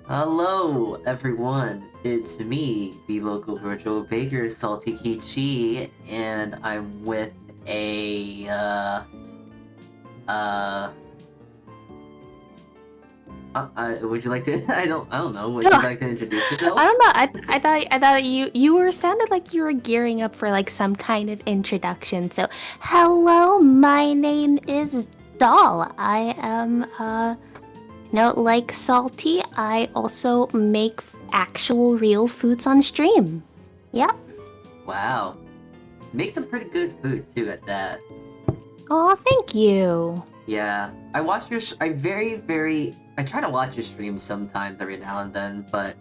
Hello, everyone. It's me, the local virtual baker, Saltea Kichee, and I'm with a uh, would you like to? I don't know. Would No, you like to introduce I yourself? don't know. I thought you were sounded like you were gearing up for like some kind of introduction. So, hello, my name is Doll. I am like salty. I also make actual real foods on stream. Yep. Wow, make some pretty good food too at that. Oh, thank you. Yeah, I watch your. I try to watch your streams sometimes every now and then, but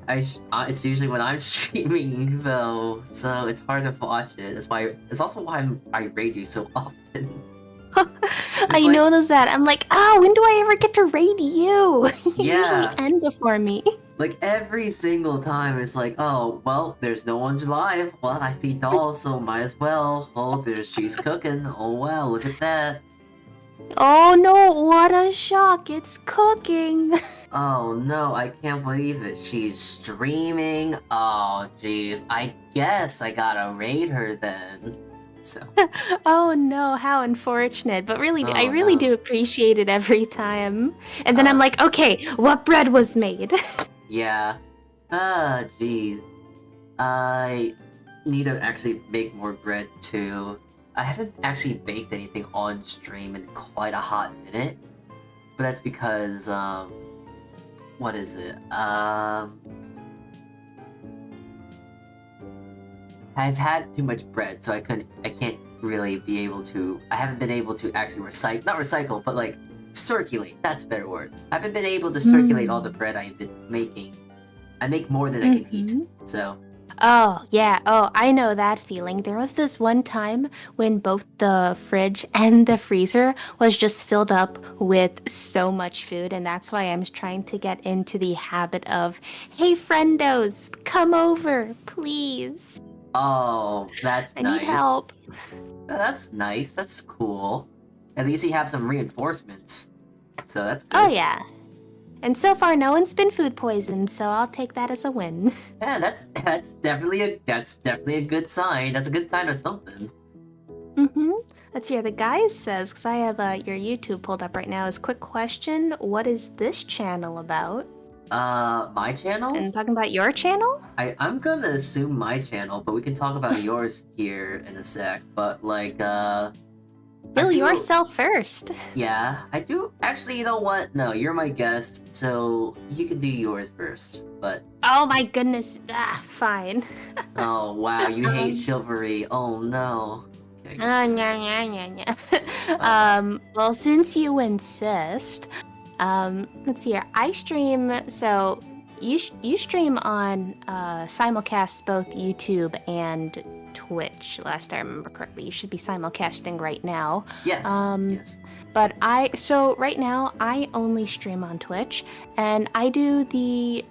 it's usually when I'm streaming though, so it's hard to watch it. It's also why I raid you so often. It's I like, noticed that. I'm like, when do I ever get to raid you? You usually yeah, end before me. like every single time it's like, oh, well, there's no one live. Well, I see dolls, so might as well. Oh, she's cooking. Oh, wow, look at that. Oh no, what a shock! It's cooking! Oh no, I can't believe it. She's streaming. Oh, jeez. I guess I gotta raid her then. So, Oh no, how unfortunate. But really, I oh really no. do appreciate it every time. And then I'm Uh, like, okay, what bread was made? yeah. Ah, jeez. I need to actually make more bread too. I haven't actually baked anything on stream in quite a hot minute, but that's because what is it? I've had too much bread, so I can't really be able to. I haven't been able to actually not recycle, but like circulate. That's a better word. I haven't been able to circulate all the bread I've been making. I make more than I can eat, Mm-hmm. so. Oh, yeah. Oh, I know that feeling. There was this one time when both the fridge and the freezer was just filled up with so much food, and that's why I'm trying to get into the habit of, hey, friendos, come over, please. Oh, that's I need nice. help. That's nice. That's cool. At least you have some reinforcements. So that's Oh, good. yeah. And so far, no one's been food poisoned, so I'll take that as a win. Yeah, that's definitely a good sign. That's a good sign of something. Mm-hmm. Let's hear the guys says, because I have your YouTube pulled up right now. Is quick question: what is this channel about? My channel? And talking about your channel? I'm gonna assume my channel, but we can talk about yours here in a sec. But like, I Bill do. yourself first. Yeah, I do. Actually, you know what? No, you're my guest, so you can do yours first. But Oh my goodness. Fine. oh wow, you hate Um, chivalry. Oh no. Okay. nya. Uh, Well, since you insist, let's see here. I stream, so you stream on simulcast both YouTube and Twitch. Last I remember correctly, you should be simulcasting right now. yes, Um, yes. but so right now I only stream on Twitch, and I do the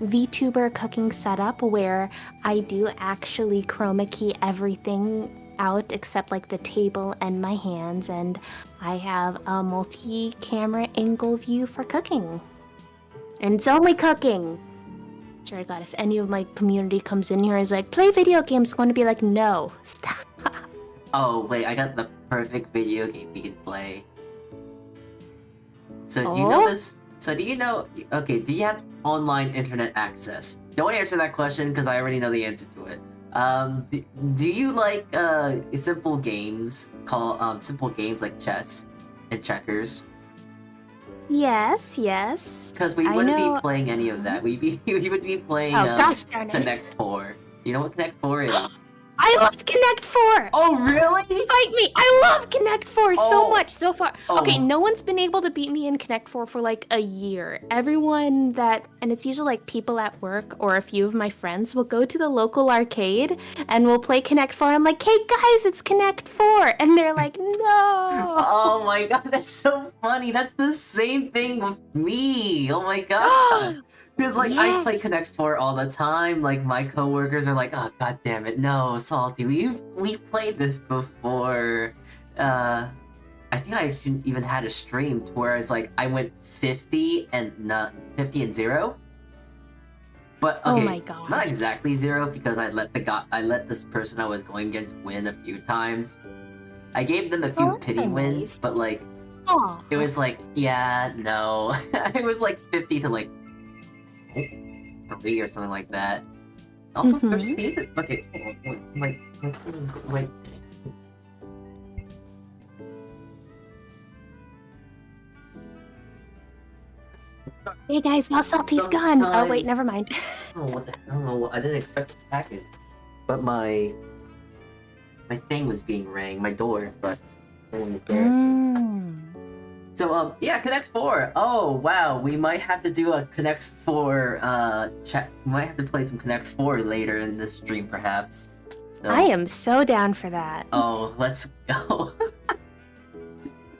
VTuber cooking setup where I do actually chroma key everything out except like the table and my hands, and I have a multi-camera angle view for cooking. And it's only cooking. Sure God, if any of my community comes in here and is like, play video games, I'm going to be like, no, stop. Oh wait, I got the perfect video game we can play. So do you know Oh? this? So do you know? Okay, do you have online internet access? Don't answer that question because I already know the answer to it. Do you like simple games like chess and checkers? Yes, yes. Because we I wouldn't be know. playing any of that. We would be playing Oh, gosh darn it. Connect Four. You know what Connect Four is? I love Connect 4! Oh really? Fight me! I love Connect 4 so Oh much so far. Okay, oh no one's been able to beat me in Connect 4 for like a year. Everyone that, and it's usually like people at work or a few of my friends will go to the local arcade and we'll play Connect 4. I'm like, hey guys, it's Connect 4. And they're like, no. Oh my god, that's so funny. That's the same thing with me. Oh my god. Because like I play Yes. Connect 4 all the time. Like my coworkers are like, "Oh god damn it. No, Salty. We've played this before." Uh I think I actually even had a stream to where it's like I went 50 and not 50 and 0. But Oh okay, my gosh. not exactly 0 because I let this person I was going against win a few times. I gave them a few that's pity so wins, nice. but like Aw. it was like, yeah, no. It was like 50 to like 3 or something like that. Also, Mhm. proceed. Okay, hold on. Wait. Hey guys, while Salty's gone. Oh wait, never mind. I don't know. I didn't expect the package, but my thing was being rang, my door, but no one was there. So yeah, Connect 4. Oh wow, we might have to do a Connect 4 chat. We might have to play some Connect 4 later in this stream, perhaps. So, I am so down for that. Oh, let's go.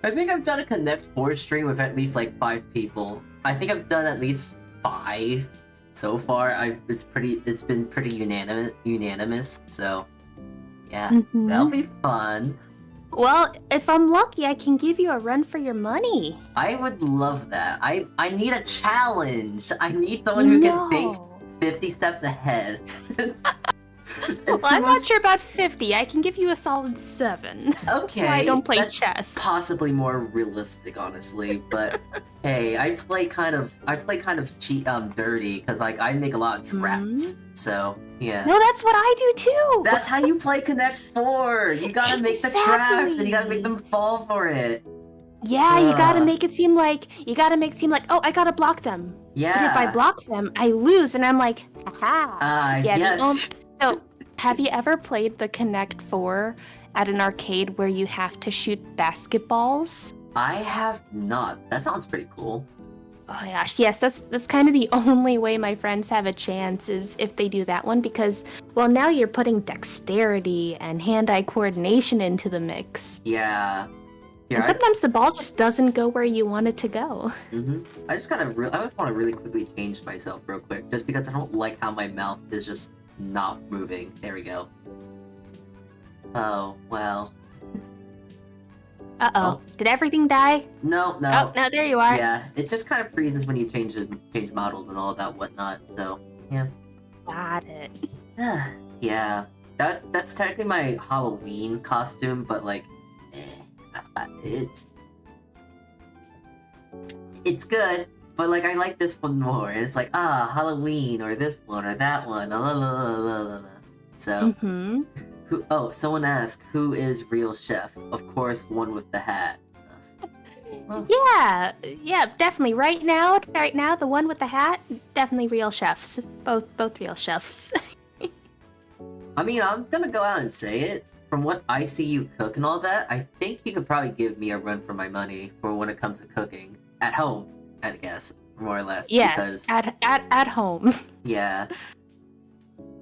I think I've done a Connect 4 stream with at least like 5 people. I think I've done at least 5 so far. It's been pretty unanimous. So yeah, that'll be fun. Well, if I'm lucky, I can give you a run for your money. I would love that. I need a challenge. I need someone who can think 50 steps ahead. Well, I'm not sure about 50. I can give you a solid 7. Okay. That's why I don't play chess. Possibly more realistic, honestly. But hey, I play kind of dirty because like I make a lot of traps. So yeah. No, that's what I do too. That's how you play Connect 4. You gotta make the traps and you gotta make them fall for it. Yeah, you gotta make it seem like oh, I gotta block them. Yeah. But if I block them, I lose, and I'm like, haha. Yeah. Yes. So, have you ever played the Connect 4 at an arcade where you have to shoot basketballs? I have not. That sounds pretty cool. Oh my gosh, yes, that's kind of the only way my friends have a chance is if they do that one because, well, now you're putting dexterity and hand-eye coordination into the mix. Yeah. And sometimes the ball just doesn't go where you want it to go. I just want to really quickly change myself real quick, just because I don't like how my mouth is just not moving. There we go. Oh, well. Uh-oh. Oh. Did everything die? No. Oh, no, there you are. Yeah, it just kind of freezes when you change models and all that whatnot, so, yeah. Got it. Yeah, that's technically my Halloween costume, but like, it's good, but like I like this one more, and it's like, Halloween, or this one, or that one, So, someone asked, who is real chef? Of course, one with the hat. Yeah, definitely. Right now, the one with the hat, definitely real chefs. Both real chefs. I mean, I'm gonna go out and say it. From what I see you cook and all that, I think you could probably give me a run for my money for when it comes to cooking. At home, I guess, more or less. Yes, because, at home. Yeah.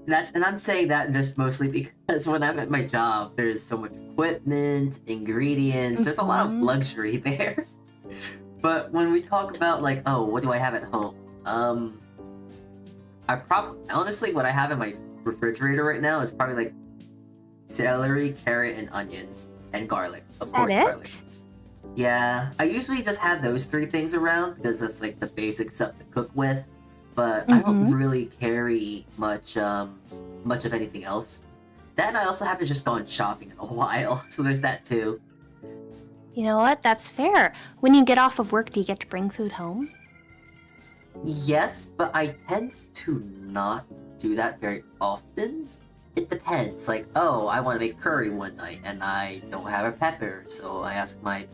And I'm saying that just mostly because when I'm at my job, there's so much equipment, ingredients, there's a lot of luxury there. But when we talk about like, oh, what do I have at home? Honestly, what I have in my refrigerator right now is probably like celery, carrot, and onion, and garlic. Of course, garlic. Yeah, I usually just have those 3 things around because that's like the basic stuff to cook with. But I don't really carry much of anything else. Then I also haven't just gone shopping in a while, so there's that too. You know what? That's fair. When you get off of work, do you get to bring food home? Yes, but I tend to not do that very often. It depends. Like, oh, I want to make curry one night, and I don't have a pepper, so I ask my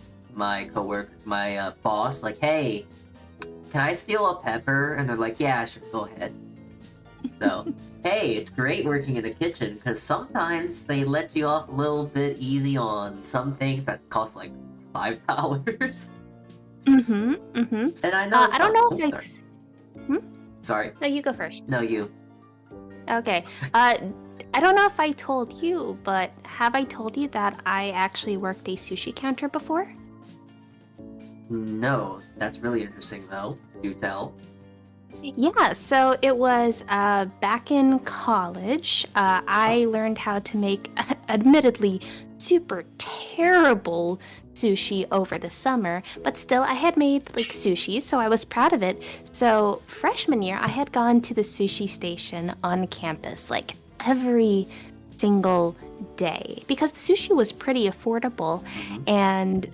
coworker, my boss, like, hey, can I steal a pepper? And they're like, yeah, sure, go ahead. So, hey, it's great working in the kitchen, because sometimes they let you off a little bit easy on some things that cost like $5. And I know. I don't know if I. Sorry. No, you go first. No, you. Okay. I don't know if I told you, but have I told you that I actually worked a sushi counter before? No, that's really interesting though. Do tell. Yeah, so it was back in college. I learned how to make. admittedly super terrible sushi over the summer, but still I had made like sushi, so I was proud of it. So freshman year, I had gone to the sushi station on campus like every single day because the sushi was pretty affordable. Hmm. And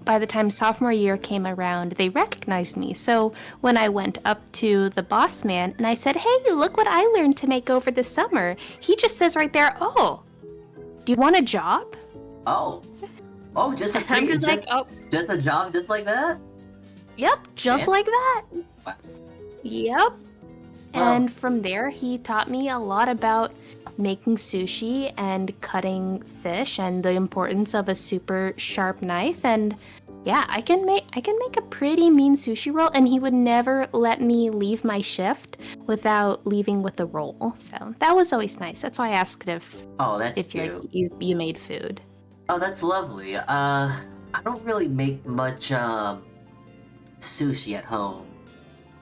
by the time sophomore year came around, they recognized me. So when I went up to the boss man and I said, "Hey, look what I learned to make over the summer," he just says right there, "Oh, do you want a job?" Oh, oh, just a I'm just like, "Oh, just a job, just like that. yep, just Yeah. like that." Wow. Yep. Well, And from there, he taught me a lot about making sushi and cutting fish and the importance of a super sharp knife. And yeah, I can make a pretty mean sushi roll, and he would never let me leave my shift without leaving with the roll. So that was always nice. That's why I asked oh, that's if cute. you made food. Oh, that's lovely. I don't really make much sushi at home,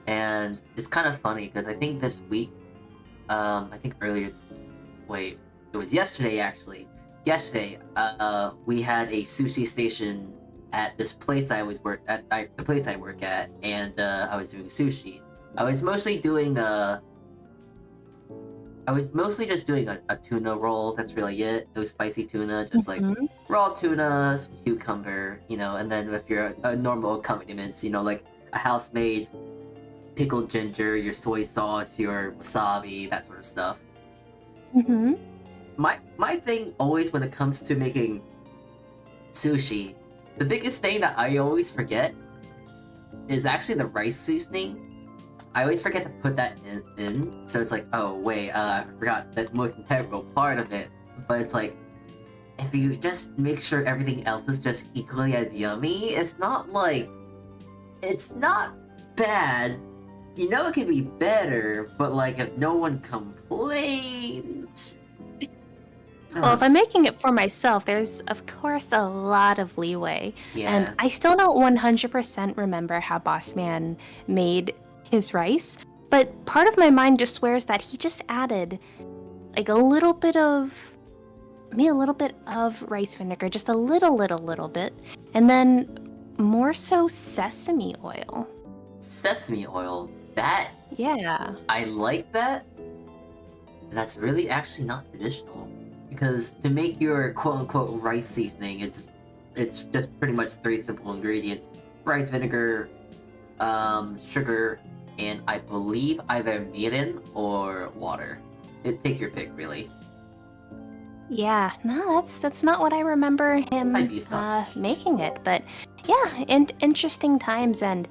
and it's kind of funny because I think this week, I think earlier, wait, it was yesterday actually. Yesterday, we had a sushi station at this place I always work at, the place I work at, and I was doing sushi. I was mostly doing I was mostly just doing a tuna roll. That's really it. No spicy tuna, just like Mhm. raw tuna, some cucumber, and then if you're a normal accompaniments, like a house-made pickled ginger, your soy sauce, your wasabi, that sort of stuff. Mhm. My thing always when it comes to making sushi, the biggest thing that I always forget is actually the rice seasoning. I always forget to put that in, so it's like, oh wait, I forgot the most integral part of it. But it's like, if you just make sure everything else is just equally as yummy, it's not bad. It can be better, but like if no one complains. Well, if I'm making it for myself, there's of course a lot of leeway. And Yeah. I still don't 100% remember how Boss Man made his rice, but part of my mind just swears that he just added like a little bit of rice vinegar, just a little bit, and then more so sesame oil. Sesame oil. That Yeah. I like that. And that's really actually not traditional. Because to make your quote unquote rice seasoning, it's just pretty much three simple ingredients. Rice vinegar, sugar, and I believe either mirin or water. Take your pick, really. Yeah, no, that's not what I remember Might him be some. making it, but yeah, and interesting times, and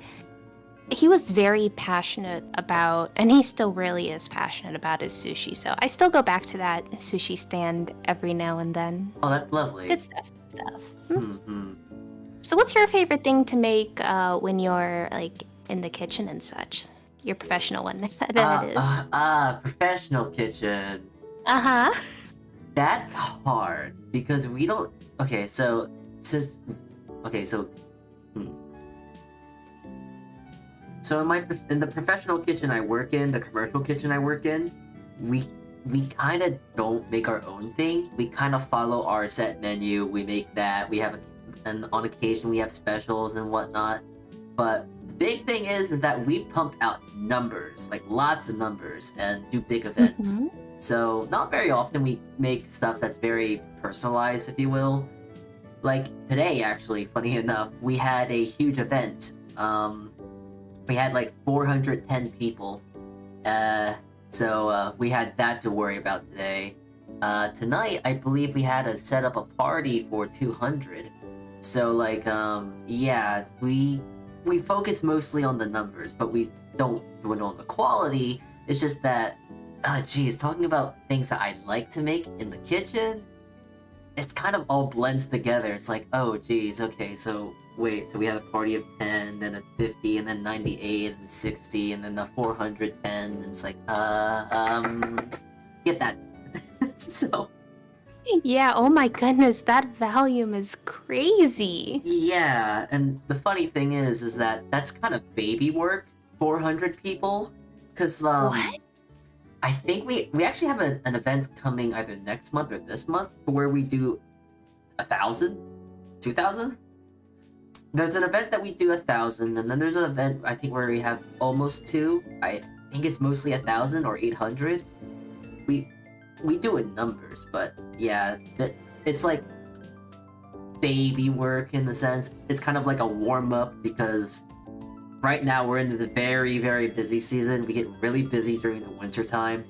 he was very passionate about, and he still really is passionate about his sushi. So I still go back to that sushi stand every now and then. Oh, that's lovely. Good stuff, good stuff. Hmm. So what's your favorite thing to make when you're like in the kitchen and such? Your professional one, that is. Professional kitchen. Uh-huh. That's hard because we don't. Okay, so since okay, so hmm. So in the professional kitchen I work in, the commercial kitchen I work in, we kind of don't make our own thing. We kind of follow our set menu. We make that. And on occasion we have specials and whatnot. But the big thing is that we pump out numbers, like lots of numbers, and do big events. Mhm. So not very often we make stuff that's very personalized, if you will. Like today, actually, funny enough, we had a huge event. We had like 410 people. So we had that to worry about today. Tonight, I believe we had to set up a party for 200. So like, yeah, we focus mostly on the numbers, but we don't do it on the quality. It's just that, geez, talking about things that I like to make in the kitchen, it's kind of all blends together. It's like, oh, geez, okay, so wait, so we had a party of 10, then a 50, and then 98, and 60, and then the 410, and it's like, get that. So, Yeah, oh my goodness, that volume is crazy. yeah, and the funny thing is that that's kind of baby work, 400 people, because, What? I think we actually have an event coming either next month or this month where we do 1,000, 2,000. There's an event that we do 1,000, and then there's an event I think where we have almost 2. I think it's mostly 1,000 or 800. We do in numbers, but yeah, it's like baby work in the sense. It's kind of like a warm up because right now we're into the very, very busy season. We get really busy during the winter time.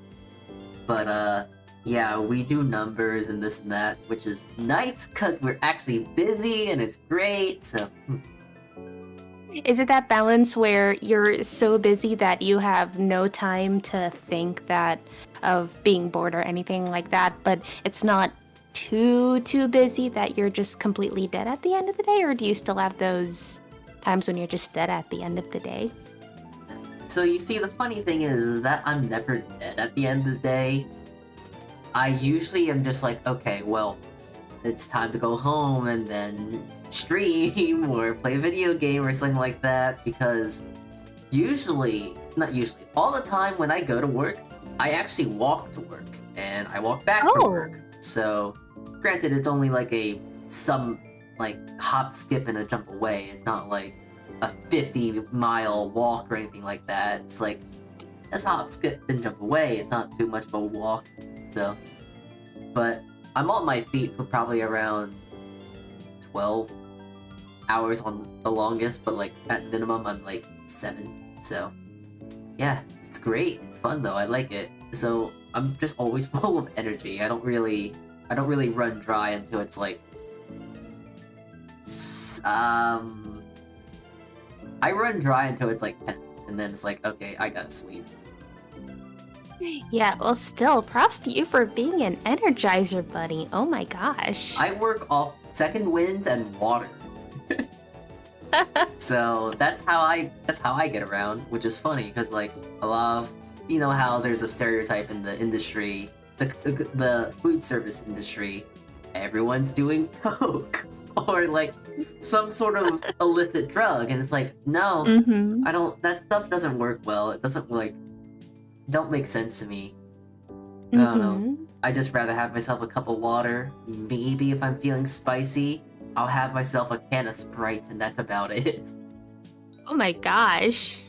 But yeah, we do numbers and this and that, which is nice because we're actually busy and it's great. So Is it that balance where you're so busy that you have no time to think that of being bored or anything like that, but it's not too busy that you're just completely dead at the end of the day, or do you still have those times when you're just dead at the end of the day? So you see, the funny thing is that I'm never dead at the end of the day. I usually am just like, okay, well, it's time to go home and then stream or play a video game or something like that, because not usually, all the time when I go to work, I actually walk to work and I walk back from work. So, granted, it's only like some hop, skip, and a jump away. It's not like a 50-mile walk or anything like that. It's like a hop, skip, and jump away. It's not too much of a walk. So, but I'm on my feet for probably around 12 hours on the longest, but like at minimum I'm like 7. So yeah, it's great. It's fun though. I like it. So I'm just always full of energy. I don't really run dry until it's like I run dry until it's like 10, and then it's like, okay, I gotta sleep. Yeah, well, still, props to you for being an energizer buddy. Oh my gosh. I work off second winds and water. So that's how I get around, which is funny because like a lot of, you know how there's a stereotype in the industry, the food service industry, everyone's doing coke or like some sort of illicit drug, and it's like, no, I don't. That stuff doesn't work well. It doesn't don't make sense to me. I don't know. I just rather have myself a cup of water. Maybe if I'm feeling spicy, I'll have myself a can of Sprite, and that's about it. Oh my gosh.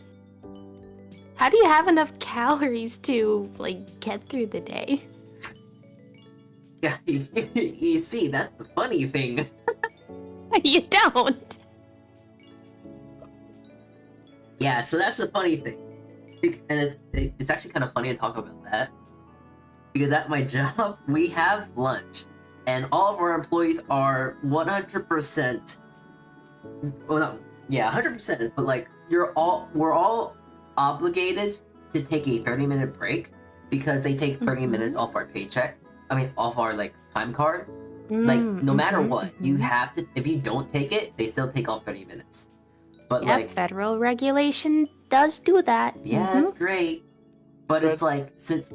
How do you have enough calories to, like, get through the day? Yeah, you see, that's the funny thing. You don't. Yeah, so that's the funny thing. And it's actually kind of funny to talk about that. Because at my job, we have lunch. And all of our employees are 100%... Well, no, yeah, 100%, but like, we're all obligated to take a 30-minute break because they take 30 minutes off our paycheck. I mean, off our, like, time card. Like, no matter what, you have to... If you don't take it, they still take off 30 minutes. But, yep, like... federal regulation does do that. Yeah, it's great. But it's like, since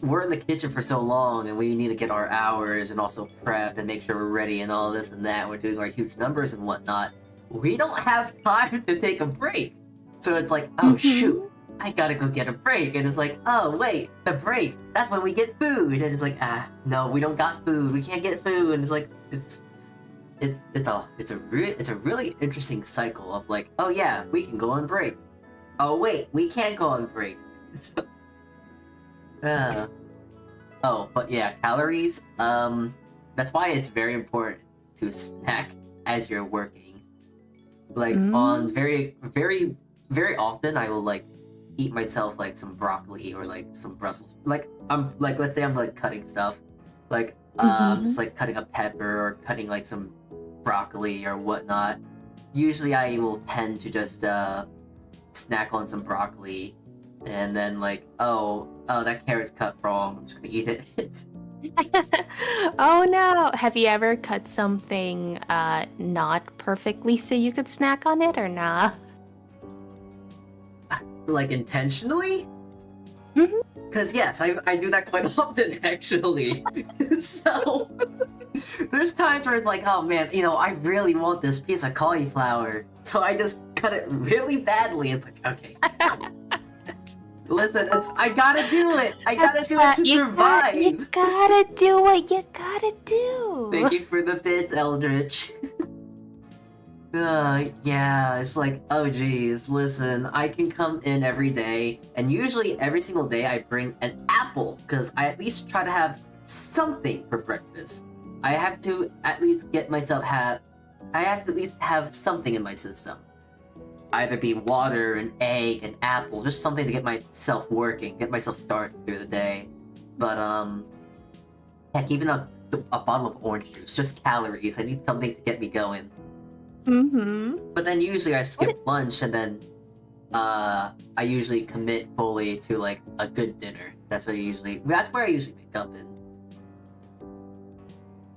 we're in the kitchen for so long and we need to get our hours and also prep and make sure we're ready and all this and that, we're doing our huge numbers and whatnot, we don't have time to take a break. So it's like, oh shoot, I gotta go get a break. And it's like, oh wait, the break, that's when we get food. And it's like, no, we don't got food, we can't get food. And it's like, it's a really interesting cycle of like, oh yeah, we can go on break. Oh wait, we can't go on break. So, oh, but yeah, calories. That's why it's very important to snack as you're working. Like on very often, I will like eat myself like some broccoli or like some Brussels. Like let's say I'm like cutting stuff, like just like cutting a pepper or cutting like some broccoli or whatnot. Usually, I will tend to just snack on some broccoli. And then like, oh, that carrot's cut wrong, I'm just gonna eat it. Oh no! Have you ever cut something not perfectly so you could snack on it or nah? Like intentionally? Because yes, I do that quite often actually. So there's times where it's like, oh man, you know, I really want this piece of cauliflower, so I just cut it really badly. It's like, okay, Listen, I gotta do it. I gotta do it to survive. You gotta do what you gotta do. Thank you for the bits, Eldritch. Yeah, it's like, oh geez, listen, I can come in every day, and usually every single day I bring an apple, because I at least try to have something for breakfast. I have to at least I have to at least have something in my system. Either be water, an egg, an apple, just something to get myself working, get myself started through the day. But, heck, even a bottle of orange juice, just calories, I need something to get me going. Mm-hmm. But then usually I skip lunch and then I usually commit fully to like a good dinner. That's where I usually wake up in.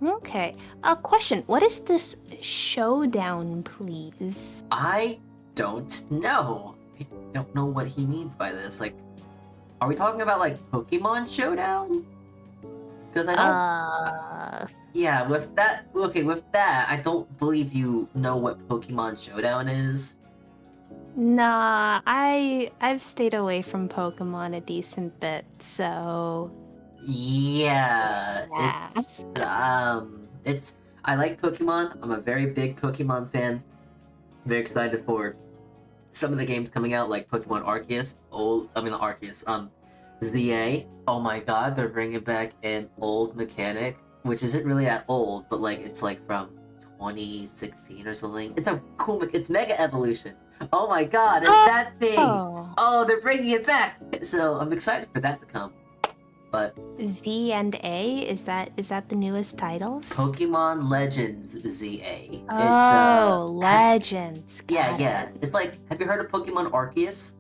Okay. A question. What is this showdown, please? I don't know. I don't know what he means by this. Like, are we talking about like Pokemon Showdown? Because I don't. Yeah, with that, I don't believe you know what Pokemon Showdown is. Nah, I've stayed away from Pokemon a decent bit, so Yeah, I like Pokemon. I'm a very big Pokemon fan. Very excited for some of the games coming out, like Pokemon Arceus. ZA. Oh my god, they're bringing back an old mechanic, which isn't really that old, but like it's like from 2016 or something. It's a cool. It's Mega Evolution. Oh my god, it's that thing. Oh, they're bringing it back. So I'm excited for that to come. But Z and A, is that the newest titles? Pokemon Legends ZA. Oh, Legends. Yeah. It's like, have you heard of Pokemon Arceus?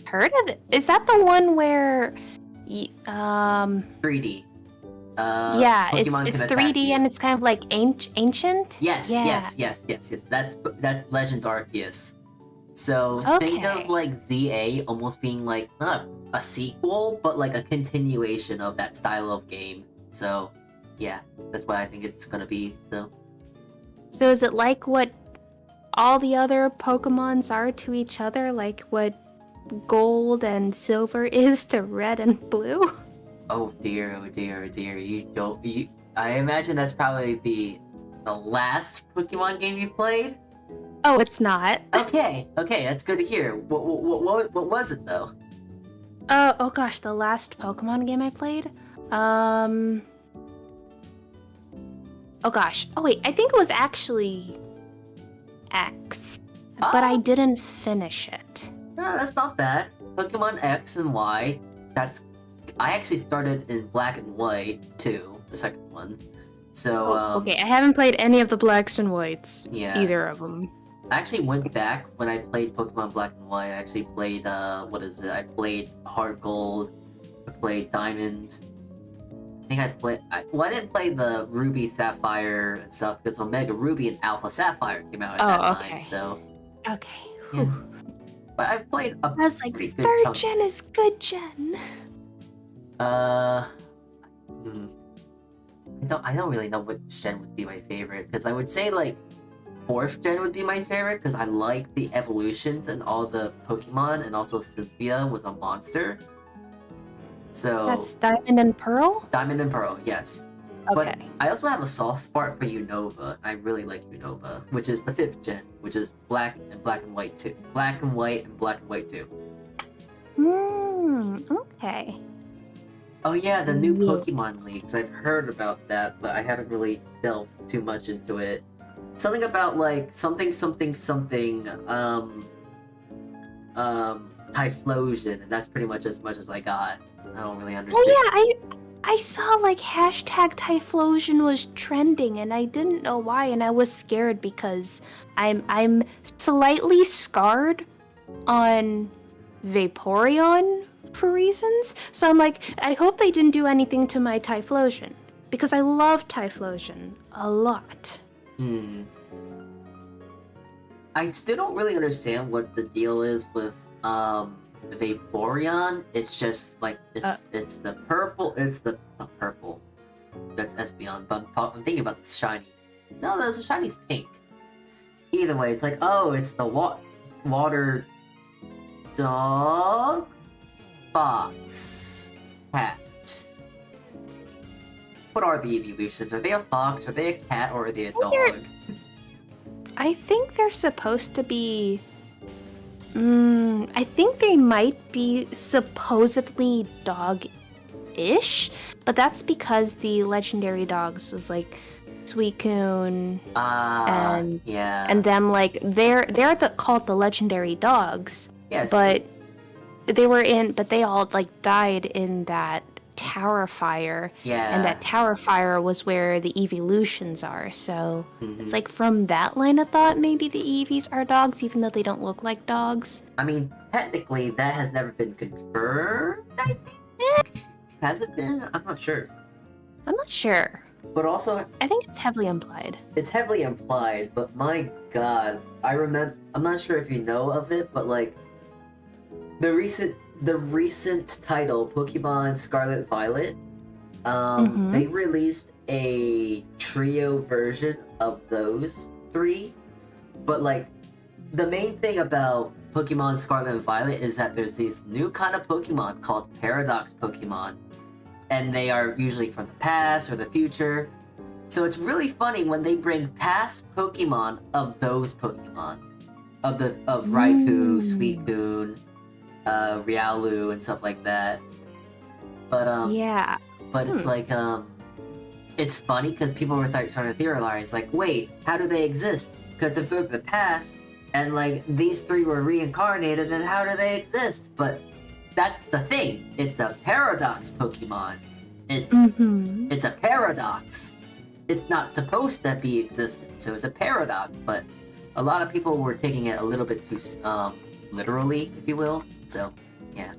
Heard of it? Is that the one where 3D. Yeah, Pokemon it's can 3D you. and it's kind of like ancient. Yes. That's Legends Arceus. So think of like ZA almost being like not a sequel, but like a continuation of that style of game. So yeah, that's what I think it's gonna be. So is it like what all the other Pokemons are to each other, like what gold and silver is to red and blue? Oh dear. I imagine that's probably the last Pokemon game you've played? Oh, it's not. Okay, that's good to hear. What was it though? Oh gosh, the last Pokemon game I played? Oh gosh. Oh wait, I think it was actually X. But I didn't finish it. No, that's not bad. Pokemon X and Y, I actually started in Black and White too, the second one. So, okay, I haven't played any of the Blacks and Whites. Yeah. Either of them. I actually went back when I played Pokemon Black and White. I actually played, I played Heart Gold. I played Diamond. I didn't play the Ruby, Sapphire, and stuff because Omega Ruby and Alpha Sapphire came out at that time, so... Okay. Yeah. But I've played a pretty good third chunk. gen is good gen. I don't really know which gen would be my favorite, because I would say, like, 4th gen would be my favorite, because I like the evolutions and all the Pokemon, and also Cynthia was a monster. So... That's Diamond and Pearl? Diamond and Pearl, yes. Okay. But I also have a soft spot for Unova. I really like Unova, which is the 5th gen, which is Black and White 2. Black and White and Black and White 2. Okay. Oh yeah, the new Pokemon leaks. I've heard about that, but I haven't really delved too much into it. Something about like something Typhlosion, and that's pretty much as I got. I don't really understand. Oh yeah, I saw like hashtag Typhlosion was trending and I didn't know why, and I was scared because I'm slightly scarred on Vaporeon for reasons. So I'm like, I hope they didn't do anything to my Typhlosion, because I love Typhlosion a lot. I still don't really understand what the deal is with Vaporeon. It's just like it's the purple. It's the purple. That's Espeon. But I'm thinking about the shiny. No, the shiny's pink. Either way, it's like, oh, it's the water dog. fox, cat. What are the evolutions? Are they a fox? Are they a cat? Or are they a dog? I think they're supposed to be. I think they might be supposedly dog-ish, but that's because the legendary dogs was like Suicune and yeah, and them like they're called the legendary dogs. yes, But they all like died in that tower fire. yeah, And that tower fire was where the evolutions are. So Mhm. it's like from that line of thought, maybe the Eevees are dogs, even though they don't look like dogs. I mean, technically, that has never been confirmed. I think has it been? I'm not sure. I'm not sure. But also, I think it's heavily implied. it's heavily implied. But my God, I remember. I'm not sure if you know of it, but like the recent title, Pokemon Scarlet Violet. They released a trio version of those three, but like the main thing about Pokemon Scarlet and Violet is that there's these new kind of Pokemon called Paradox Pokemon, and they are usually from the past or the future. So it's really funny when they bring past Pokemon of those Pokemon, of Raikou, Suicune, Riolu, and stuff like that. But Yeah. but it's like it's funny because people were starting to theorize like, wait, how do they exist? Because if they're the past and like these three were reincarnated, then how do they exist? But that's the thing. It's a paradox Pokemon. It's a paradox. It's not supposed to be existent, so it's a paradox. But a lot of people were taking it a little bit too literally, if you will. So yeah.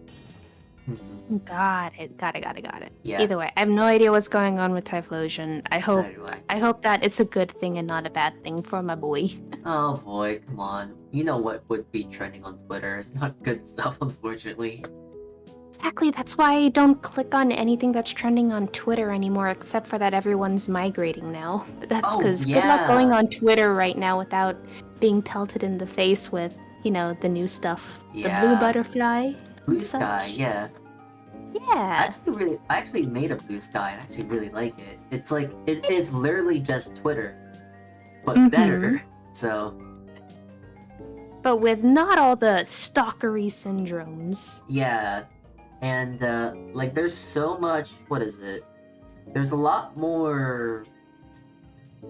Got it. Yeah. Either way, I have no idea what's going on with Typhlosion. I hope Neither do I. I hope that it's a good thing and not a bad thing for my boy. Oh boy, come on. You know what would be trending on Twitter. It's not good stuff, unfortunately. Exactly, that's why I don't click on anything that's trending on Twitter anymore, except for that everyone's migrating now. But that's Oh, because good luck going yeah. on Twitter right now without being pelted in the face with, the new stuff. The Yeah. blue butterfly. Blue and Sky, such. yeah. Yeah. I actually made a Blue Sky and I actually really like it. It's like it is literally just Twitter, but better. So But with not all the stalkery syndromes. yeah. And like there's so much, what is it? There's a lot more,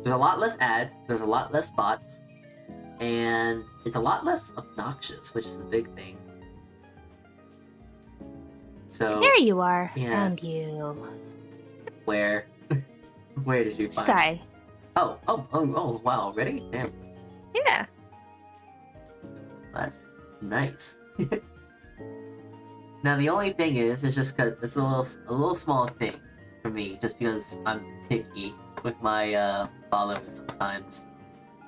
there's a lot less ads, there's a lot less bots, and it's a lot less obnoxious, which is the big thing. So There you are. yeah. Found you. where where did you find Sky. Oh, wow, already? Damn. Yeah. That's nice. Now the only thing is, it's just cause it's a little small thing for me, just because I'm picky with my follows sometimes.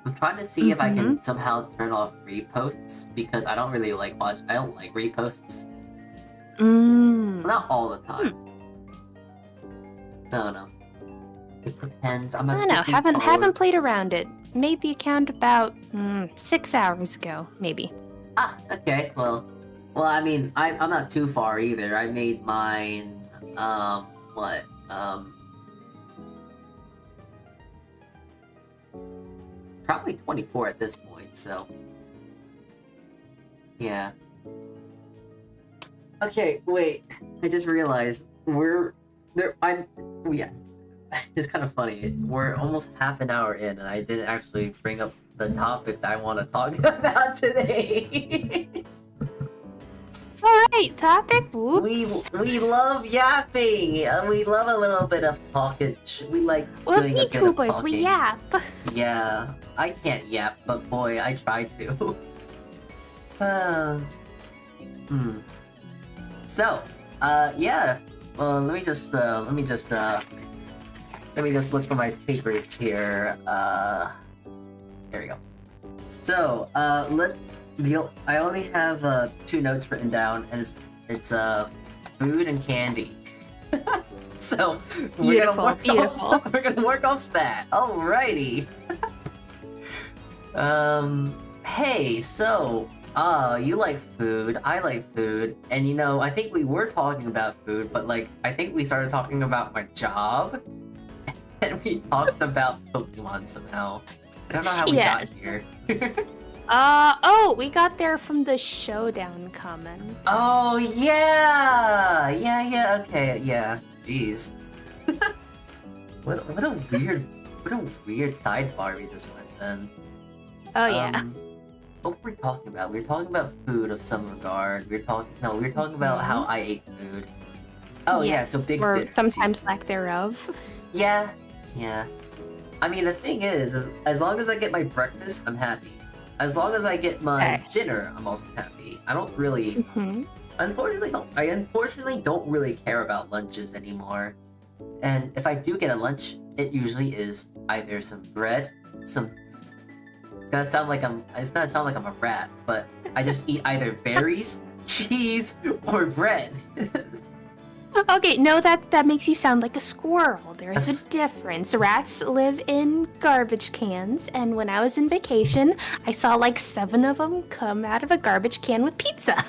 I'm trying to see if I can somehow turn off reposts because I don't really like I don't like reposts. Not all the time. No. It depends. I don't know. Haven't played around it. Made the account about 6 hours ago, maybe. Ah, okay. Well, I mean, I'm not too far either. I made mine, probably 24 at this point, so. Yeah. Okay, wait. I just realized it's kind of funny. We're almost half an hour in, and I didn't actually bring up the topic that I want to talk about today. All right, topic. Whoops. We love yapping. We love a little bit of talking. We like Well, doing a bit of VTubers, talking. we yap. Yeah, I can't yap, but boy, I try to. So, yeah. Let me just look for my papers here. There we go. So, I only have 2 notes written down, and it's food and candy. So we're gonna work off that. Alrighty. Hey, so Oh, you like food, I like food, and you know, I think we were talking about food, but like, I think we started talking about my job, and we talked about Pokemon somehow. I don't know how we got Yes. here. Oh, we got there from the showdown comment. Oh, yeah! Yeah, okay, yeah. Jeez. What a weird sidebar we just went then. Oh, yeah. What were we talking about? We were talking about food of some regard. We were talking about how I ate food. Oh yeah, so big or fish. sometimes lack thereof. Yeah. I mean, the thing is as long as I get my breakfast, I'm happy. As long as I get my dinner, I'm also happy. I don't really, unfortunately don't really care about lunches anymore. And if I do get a lunch, it usually is either some bread, some. It's gonna sound like I'm a rat, but I just eat either berries, cheese, or bread. Okay, no, that makes you sound like a squirrel. There's a difference. Rats live in garbage cans, and when I was in vacation, I saw like 7 of them come out of a garbage can with pizza.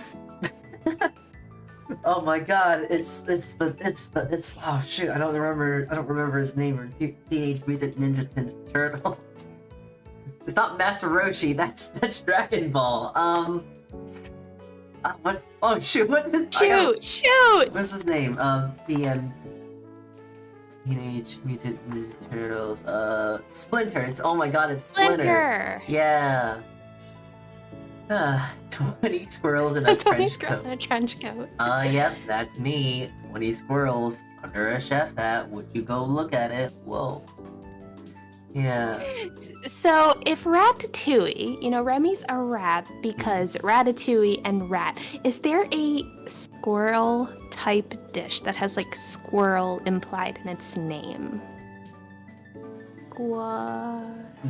Oh my god, it's oh shoot, I don't remember his name or Teenage Mutant Ninja Turtles. It's not Master Roshi, that's Dragon Ball. What? Oh shoot! What is? Shoot! What's his name? Teenage Mutant Ninja Turtles. Splinter. Oh my god, it's Splinter. Yeah. 20 squirrels in a 20 trench squirrels coat. in a trench coat. Yep, that's me. 20 squirrels under a chef hat. Would you go look at it? Whoa. Yeah. So, if Ratatouille, Remy's a rat because Ratatouille and rat, is there a squirrel type dish that has like squirrel implied in its name?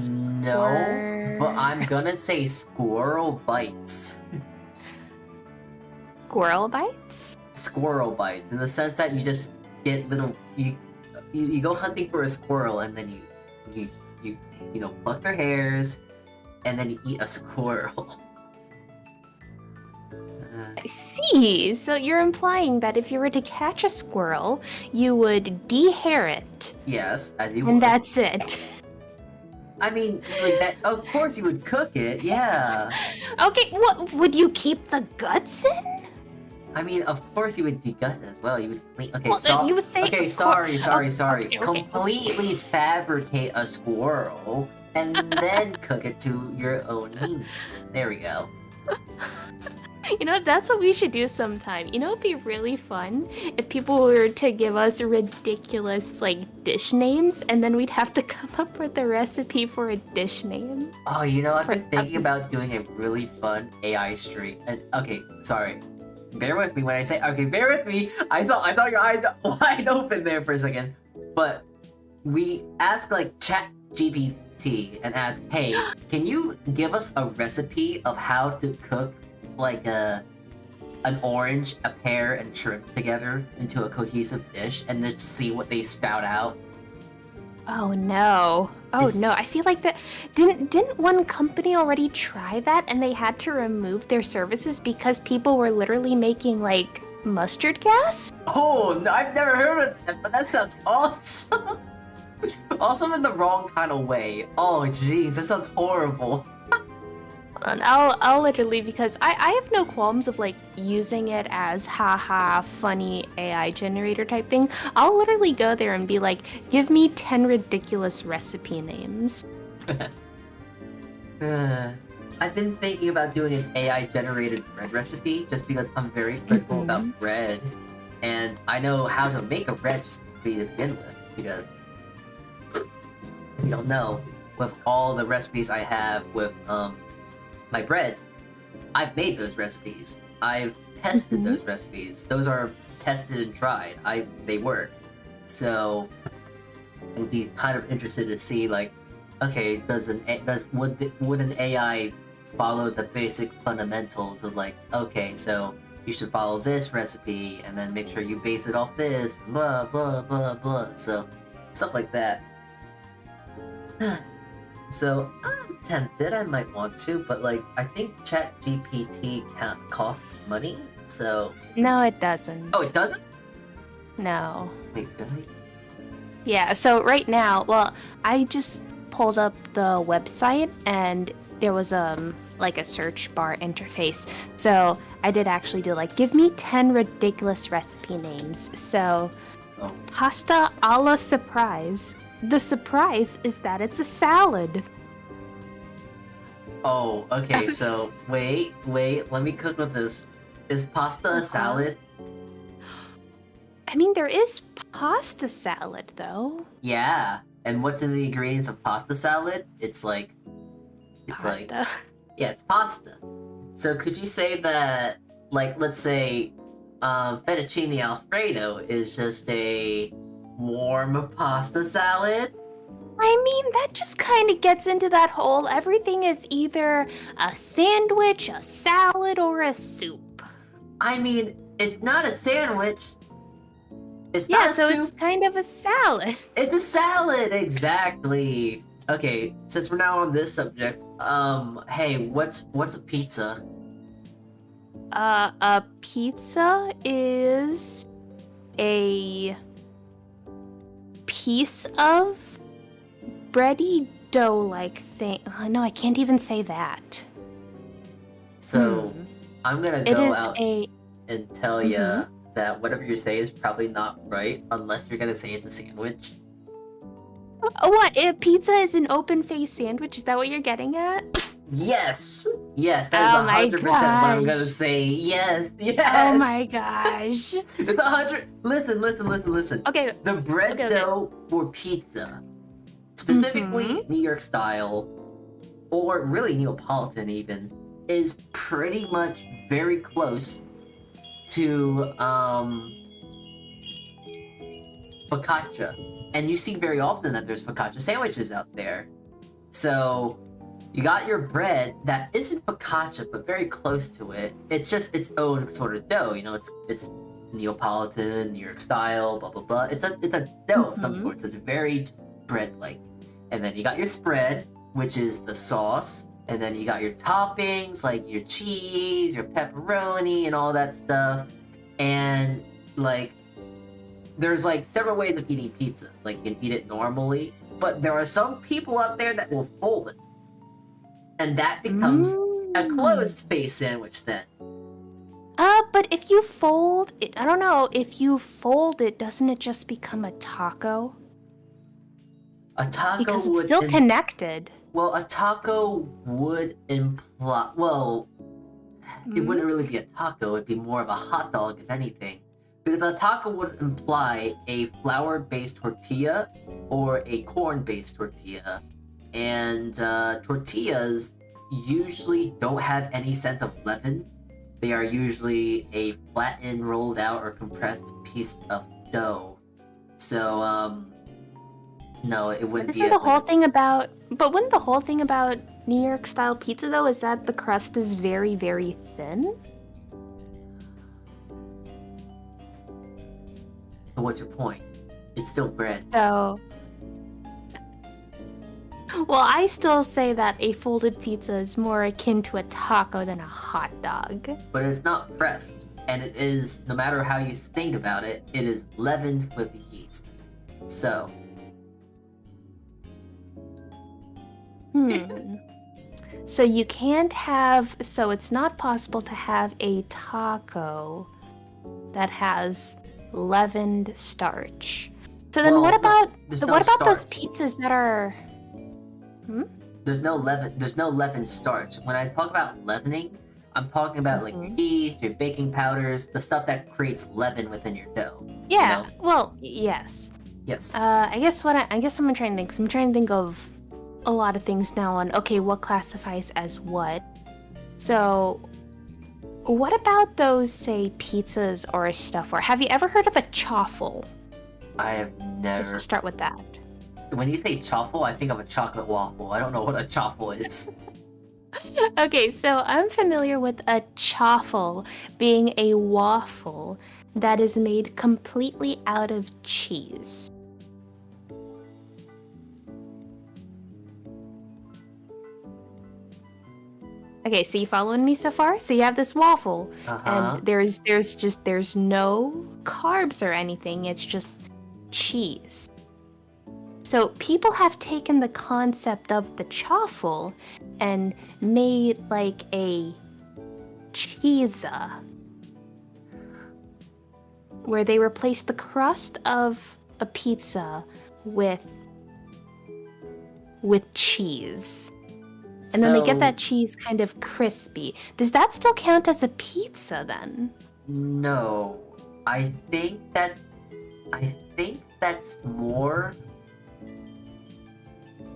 No, but I'm gonna say squirrel bites. Squirrel bites? Squirrel bites, in the sense that you just get little you go hunting for a squirrel and then you pluck their hairs and then you eat a squirrel. I see. So you're implying that if you were to catch a squirrel, you would dehair it. Yes, as you would. And that's it. I mean, like that. Of course, you would cook it. Yeah. Okay. What would you keep the guts in? I mean, of course you would degut it as well. You would clean. Okay, well, you would say. Okay, sorry. Okay. Completely fabricate a squirrel and then cook it to your own needs. There we go. That's what we should do sometime. It'd be really fun if people were to give us ridiculous, dish names, and then we'd have to come up with a recipe for a dish name. Oh, I've been thinking about doing a really fun AI stream. And, okay, sorry. Bear with me when I say, okay, bear with me. I thought your eyes are wide open there for a second. But we ask, Chat GPT and ask, hey, can you give us a recipe of how to cook an orange, a pear, and shrimp together into a cohesive dish, and then just see what they spout out? Oh no! No! I feel like that didn't one company already try that, and they had to remove their services because people were literally making mustard gas? Oh, no, I've never heard of that, but that sounds awesome. Awesome in the wrong kind of way. Oh, jeez, that sounds horrible. And I'll literally, because I have no qualms of using it as haha funny AI generator type thing. I'll literally go there and be like, give me 10 ridiculous recipe names. I've been thinking about doing an AI generated bread recipe just because I'm very critical about bread, and I know how to make a bread recipe to begin with, because if you don't know, with all the recipes I have with my bread, I've made those recipes. I've tested those recipes. Those are tested and tried. They work. So I'd be kind of interested to see okay, would an AI follow the basic fundamentals of okay, so you should follow this recipe and then make sure you base it off this, blah blah blah blah. So stuff like that. So I'm tempted. I might want to, but like I think ChatGPT costs money. So No, it doesn't. oh, it doesn't. No. Wait, really? Yeah, so right now, well, I just pulled up the website and there was like a search bar interface. So I did actually do like give me 10 ridiculous recipe names. So Oh. pasta a la surprise. The surprise is that it's a salad. Oh, okay. So wait. Let me cook with this. Is pasta a salad? I mean, there is pasta salad though. Yeah. And what's in the ingredients of pasta salad? It's like Pasta. yeah, it's pasta. So could you say that, like, let's say, fettuccine alfredo is just a warm pasta salad? I mean, that just kind of gets into that whole everything is either a sandwich, a salad, or a soup. I mean, it's not a sandwich. It's Yeah, not a so soup. it's kind of a salad. It's a salad, exactly. Okay, since we're now on this subject, hey, what's a pizza? A pizza is a piece of bready dough-like thing. No, I can't even say that. So I'm gonna It go is out a. and tell ya that whatever you say is probably not right unless you're gonna say it's a sandwich. What? A pizza is an open-faced sandwich? Is that what you're getting at? Yes, that Oh is my 100% what I'm gonna gosh. say. Yes. Oh my gosh. It's 100. Listen. Okay. The bread Okay. dough for pizza, specifically New York style, or really Neapolitan even, is pretty much very close to focaccia. And you see very often that there's focaccia sandwiches out there. So you got your bread that isn't focaccia, but very close to it. It's just its own sort of dough. You know, it's Neapolitan, New York style, blah blah blah. It's a dough of some sort. So it's very bread-like. And then you got your spread, which is the sauce. And then you got your toppings, like your cheese, your pepperoni, and all that stuff. And like, there's like several ways of eating pizza. Like you can eat it normally, but there are some people out there that will fold it. And that becomes a closed face sandwich then. But if you fold it, I don't know, if you fold it, doesn't it just become a taco? A taco Because it's would still connected. Well, a taco would imply... Well, it wouldn't really be a taco. It'd be more of a hot dog, if anything. Because a taco would imply a flour-based tortilla or a corn-based tortilla. And tortillas usually don't have any sense of leaven. They are usually a flattened, rolled out, or compressed piece of dough. So, no, it wouldn't be. But wouldn't the whole thing about New York style pizza though is that the crust is very, very thin? So what's your point? It's still bread. So, well, I still say that a folded pizza is more akin to a taco than a hot dog. But it's not pressed, and it is, no matter how you think about it, it is leavened with yeast. So. So it's not possible to have a taco that has leavened starch. So then what about those pizzas that are There's no leavened starch. When I talk about leavening, I'm talking about like yeast, your baking powders, the stuff that creates leaven within your dough. Yeah. You know? Well, yes. Yes. I guess what I'm trying to think. 'Cause I'm trying to think of a lot of things now on what classifies as what. So, what about those, say, pizzas or stuff? Or have you ever heard of a chaffle? I have never. Let's start with that. When you say chaffle, I think of a chocolate waffle. I don't know what a chaffle is. Okay, so I'm familiar with a chaffle being a waffle that is made completely out of cheese. Okay, so you following me so far? So you have this waffle, and Uh-huh. there's no carbs or anything. It's just cheese. So people have taken the concept of the chaffle and made like a cheesa, where they replace the crust of a pizza with cheese. And then they get that cheese kind of crispy. Does that still count as a pizza then? No. I think that's more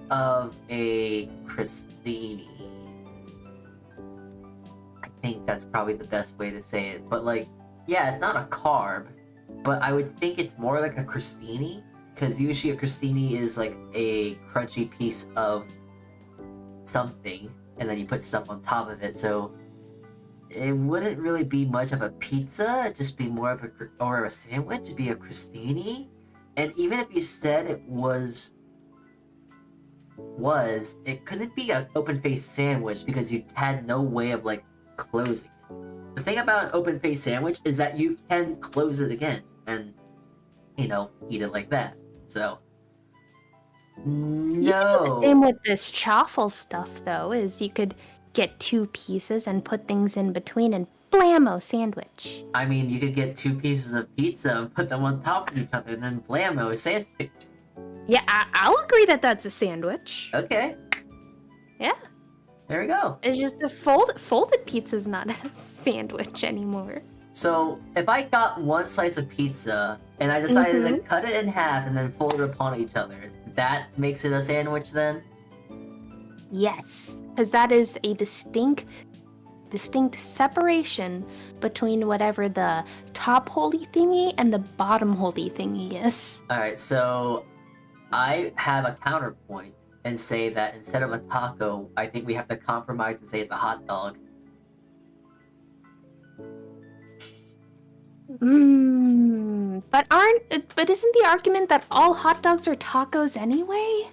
of a crostini. I think that's probably the best way to say it. But like, yeah, it's not a carb, but I would think it's more like a crostini, because usually a crostini is like a crunchy piece of something, and then you put stuff on top of it. So it wouldn't really be much of a pizza. It'd just be more of a sandwich. It'd be a crostini. And even if you said it was, it couldn't be an open-faced sandwich because you had no way of like closing it. The thing about an open-faced sandwich is that you can close it again and, eat it like that. So You could do the same no. with this chaffle stuff, though, is you could get two pieces and put things in between and blammo sandwich. I mean, you could get two pieces of pizza and put them on top of each other and then blammo a sandwich. Yeah, I'll agree that that's a sandwich. Okay. Yeah. There we go. It's just the folded pizza's not a sandwich anymore. So, if I got one slice of pizza and I decided to cut it in half and then fold it upon each other, that makes it a sandwich then? Yes, because that is a distinct separation between whatever the top holy thingy and the bottom holy thingy is. Alright, so I have a counterpoint and say that instead of a taco, I think we have to compromise and say it's a hot dog. But isn't the argument that all hot dogs are tacos anyway?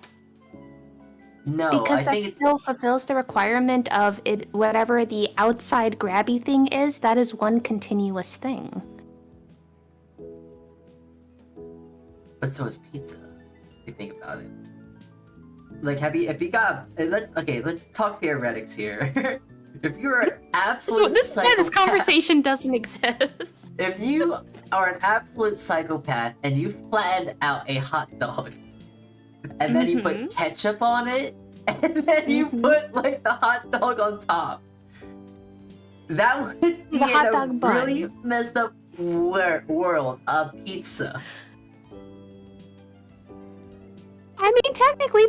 No, Because I that think it's... still fulfills the requirement of it, whatever the outside grabby thing is, that is one continuous thing. But so is pizza, if you think about it. Like, let's talk theoretics here. If you're an absolute This is why this psychopath- conversation doesn't exist. If you are an absolute psychopath and you flattened out a hot dog, and then you put ketchup on it, and then you put like the hot dog on top, that would be The hot in a dog bun. really messed up world of pizza. I mean, technically,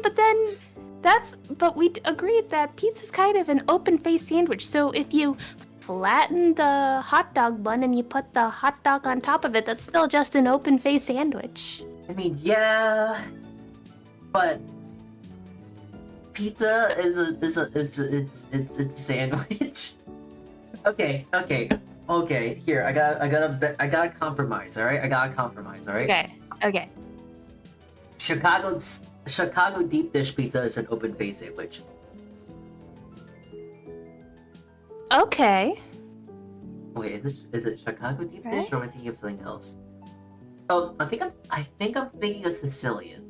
but we agreed that pizza's kind of an open-faced sandwich. So if you flatten the hot dog bun and you put the hot dog on top of it, that's still just an open-faced sandwich. I mean, yeah, but pizza is a sandwich. Okay. Here, I gotta compromise. All right, I gotta compromise. All right. Okay. Chicago deep dish pizza is an open face sandwich. Okay. Wait, is it Chicago deep dish, Right? or am I thinking of something else? Oh, I think I'm thinking of Sicilian.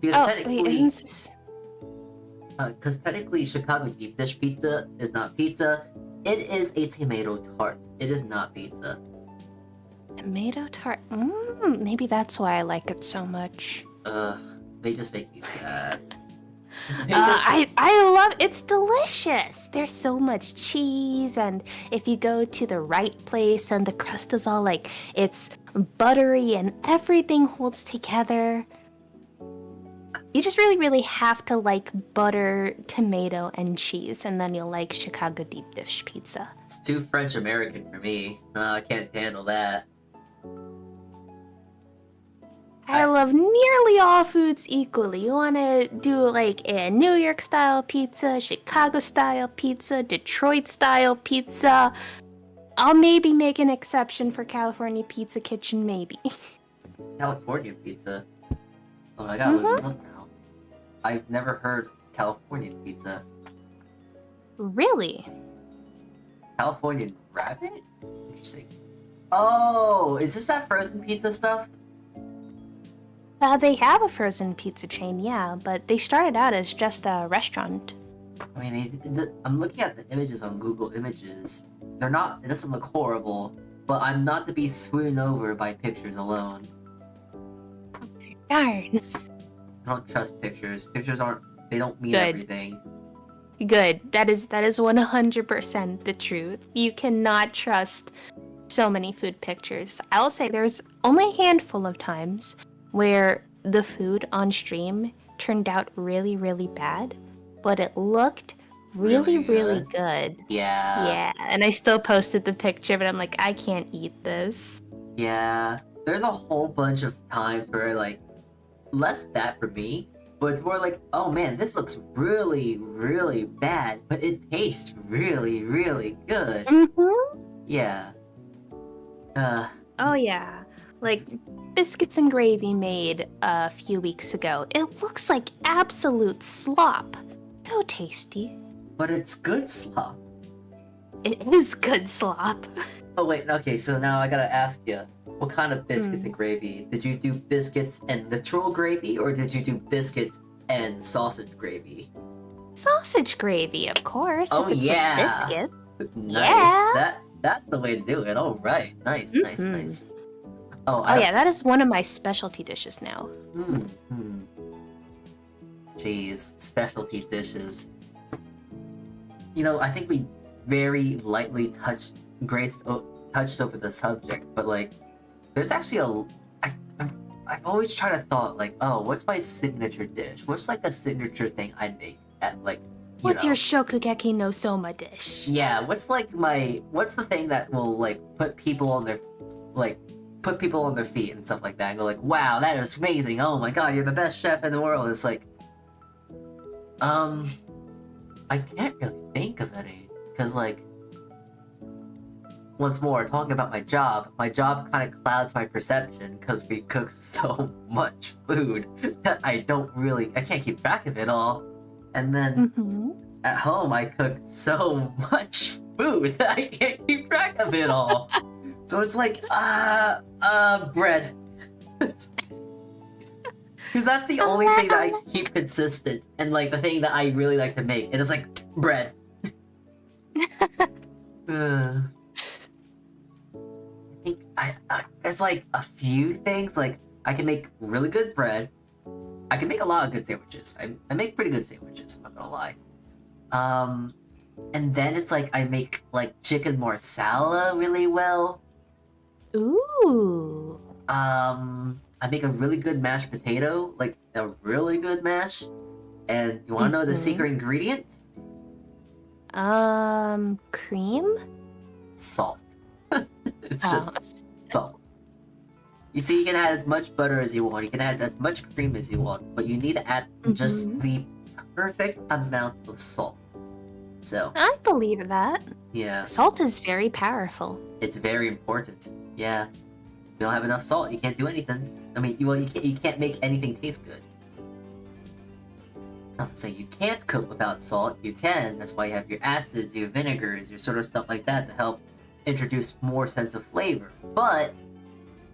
Because because technically Chicago deep dish pizza is not pizza. It is a tomato tart. It is not pizza. Tomato tart. Maybe that's why I like it so much. They just make me sad. I love it's delicious. There's so much cheese, and if you go to the right place and the crust is all like it's buttery and everything holds together. You just really have to like butter, tomato, and cheese, and then you'll like Chicago deep dish pizza. It's too French American for me. I can't handle that. I love nearly all foods equally. You want to do like a New York style pizza, Chicago style pizza, Detroit style pizza. I'll maybe make an exception for California Pizza Kitchen, maybe. California pizza? Oh, I gotta look this up now. I've never heard California pizza. Really? California rabbit? Interesting. Oh, is this that frozen pizza stuff? They have a frozen pizza chain, yeah, but they started out as just a restaurant. I mean, I'm looking at the images on Google Images. They're not. It doesn't look horrible, but I'm not to be swooned over by pictures alone. Darn. I don't trust pictures. Pictures aren't. They don't mean Good. everything. Good. That is 100% the truth. You cannot trust so many food pictures. I'll say there's only a handful of times where the food on stream turned out really, really bad, but it looked really, really good. Yeah. Yeah, and I still posted the picture, but I'm like, I can't eat this. Yeah. There's a whole bunch of times where, like, less that for me, but it's more like, oh man, this looks really, really bad, but it tastes really, really good. Mm-hmm. Yeah. Oh yeah, like biscuits and gravy made a few weeks ago. It looks like absolute slop. So tasty. But it's good slop. It is good slop. Oh wait, okay, so now I gotta ask you, what kind of biscuits and gravy? Did you do biscuits and literal gravy, or did you do biscuits and sausage gravy? Sausage gravy, of course. Oh if it's yeah! with biscuits. Nice. Yeah. That's the way to do it. All right. Nice. Nice. Nice. Oh, Oh yeah, that is one of my specialty dishes now. Jeez, specialty dishes. You know, I think we very lightly touched over the subject, but like, there's actually I've always tried to thought like, oh, what's my signature dish? What's like a signature thing I make at like. What's your Shokugeki no Soma dish? Yeah, what's the thing that will like put people on their feet and stuff like that and go like, wow, that is amazing, oh my god, you're the best chef in the world. It's like, I can't really think of any, because like, once more, talking about my job kind of clouds my perception because we cook so much food that I can't keep track of it all. And then at home, I cook so much food that I can't keep track of it all. So it's like, bread. Because that's the only thing that I keep consistent, and like the thing that I really like to make. And it's like, bread. I think there's like a few things, like I can make really good bread. I can make a lot of good sandwiches. I make pretty good sandwiches, I'm not gonna lie. And then it's like I make like chicken marsala really well. Ooh. I make a really good mashed potato, like a really good mash. And you wanna know the secret ingredient? Cream? Salt. It's just salt. You see, you can add as much butter as you want, you can add as much cream as you want, but you need to add just the perfect amount of salt. So I believe that. yeah, Salt is very powerful. it's very important. Yeah, if you don't have enough salt, you can't do anything. I mean, you can't make anything taste good. Not to say you can't cook without salt. You can. That's why you have your acids, your vinegars, your sort of stuff like that to help introduce more sense of flavor. But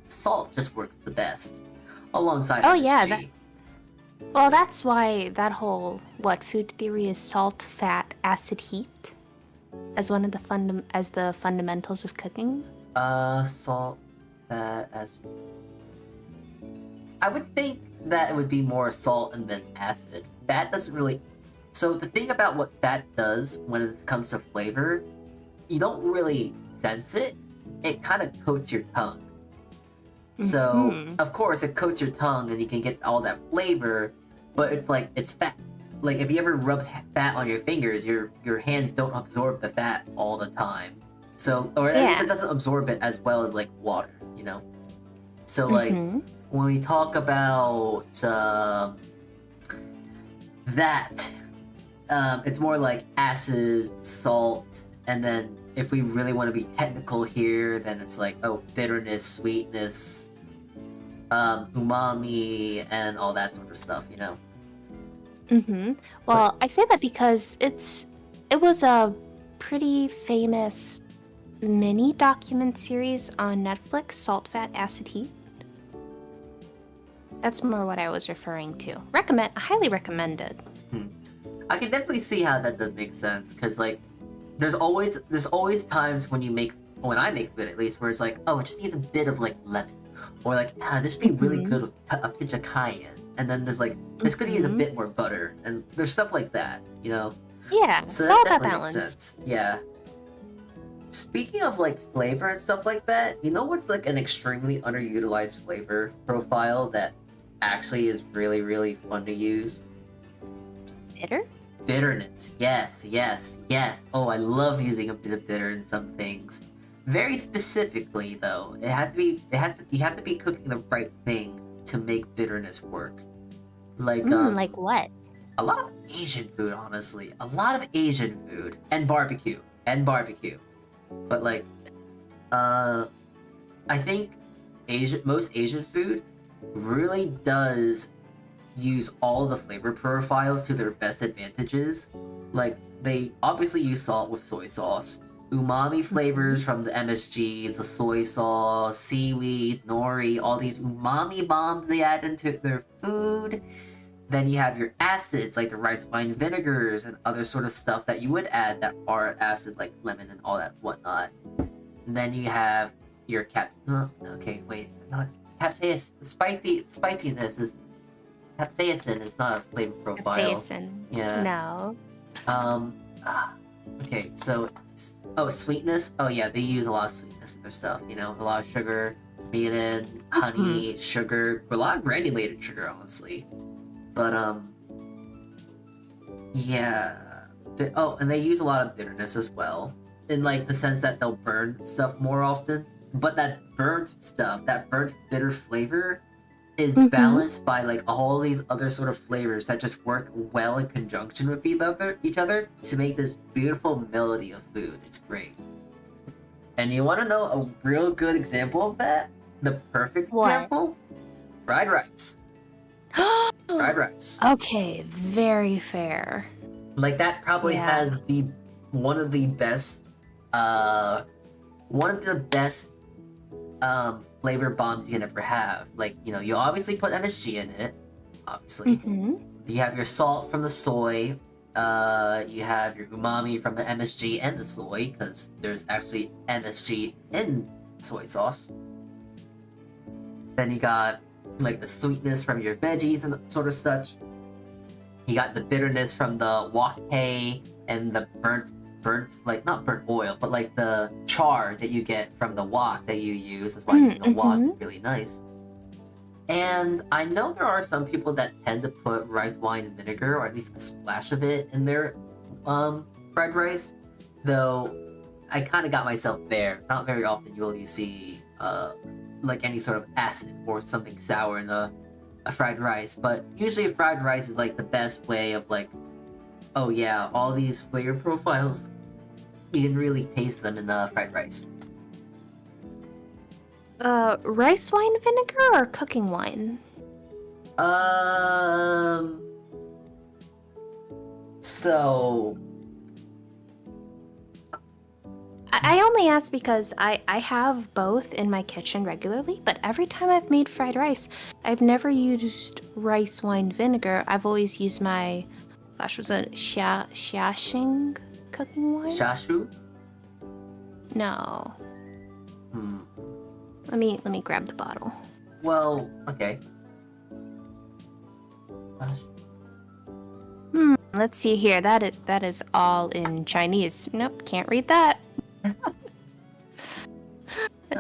salt just works the best alongside MSG. Well, that's why that whole food theory is salt, fat, acid, heat as one of the fundamentals of cooking. Salt, fat, acid. I would think that it would be more salt and then acid. Fat doesn't really. So the thing about what fat does when it comes to flavor, you don't really sense it. It kind of coats your tongue. So, of course, it coats your tongue and you can get all that flavor, but it's fat. Like, if you ever rub fat on your fingers, your hands don't absorb the fat all the time. So, or at least it doesn't absorb it as well as, like, water, you know? So, like, when we talk about that, it's more like acid, salt, and then if we really want to be technical here, then it's like, oh, bitterness, sweetness, umami, and all that sort of stuff, you know? Well, I say that because it It was a pretty famous mini document series on Netflix, Salt, Fat, Acid, Heat. That's more what I was referring to. Highly recommended. I can definitely see how that does make sense, because like there's always times when I make food at least, where it's like, oh, it just needs a bit of like lemon, or like this would be really good with a pinch of cayenne, and then there's like this could use a bit more butter, and there's stuff like that, you know. Yeah, So it's that all about definitely makes balance. sense. Yeah. Speaking of like flavor and stuff like that, you know what's like an extremely underutilized flavor profile that actually is really, really fun to use? Bitter? Bitterness. Yes, yes, yes. Oh, I love using a bit of bitter in some things. Very specifically though, you have to be cooking the right thing to make bitterness work. Like Like what? a lot of Asian food, honestly. A lot of Asian food and barbecue. But like I think most Asian food really does use all the flavor profiles to their best advantages. Like, they obviously use salt with soy sauce, umami flavors from the MSG, the soy sauce, seaweed, nori, all these umami bombs they add into their food. Then you have your acids, like the rice wine vinegars and other sort of stuff that you would add that are acid, like lemon and all that whatnot. And then you have your spiciness is capsaicin is not a flavor profile. Capsaicin. Yeah. No. Okay, so sweetness. Oh yeah, they use a lot of sweetness in their stuff. You know, a lot of sugar, melon, honey, sugar, a lot of granulated sugar, honestly. But yeah. And they use a lot of bitterness as well, in like the sense that they'll burn stuff more often. But that burnt bitter flavor is balanced by like all these other sort of flavors that just work well in conjunction with each other to make this beautiful melody of food. It's great. And you want to know a real good example of that? The perfect example? Fried rice. Fried rice. Okay, very fair. Like that probably has one of the best flavor bombs you can ever have. Like, you know, you obviously put MSG in it, obviously. You have your salt from the soy, you have your umami from the MSG and the soy, because there's actually MSG in soy sauce. Then you got like the sweetness from your veggies and sort of such. You got the bitterness from the wok hei and the burnt, like not burnt oil, but like the char that you get from the wok that you use. That's why using a wok is really nice. And I know there are some people that tend to put rice wine and vinegar, or at least a splash of it, in their fried rice. Though I kind of got myself there. Not very often will you see like any sort of acid or something sour in a fried rice, but usually fried rice is like the best way of like, oh yeah, all these flavor profiles, you can really taste them in the fried rice. Rice wine vinegar or cooking wine? So I only ask because I have both in my kitchen regularly, but every time I've made fried rice, I've never used rice wine vinegar. I've always used my, was it Xiaxing cooking wine? Shashu? No. Let me grab the bottle. Well, okay. Let's see here. That is all in Chinese. Nope, can't read that.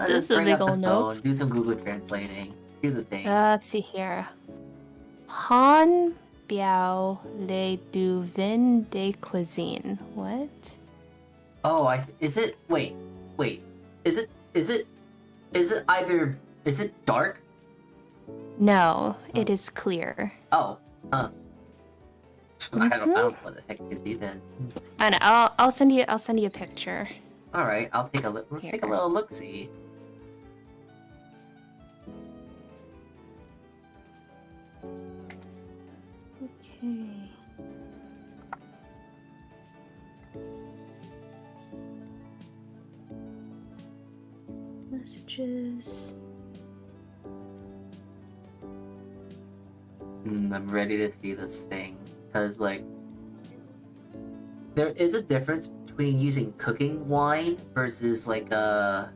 Just a big old note. Do some Google translating. Do the thing. Let's see here. Han Biao Le Du Vin de Cuisine. What? Oh, is it dark? No, it is clear. Oh, I don't know what the heck it could be then. I know. I'll send you a picture. All right, I'll take a look. Let's take a little look-see. Okay. messages. I'm ready to see this thing. Because, like, there is a difference between using cooking wine versus, like,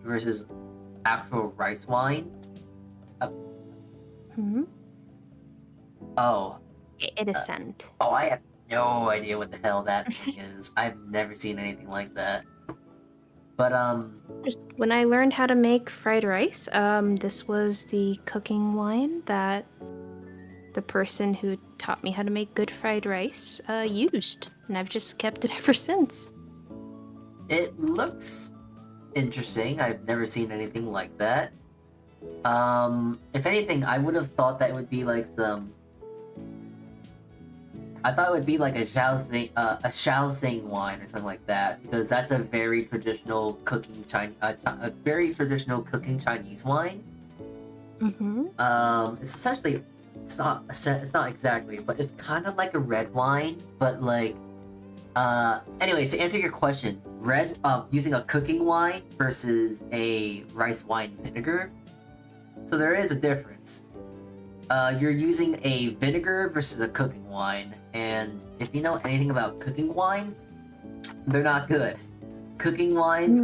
versus actual rice wine. Oh. It is sent. Oh, I have no idea what the hell that thing is. I've never seen anything like that. But, Just when I learned how to make fried rice, this was the cooking wine that the person who taught me how to make good fried rice used, and I've just kept it ever since. it looks interesting. I've never seen anything like that. If anything, I would have thought that it would be like some... I thought it would be like a Shaoxing wine or something like that, because that's a very traditional cooking Chinese wine. It's essentially, it's not exactly, but it's kind of like a red wine, but like, anyways, to answer your question, using a cooking wine versus a rice wine vinegar. So there is a difference. You're using a vinegar versus a cooking wine, and if you know anything about cooking wine, they're not good. Cooking wines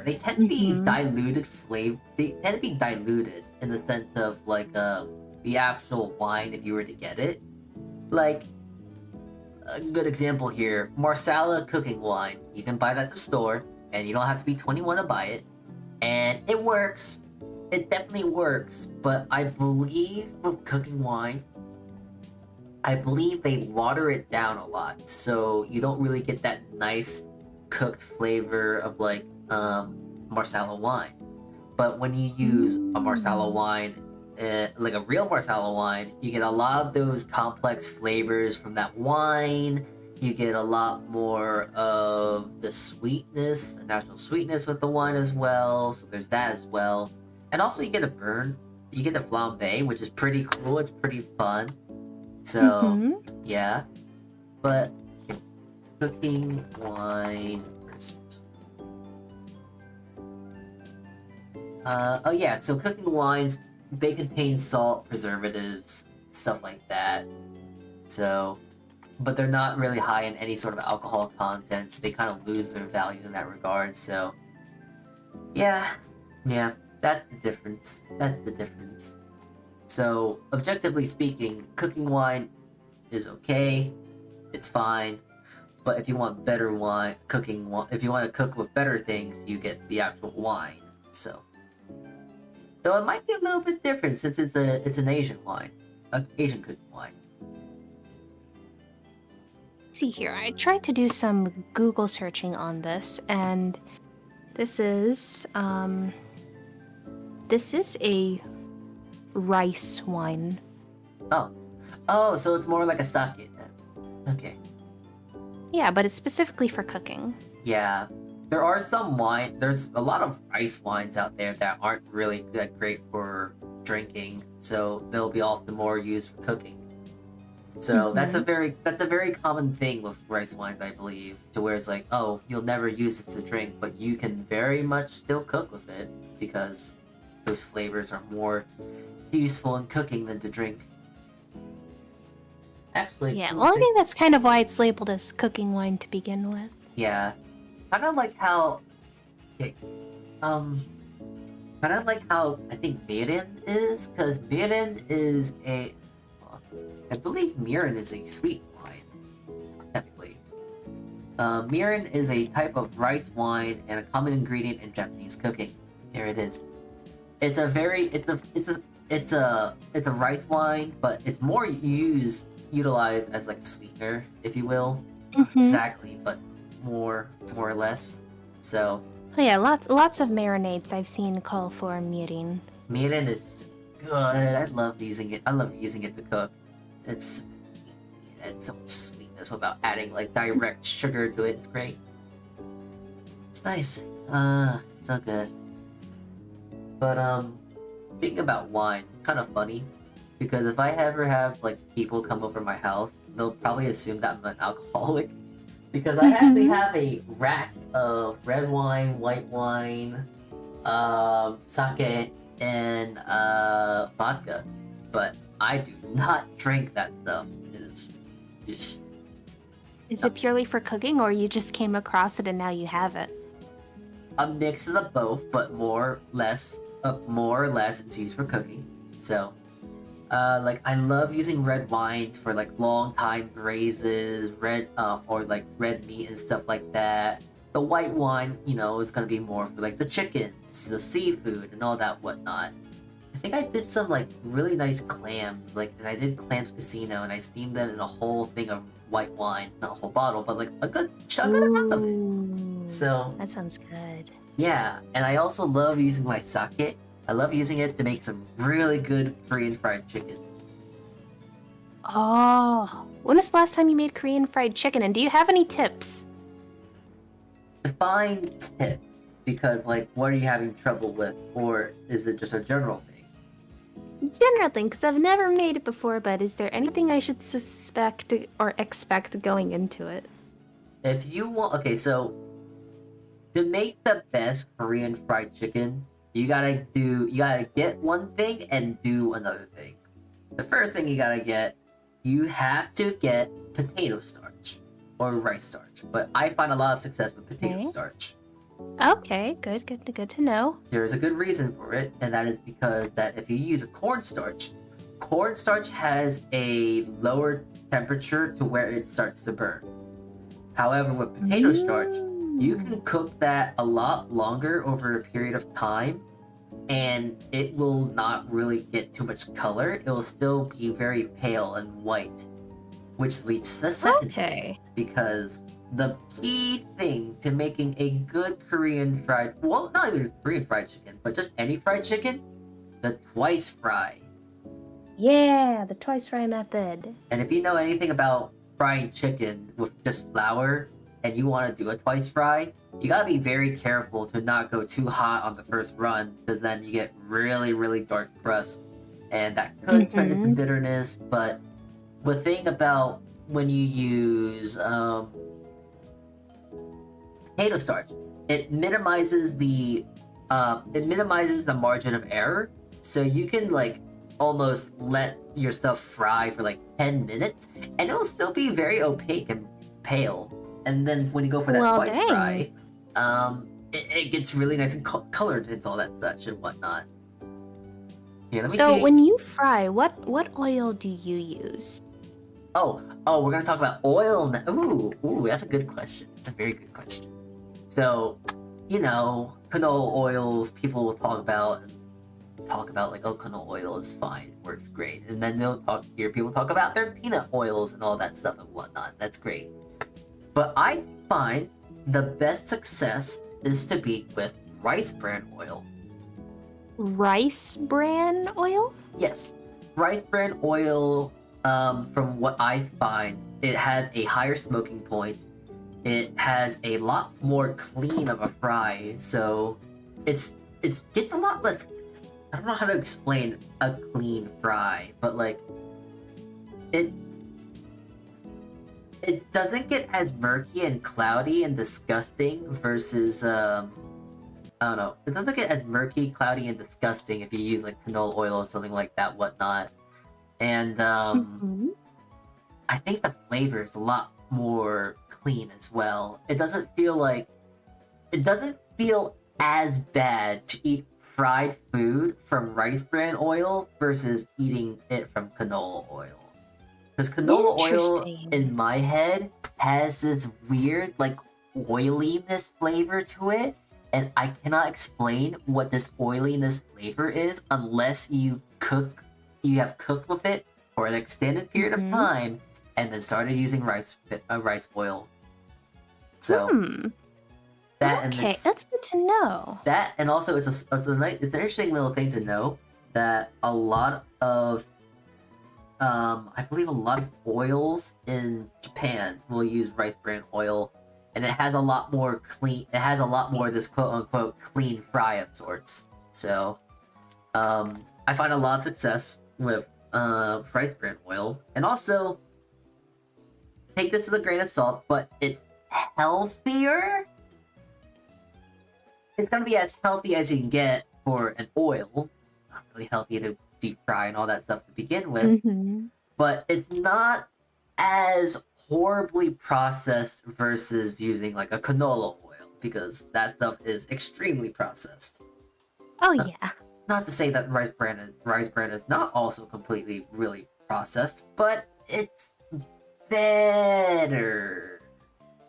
they tend to be diluted flavor. They tend to be diluted in the sense of like the actual wine if you were to get it. Like a good example here, Marsala cooking wine. You can buy that at the store, and you don't have to be 21 to buy it, and it works. It definitely works, but I believe with cooking wine, I believe they water it down a lot, so you don't really get that nice cooked flavor of like Marsala wine. But when you use a Marsala wine, like a real Marsala wine, you get a lot of those complex flavors from that wine. You get a lot more of the sweetness, the natural sweetness with the wine as well, so there's that as well. And also you get a flambe, which is pretty cool. It's pretty fun. So, yeah. But cooking wine versus... oh yeah, so cooking wines, they contain salt, preservatives, stuff like that. So, but they're not really high in any sort of alcohol content, so they kind of lose their value in that regard, so... Yeah. That's the difference. So, objectively speaking, cooking wine is okay. It's fine. But if you want better wine, if you want to cook with better things, you get the actual wine. So, though it might be a little bit different since it's an Asian wine, Asian cooking wine. See here, I tried to do some Google searching on this, and this is a rice wine. Oh, so it's more like a sake then. Okay. Yeah, but it's specifically for cooking. Yeah. There's a lot of rice wines out there that aren't really that great for drinking, so they'll be often more used for cooking. So that's a very common thing with rice wines, I believe, to where it's like, oh, you'll never use this to drink, but you can very much still cook with it because those flavors are more useful in cooking than to drink. Actually, yeah, well, I think that's kind of why it's labeled as cooking wine to begin with. Yeah, kind of like how, I think mirin is, because mirin is I believe mirin is a sweet wine, technically. Mirin is a type of rice wine and a common ingredient in Japanese cooking. Here it is. It's a rice wine, but it's more utilized as like a sweetener, if you will. Exactly, but more or less. So. Oh yeah, lots of marinades I've seen call for mirin. Mirin is good. I love using it. To cook. It's so much sweetness without adding like direct sugar to it. It's great. It's nice. So good. But thinking about wine, it's kind of funny because if I ever have like people come over my house, they'll probably assume that I'm an alcoholic because I actually have a rack of red wine, white wine, sake and vodka, but I do not drink that stuff. It is, ish. Is it purely for cooking, or you just came across it and now you have it? A mix of the both, but more or less, it's used for cooking. So, like I love using red wines for like long time grazes, or like red meat and stuff like that. The white wine, is gonna be more for like the chickens, the seafood, and all that whatnot. I think I did some like really nice clams, and I did clams casino, and I steamed them in a whole thing of white wine, not a whole bottle, but like a good amount of it. Ooh, So that sounds good. yeah, and I also love using my sake. I love using it to make some really good Korean fried chicken. Oh, when was the last time you made Korean fried chicken? And do you have any tips? Define tip, because like, what are you having trouble with, or is it just a general thing? General thing, because I've never made it before, but is there anything I should suspect or expect going into it? If you want, okay, so to make the best Korean fried chicken, you gotta get one thing and do another thing. The first thing you have to get potato starch or rice starch, but I find a lot of success with potato Okay. starch. Okay, good to know. There is a good reason for it, and that is because that if you use a cornstarch has a lower temperature to where it starts to burn. However, with potato starch, you can cook that a lot longer over a period of time, and it will not really get too much color. It will still be very pale and white, which leads to the second thing, because the key thing to making a good Korean fried, well, not even Korean fried chicken, but just any fried chicken, the twice fry. Yeah, the twice fry method. And if you know anything about frying chicken with just flour and you want to do a twice fry, you gotta be very careful to not go too hot on the first run, because then you get really, really dark crust, and that could turn into bitterness. But the thing about when you use potato starch, it minimizes the margin of error, so you can like almost let your stuff fry for like 10 minutes and it'll still be very opaque and pale. And then when you go for that twice fry, it gets really nice and colored and all that such and whatnot. Here, let me see. When you fry, what oil do you use? Oh, we're gonna talk about oil now. Ooh, that's a good question. It's a very good question. So, canola oils, people will talk about like, oh, canola oil is fine, it works great. And then hear people talk about their peanut oils and all that stuff and whatnot. That's great. But I find the best success is to be with rice bran oil. Rice bran oil? Yes. Rice bran oil, from what I find, it has a higher smoking point. It has a lot more clean of a fry, so it gets a lot less. I don't know how to explain a clean fry, but like it doesn't get as murky and cloudy and disgusting versus I don't know. It doesn't get as murky, cloudy, and disgusting if you use like canola oil or something like that, whatnot. And I think the flavor is a lot more clean as well. It doesn't feel as bad to eat fried food from rice bran oil versus eating it from canola oil. Because canola oil, in my head, has this weird, like, oiliness flavor to it, and I cannot explain what this oiliness flavor is unless you have cooked with it for an extended period of time and then started using rice oil. So That's good to know. That, and also it's an interesting little thing to know that a lot of I believe a lot of oils in Japan will use rice bran oil, and it has a lot more of this quote unquote clean fry of sorts. So I find a lot of success with rice bran oil, and also take this with a grain of salt, but it's healthier it's gonna be as healthy as you can get for an oil. Not really healthy to deep fry and all that stuff to begin with, Mm-hmm. but it's not as horribly processed versus using like a canola oil because that stuff is extremely processed. Oh Uh, yeah. Not to say that rice bran is not also completely really processed, but it's better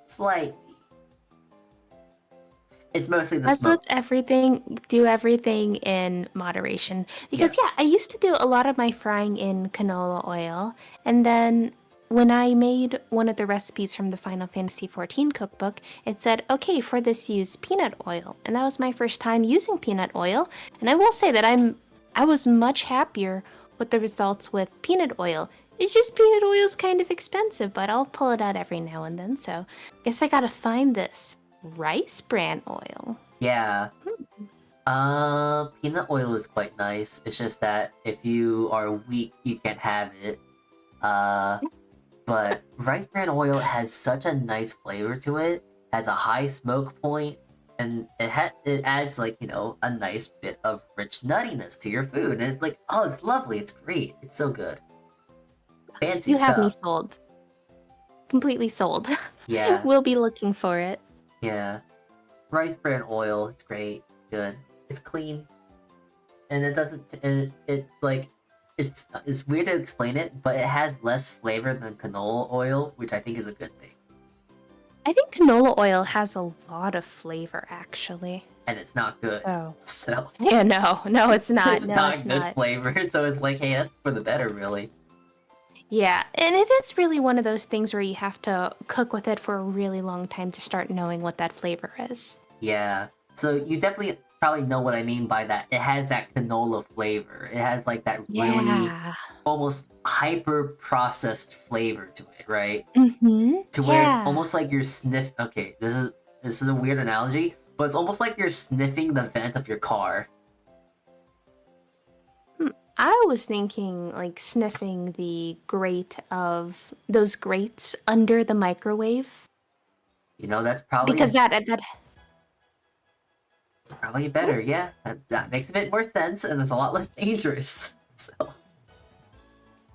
slightly. It's mostly the That's with smoke. everything, do everything in moderation. Because, yeah, Yes. I used to do a lot of my frying in canola oil. And then when I made one of the recipes from the Final Fantasy XIV cookbook, it said, okay, for this use peanut oil. And that was my first time using peanut oil. And I will say that I was much happier with the results with peanut oil. It's just peanut oil is kind of expensive, but I'll pull it out every now and then. So guess I gotta find this rice bran oil. Yeah. Hmm. Peanut oil is quite nice. It's just that if you are weak, you can't have it. Uh, but rice bran oil has such a nice flavor to it, has a high smoke point, and it adds like, a nice bit of rich nuttiness to your food. And it's like, oh, it's lovely. It's great. It's so good. Fancy You have me stuff. sold. Completely sold. Yeah, We'll be looking for it. yeah. Rice bran oil, it's great. It's good. It's clean. And it doesn't and it's like it's weird to explain it, but it has less flavor than canola oil, which I think is a good thing. I think canola oil has a lot of flavor, actually. And it's not good. Oh. So Yeah, no, it's not. it's No, not it's good not. flavor, so it's like, hey, that's for the better, really. Yeah, and it is really one of those things where you have to cook with it for a really long time to start knowing what that flavor is. Yeah. So you definitely probably know what I mean by that. It has that canola flavor. It has like that really Yeah. almost hyper processed flavor to it, right? Mm-hmm. To where it's Yeah. almost like you're okay, this is a weird analogy, but it's almost like you're sniffing the vent of your car. I was thinking like sniffing the grate of those grates under the microwave That's probably because that probably oh, better. Yeah, that makes a bit more sense, and it's a lot less dangerous. So,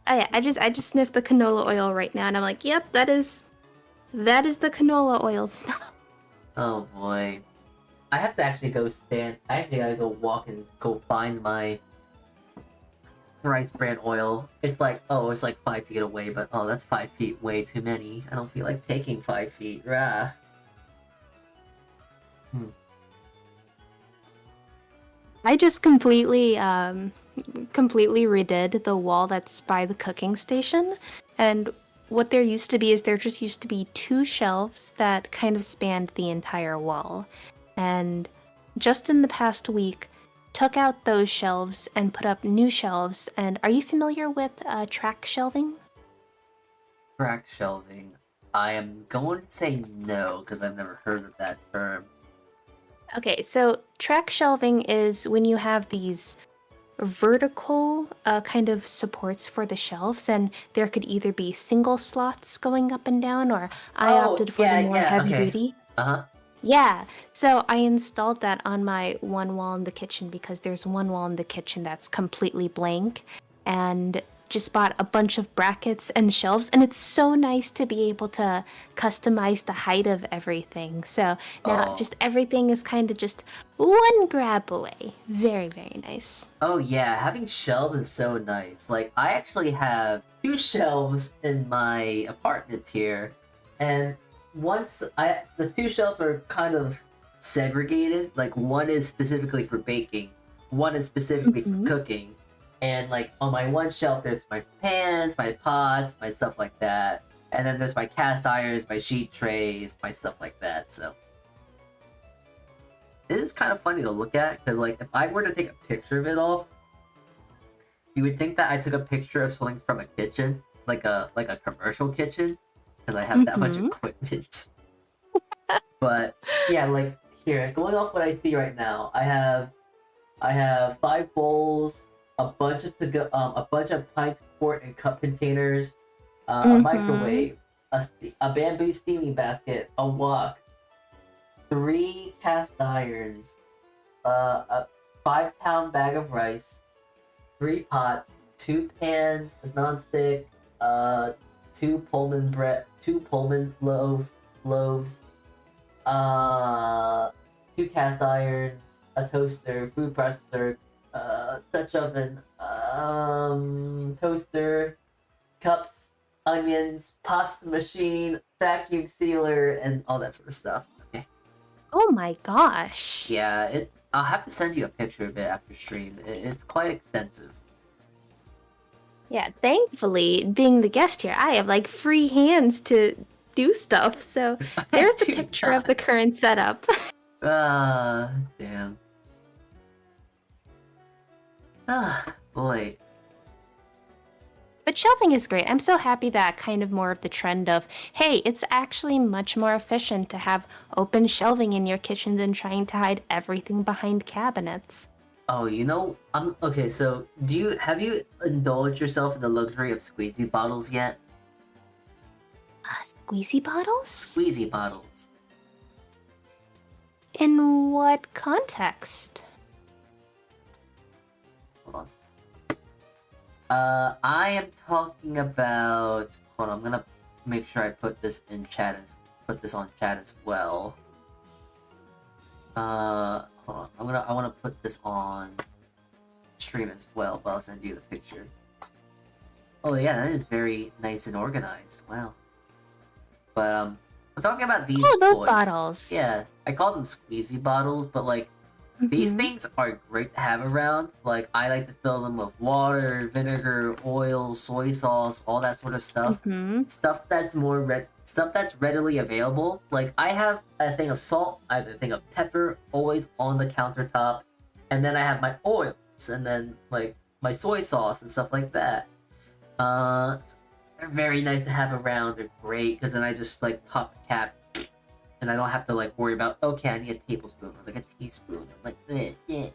yeah, I just sniffed the canola oil right now and I'm like, yep, that is the canola oil smell. oh boy, I have to actually go stand. I actually gotta go walk and go find my rice bran oil. It's like, oh, it's like 5 feet away, but oh, that's 5 feet way too many. I don't feel like taking 5 feet. Rah. Hmm. I just completely redid the wall that's by the cooking station. And what there used to be is there just used to be two shelves that kind of spanned the entire wall. And just in the past week, took out those shelves and put up new shelves. And are you familiar with track shelving? Crack shelving. I am going to say no because I've never heard of that term. Okay, so track shelving is when you have these vertical kind of supports for the shelves, and there could either be single slots going up and down, or I Oh, opted for the yeah, more yeah, heavy okay. duty. Uh-huh. Yeah, so I installed that on my one wall in the kitchen because there's one wall in the kitchen that's completely blank, and just bought a bunch of brackets and shelves, and it's so nice to be able to customize the height of everything. So now Oh. just everything is kind of just one grab away. Very, very nice. Oh yeah, having shelves is so nice. Like, I actually have two shelves in my apartment here, and the two shelves are kind of segregated. Like, one is specifically for baking, one is specifically for Hmm. cooking. And like on my one shelf, there's my pans, my pots, my stuff like that. And then there's my cast irons, my sheet trays, my stuff like that. So it is kind of funny to look at because, like, if I were to take a picture of it all, you would think that I took a picture of something from a kitchen, like a commercial kitchen, because I have that much Hmm. equipment. But yeah, like here, going off what I see right now, I have 5 bowls, a bunch of pint, quart, and cup containers, a Hmm. microwave, a bamboo steaming basket, a wok, 3 cast irons, a 5-pound bag of rice, 3 pots, 2 pans as nonstick, 2 Pullman loaves, 2 cast irons, a toaster, food processor, Dutch oven, toaster, cups, onions, pasta machine, vacuum sealer, and all that sort of stuff. Okay. Oh my gosh. Yeah, I'll have to send you a picture of it after stream. It's quite extensive. Yeah, thankfully, being the guest here, I have like free hands to do stuff. So there's the do picture of the current setup. Damn. Ah, boy. But shelving is great. I'm so happy that kind of more of the trend of, hey, it's actually much more efficient to have open shelving in your kitchen than trying to hide everything behind cabinets. Oh, okay, so have you indulged yourself in the luxury of squeezy bottles yet? Squeezy bottles? Squeezy bottles. In what context? Hold on. I am talking about. Hold on, I'm gonna make sure I put this on chat as well. Hold on, I want to put this on stream as well, but I'll send you the picture. Oh yeah, that is very nice and organized. Wow. But I'm talking about these. Oh, those boys. bottles. Yeah, I call them squeezy bottles, but like. These things are great to have around. Like, I like to fill them with water, vinegar, oil, soy sauce, all that sort of stuff. Stuff that's readily available. Like, I have a thing of salt, I have a thing of pepper, always on the countertop. And then I have my oils, and then, like, my soy sauce and stuff like that. They're very nice to have around. They're great, because then I just, like, pop the cap. And I don't have to like worry about, okay, I need a tablespoon or like a teaspoon. Like, yeah.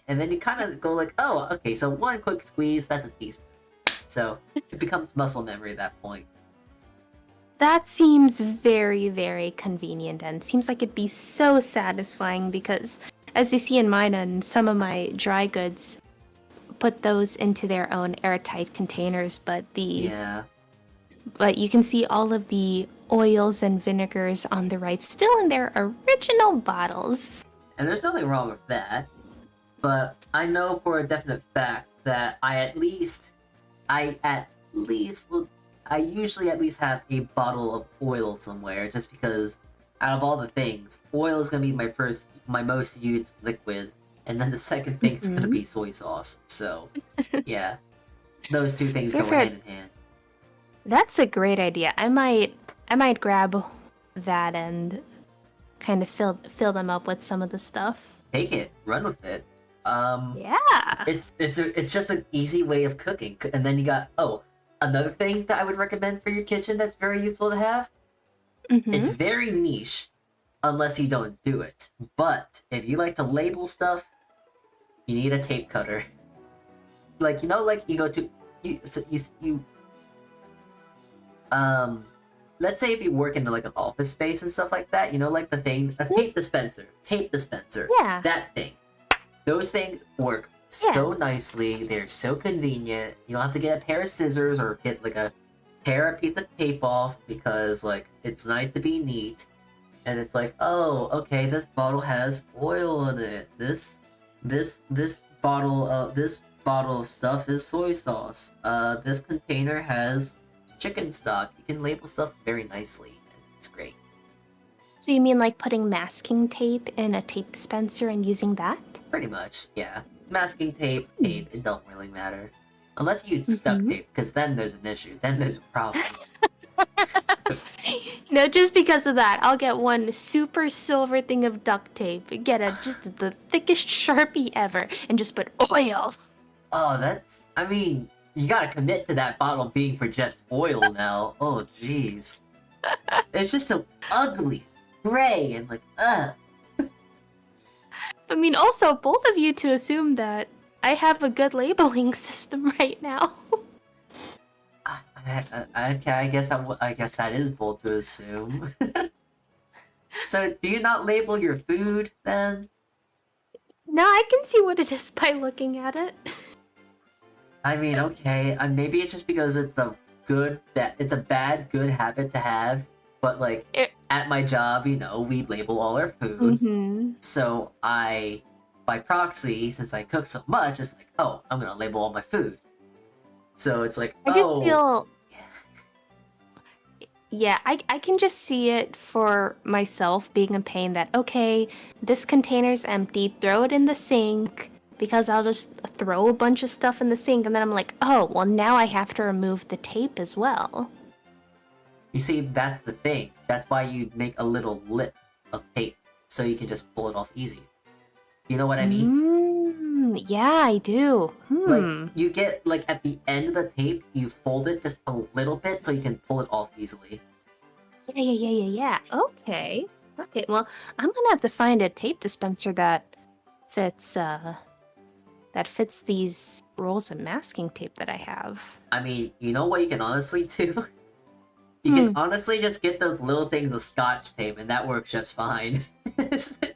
And then you kind of go like, oh, okay, so one quick squeeze, that's a teaspoon. So it becomes muscle memory at that point. That seems very, very convenient and seems like it'd be so satisfying because, as you see in mine and some of my dry goods, put those into their own airtight containers, but you can see all of the oils and vinegars on the right still in their original bottles. And there's nothing wrong with that. But I know for a definite fact that I usually at least have a bottle of oil somewhere, just because out of all the things, oil is gonna be my most used liquid, and then the second thing is gonna be soy sauce. So yeah. Those two things go hand in hand. That's a great idea. I might grab that and kind of fill them up with some of the stuff. Take it, run with it. Yeah. It's just an easy way of cooking. And then you got another thing that I would recommend for your kitchen that's very useful to have. It's very niche unless you don't do it. But if you like to label stuff, you need a tape cutter. Like, like you go to let's say if you work in like an office space and stuff like that, like the thing, a tape dispenser. Yeah. That thing. Those things work so nicely. They're so convenient. You don't have to get a pair of scissors or get like tear a piece of tape off because like it's nice to be neat. And it's like, oh, okay, this bottle has oil in it. This bottle of stuff is soy sauce. This container has chicken stock. You can label stuff very nicely. It's great. So you mean like putting masking tape in a tape dispenser and using that? Pretty much, yeah. Masking tape, it don't really matter. Unless you use duct tape, because then there's an issue. Then there's a problem. Just because of that, I'll get one super silver thing of duct tape, get just the thickest Sharpie ever, and just put oil. Oh, you gotta commit to that bottle being for just oil now. Oh, jeez. It's just so ugly, gray, and like, ugh. I mean, also, both of you to assume that I have a good labeling system right now. I guess that is bold to assume. So, do you not label your food then? No, I can see what it is by looking at it. I mean, okay, maybe it's just because it's a bad good habit to have, but like It, at my job, we label all our foods. mm-hmm. So by proxy, since I cook so much, it's like, oh, I'm gonna label all my food. So it's like, I just oh, feel, yeah, I can just see it for myself being a pain that, okay, this container's empty, throw it in the sink, because I'll just throw a bunch of stuff in the sink, and then I'm like, oh, well, now I have to remove the tape as well. you see, that's the thing. That's why you make a little lip of tape, so you can just pull it off easy. You know what I mean? Yeah, I do. Like, you get, like, at the end of the tape, you fold it just a little bit so you can pull it off easily. Yeah. Okay. Okay, well, I'm gonna have to find a tape dispenser that fits these rolls of masking tape that I have. I mean, you know what you can honestly do? You can honestly just get those little things of scotch tape, and that works just fine. The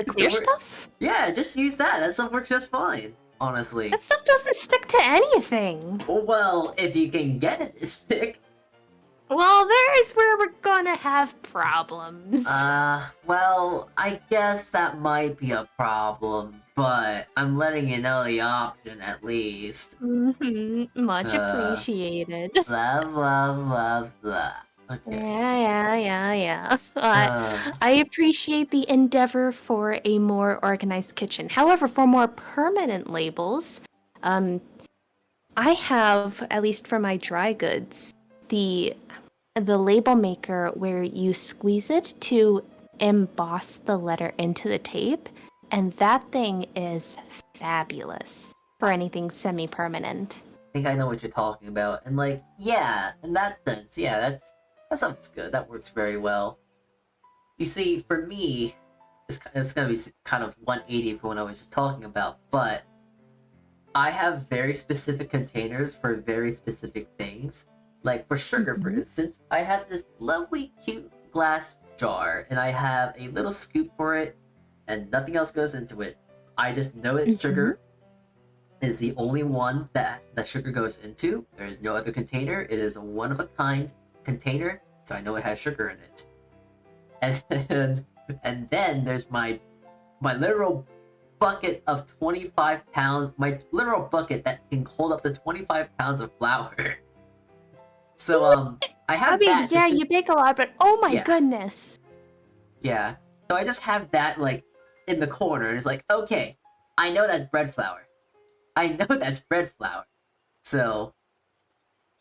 clear stuff? Yeah, just use that. That stuff works just fine, honestly. That stuff doesn't stick to anything. Well, if you can get it to stick. Well, there's where we're gonna have problems. Well, I guess that might be a problem, but I'm letting you know the option at least. Much appreciated. Blah, blah, blah, blah. Okay. Yeah. I appreciate the endeavor for a more organized kitchen. However, for more permanent labels, I have, at least for my dry goods, the label maker where you squeeze it to emboss the letter into the tape, and that thing is fabulous for anything semi-permanent. I think I know what you're talking about, and like, yeah, in that sense, yeah, that sounds good. That works very well. You see, for me, it's gonna be kind of 180 from what I was just talking about, but I have very specific containers for very specific things. Like for sugar, for instance, I have this lovely, cute glass jar, and I have a little scoop for it, and nothing else goes into it. I just know that sugar is the only one that sugar goes into. There is no other container. It is a one-of-a-kind container, so I know it has sugar in it. And then there's my literal bucket of 25 pounds, my literal bucket that can hold up to 25 pounds of flour. So, I have that. Yeah, you bake a lot, but oh my goodness. Yeah. So I just have that, like, in the corner, and it's like, okay, I know that's bread flour. So,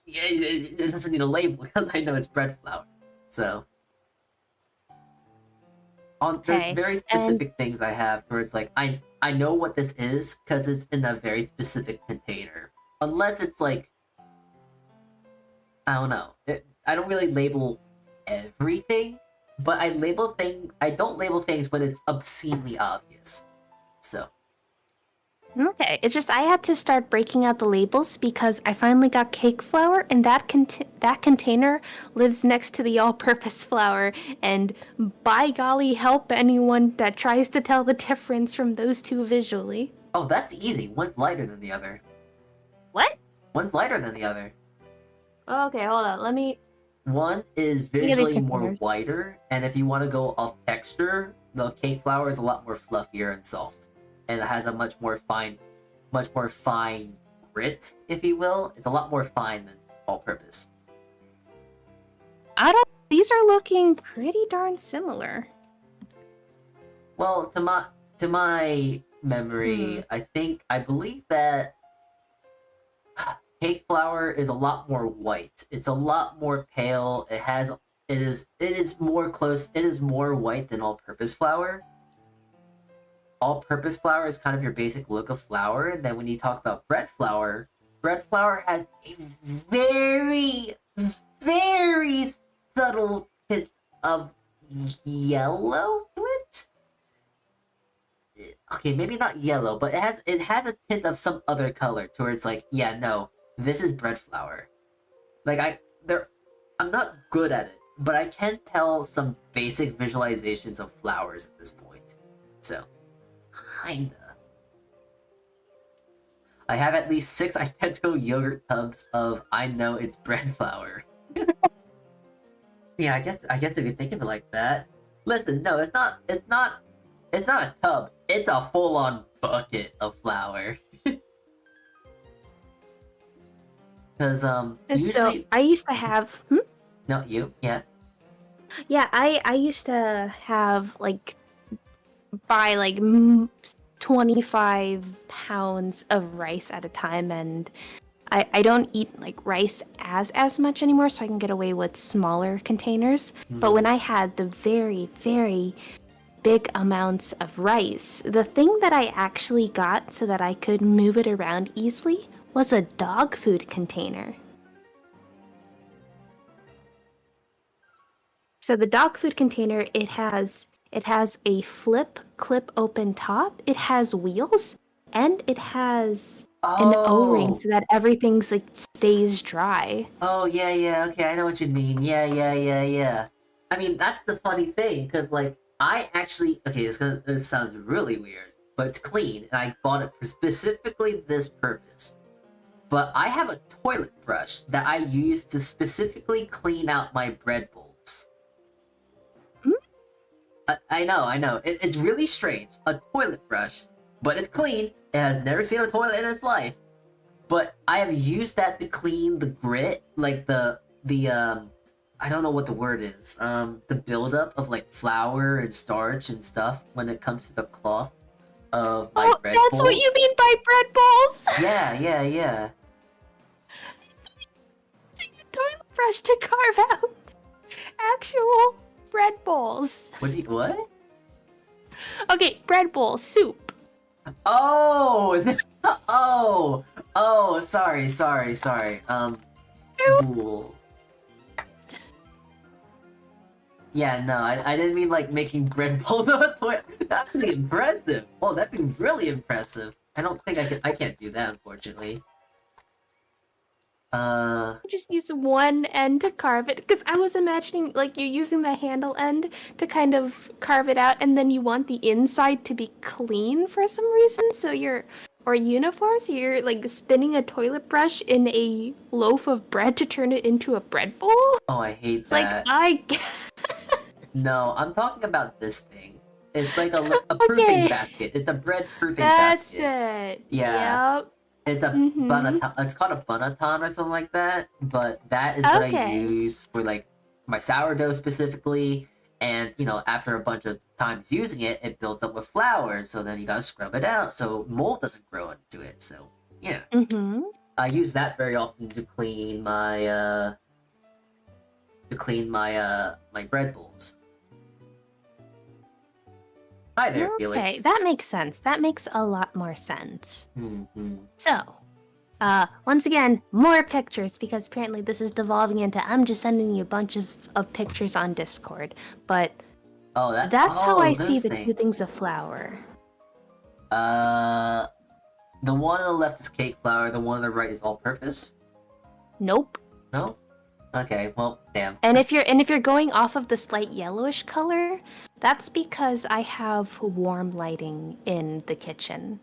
yeah, it doesn't need a label because I know it's bread flour. So, there's very specific things I have where it's like, I know what this is because it's in a very specific container. Unless it's like, I don't know. I don't really label everything, but I don't label things when it's obscenely obvious. So. Okay, it's just I had to start breaking out the labels because I finally got cake flour, and that container lives next to the all-purpose flour, and by golly, help anyone that tries to tell the difference from those two visually. Oh, that's easy. One's lighter than the other. What? One's lighter than the other. Okay, hold on. One is visually more whiter, and if you want to go off texture, the cake flour is a lot more fluffier and soft. And it has a much more fine grit, if you will. It's a lot more fine than all-purpose. These are looking pretty darn similar. Well, to my memory, I believe that cake flour is a lot more white. It's a lot more pale. It is more white than all-purpose flour. All-purpose flour is kind of your basic look of flour, and then when you talk about bread flour has a very, very subtle hint of yellow to it. Okay, maybe not yellow, but it has a tint of some other color to where it's like, yeah, no, this is bread flour. Like I'm not good at it, but I can tell some basic visualizations of flours at this point. So. Kinda. I have at least 6 identical yogurt tubs of I know it's bread flour. Yeah, I guess if you think of it like that. Listen, no, it's not a tub. It's a full-on bucket of flour. Cause And so usually I used to have. no, you, yeah. Yeah, I used to have like buy like 25 pounds of rice at a time, and I don't eat like rice as much anymore, so I can get away with smaller containers. But when I had the very, very big amounts of rice, the thing that I actually got so that I could move it around easily was a dog food container. So the dog food container, it has a flip clip open top, it has wheels, and it has an O-ring Oh, so that everything's like stays dry. oh yeah, yeah. Okay, I know what you mean. Yeah, yeah, yeah, yeah. I mean, that's the funny thing, cause like I actually okay, this sounds really weird, but it's clean, and I bought it for specifically this purpose. But I have a toilet brush that I use to specifically clean out my bread bowls. I know. It's really strange. A toilet brush, but it's clean. It has never seen a toilet in its life. But I have used that to clean the grit, like the I don't know what the word is. The buildup of like flour and starch and stuff when it comes to the cloth of my Oh, bread that's bowls. what you mean by bread bowls? Yeah, yeah, yeah. Using a toilet brush to carve out actual bread bowls. What? Okay, bread bowl, soup. Oh, oh, sorry. Bool. Yeah, no, I didn't mean like making bread balls of a toilet. That'd be impressive. Oh, that'd be really impressive. I don't think I can't do that, unfortunately. Just use one end to carve it, because I was imagining like you using the handle end to kind of carve it out, and then you want the inside to be clean for some reason, so you're or uniform, so you're like spinning a toilet brush in a loaf of bread to turn it into a bread bowl. Oh, I hate It's like that. No, I'm talking about this thing. It's like a proofing okay, basket. It's a bread proofing that's basket. it. Yeah. Yep. It's a Mm-hmm. bunaton. It's called a bunaton or something like that. But that is what I Okay. use for like my sourdough specifically. And you know, after a bunch of times using it, it builds up with flour. So then you gotta scrub it out so mold doesn't grow into it. So yeah, Mm-hmm. I use that very often to clean my bread bowls. Hi there, Okay, Felix. that makes sense. That makes a lot more sense. Hmm. So, once again, more pictures, because apparently this is devolving into I'm just sending you a bunch of pictures on Discord. But Oh, that's how I see those the two things. things of flour. Uh, the one on the left is cake flour. The one on the right is all-purpose. Nope. No? Okay, well, damn. And if you're going off of the slight yellowish color, that's because I have warm lighting in the kitchen.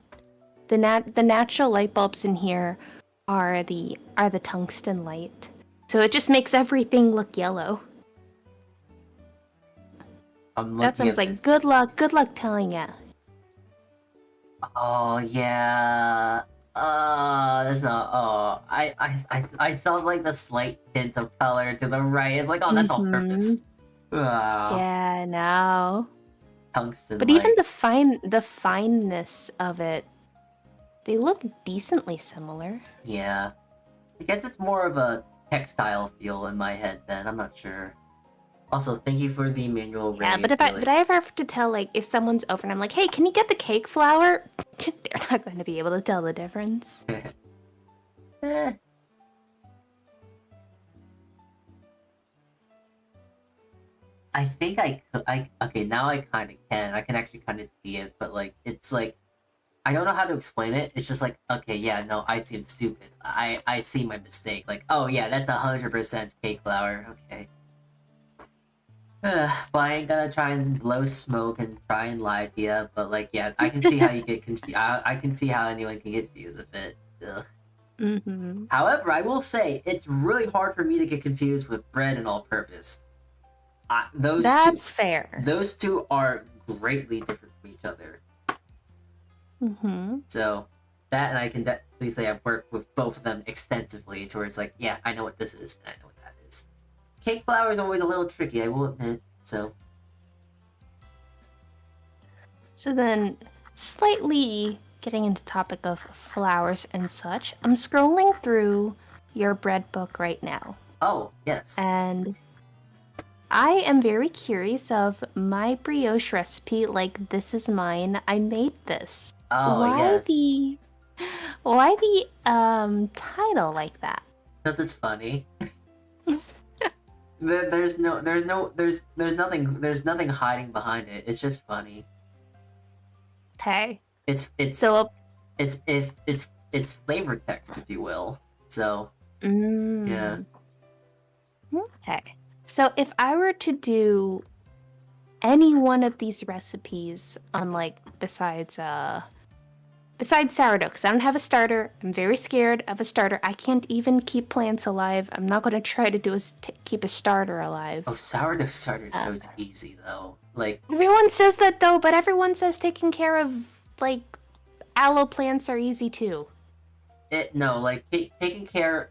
The natural light bulbs in here are the tungsten light. So it just makes everything look yellow. I'm That looking sounds at like this. good luck telling ya. Oh, yeah. That's not. Oh, I saw like the slight hint of color to the right. It's like, oh, that's all purpose. Ah, Yeah, no. tungsten But even light. the fineness of it, they look decently similar. Yeah. I guess it's more of a textile feel in my head then. I'm not sure. Also, thank you for the manual Yeah, raid, but if Felix. I ever have to tell like if someone's over and I'm like, hey, can you get the cake flour? They're not going to be able to tell the difference. Eh. I think I could. Okay, now I kind of can. I can actually kind of see it, but like it's like I don't know how to explain it. It's just like okay, yeah, no, I seem stupid. I see my mistake. Like oh yeah, that's 100% cake flour. Okay. But I ain't gonna try and blow smoke and try and lie to you. But like yeah, I can see how you get confused. I can see how anyone can get confused with it. Ugh. Mm-hmm. However, I will say it's really hard for me to get confused with Bred and all-purpose. That's fair. Those two are greatly different from each other. Mm-hmm. So that, and I can definitely say I've worked with both of them extensively, to where it's like, yeah, I know what this is, and I know what that is. Cake flour is always a little tricky, I will admit. So then, slightly getting into topic of flowers and such, I'm scrolling through your bread book right now. oh yes. And I am very curious of my brioche recipe, like this is mine. I made this. Oh Why yes. the title like that? Because it's funny. There's nothing hiding behind it. It's just funny. Okay. It's So it's flavor text, if you will. So yeah. Okay. So if I were to do any one of these recipes on besides sourdough, because I don't have a starter. I'm very scared of a starter. I can't even keep plants alive. I'm not going to try to keep a starter alive. Oh, sourdough starter is so easy though. Like everyone says that though, but everyone says taking care of aloe plants are easy too. Taking care.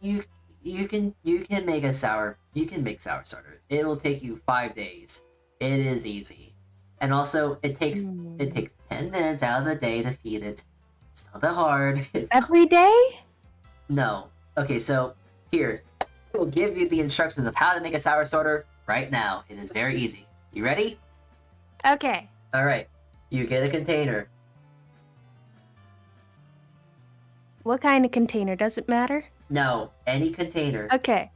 You can make sour starter. It'll take you 5 days. It is easy. And also, it takes 10 minutes out of the day to feed it. It's not that hard. Every day? No. Okay, so here, I will give you the instructions of how to make a sour starter right now. It is very easy. You ready? Okay. All right. You get a container. What kind of container? Does it matter? No, any container. Okay.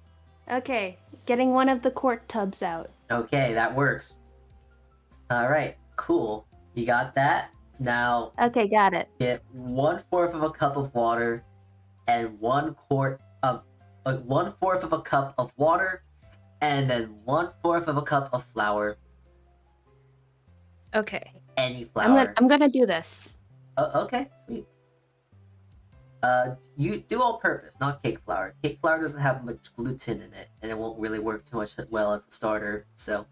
Getting one of the quart tubs out. Okay, that works. All right, cool. You got that? Now. Okay, got it. Get 1/4 of a cup of water, and 1/4 of a cup of water, and then 1/4 of a cup of flour. Okay. Any flour. I'm gonna do this. Okay, sweet. You do all-purpose, not cake flour. Cake flour doesn't have much gluten in it, and it won't really work too much well as a starter. So,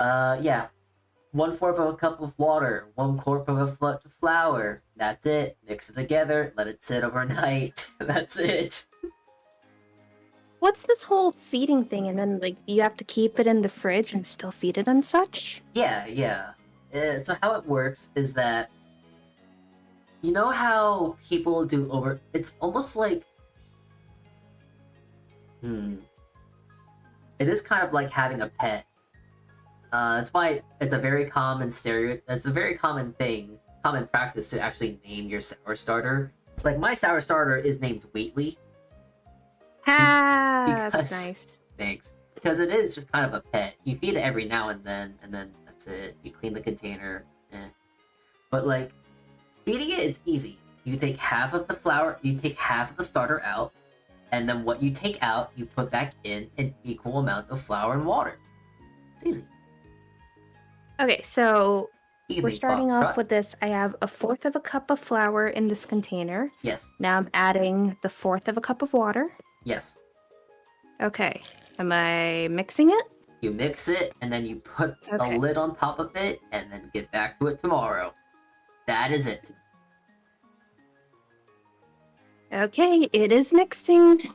yeah, 1/4 of a cup of water, 1/4 of a flour. That's it. Mix it together. Let it sit overnight. That's it. What's this whole feeding thing? And then you have to keep it in the fridge and still feed it and such? Yeah. So how it works is that, you know how people do it's almost like, it is kind of like having a pet. That's why it's a very common it's a very common practice to actually name your sour starter. Like, my sour starter is named Wheatley. That's nice. Thanks. Because it is just kind of a pet. You feed it every now and then that's it. You clean the container. But feeding it is easy. You take half of the flour, you take half of the starter out, and then what you take out, you put back in equal amounts of flour and water. It's easy. Okay, so we're starting off right? with this. I have 1/4 of a cup of flour in this container. Yes. Now I'm adding the 1/4 of a cup of water. Yes. Okay. Am I mixing it? You mix it, and then you put a lid on top of it, and then get back to it tomorrow. That is it. Okay, it is mixing.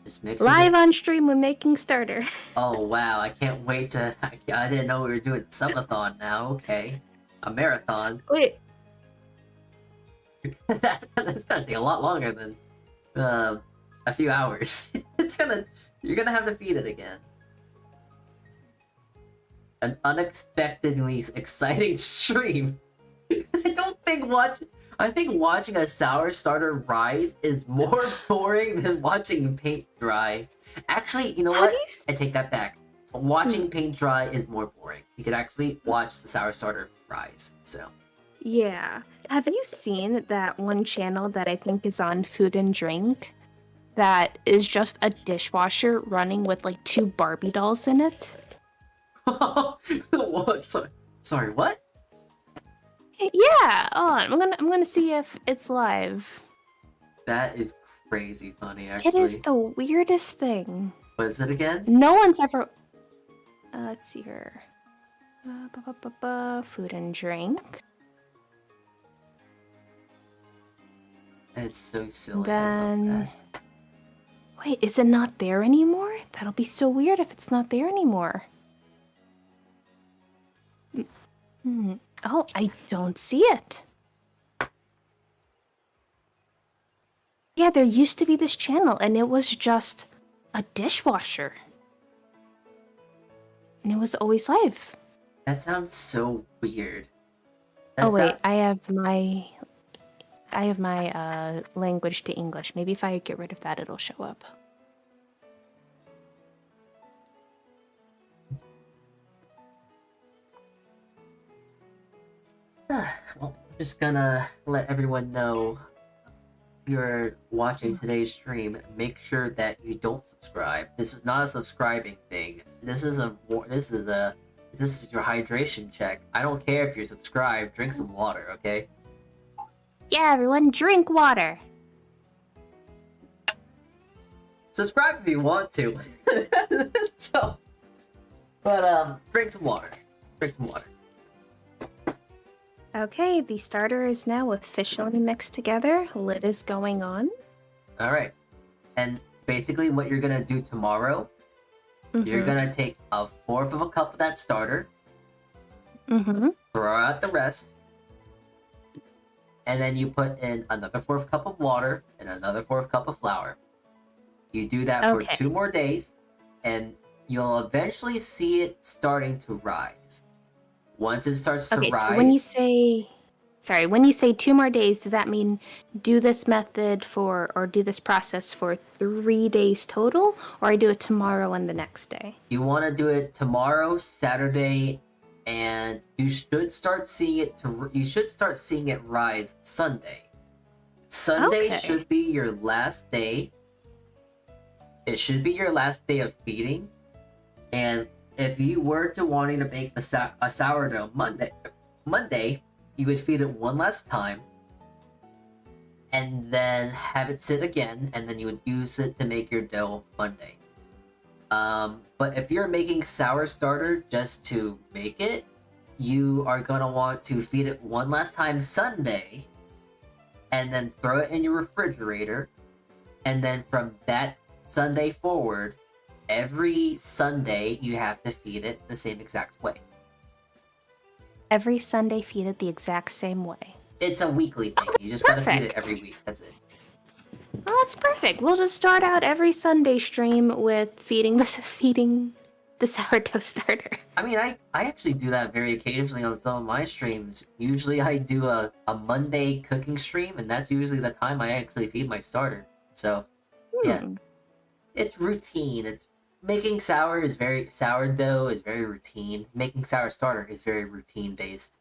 Just mixing Live on stream, we're making starter. Oh wow, I can't wait to... I didn't know we were doing a subathon now. Okay. A marathon. Wait. That's gonna take a lot longer than a few hours. You're gonna have to feed it again. An unexpectedly exciting stream. I think watching a sour starter rise is more boring than watching paint dry. Actually, you know what? I take that back. Watching paint dry is more boring. You could actually watch the sour starter rise. So. Yeah. Have you seen that one channel that I think is on Food and Drink? That is just a dishwasher running with 2 Barbie dolls in it? What? Sorry, what? Yeah, hold on. I'm gonna see if it's live. That is crazy funny, It is actually. the weirdest thing. What is it again? No one's ever. Let's see here. Food and drink. It's so silly. I love Then. that. Wait, is it not there anymore? That'll be so weird if it's not there anymore. Hmm. Oh, I don't see it. Yeah, there used to be this channel, and it was just a dishwasher. And it was always live. That sounds so weird. Oh wait, I have my language to English. Maybe if I get rid of that, it'll show up. Well, I'm just gonna let everyone know if you're watching today's stream, make sure that you don't subscribe. This is not a subscribing thing. This is your hydration check. I don't care if you're subscribed. Drink some water, okay? Yeah, everyone, drink water. Subscribe if you want to. Drink some water. Drink some water. Okay, the starter is now officially mixed together. Lid is going on. All right, and basically what you're gonna do tomorrow, you're gonna take a fourth of a cup of that starter, throw out the rest, and then you put in another fourth cup of water and another fourth cup of flour. You do that for 2 more days, and you'll eventually see it starting to rise. Once it starts to rise... So when you say 2 more days, does that mean do this method or do this process for 3 days total, or I do it tomorrow and the next day? You want to do it tomorrow, Saturday, and you should start seeing it rise Sunday. Sunday should be your last day. It should be your last day of feeding, and if you were to wanting to bake a sourdough Monday, you would feed it one last time, and then have it sit again, and then you would use it to make your dough Monday. But if you're making sour starter just to make it, you are gonna want to feed it one last time Sunday, and then throw it in your refrigerator, and then from that Sunday forward, every Sunday, you have to feed it the same exact way. Every Sunday, feed it the exact same way. It's a weekly thing. You just gotta feed it every week. That's it. Well, that's perfect. We'll just start out every Sunday stream with feeding the sourdough starter. I mean, I actually do that very occasionally on some of my streams. Usually I do a Monday cooking stream, and that's usually the time I actually feed my starter. So, yeah. It's routine. It's making sourdough is very routine. Making sour starter is very routine based.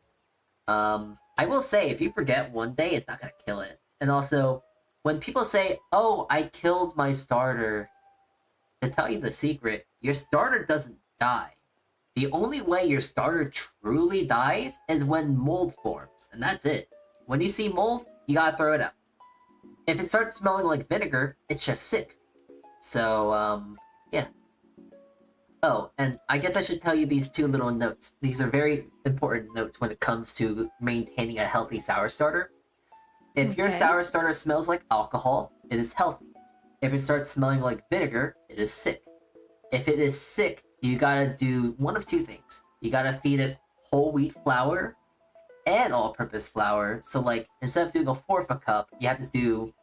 I will say, if you forget one day, it's not gonna kill it. And also, when people say, "Oh, I killed my starter," to tell you the secret, your starter doesn't die. The only way your starter truly dies is when mold forms, and that's it. When you see mold, you gotta throw it out. If it starts smelling like vinegar, it's just sick. So, yeah. Oh, and I guess I should tell you these 2 little notes. These are very important notes when it comes to maintaining a healthy sour starter. If your sour starter smells like alcohol, it is healthy. If it starts smelling like vinegar, it is sick. If it is sick, you gotta do one of 2 things. You gotta feed it whole wheat flour and all-purpose flour. So, like, instead of doing a fourth of a cup, you have to do...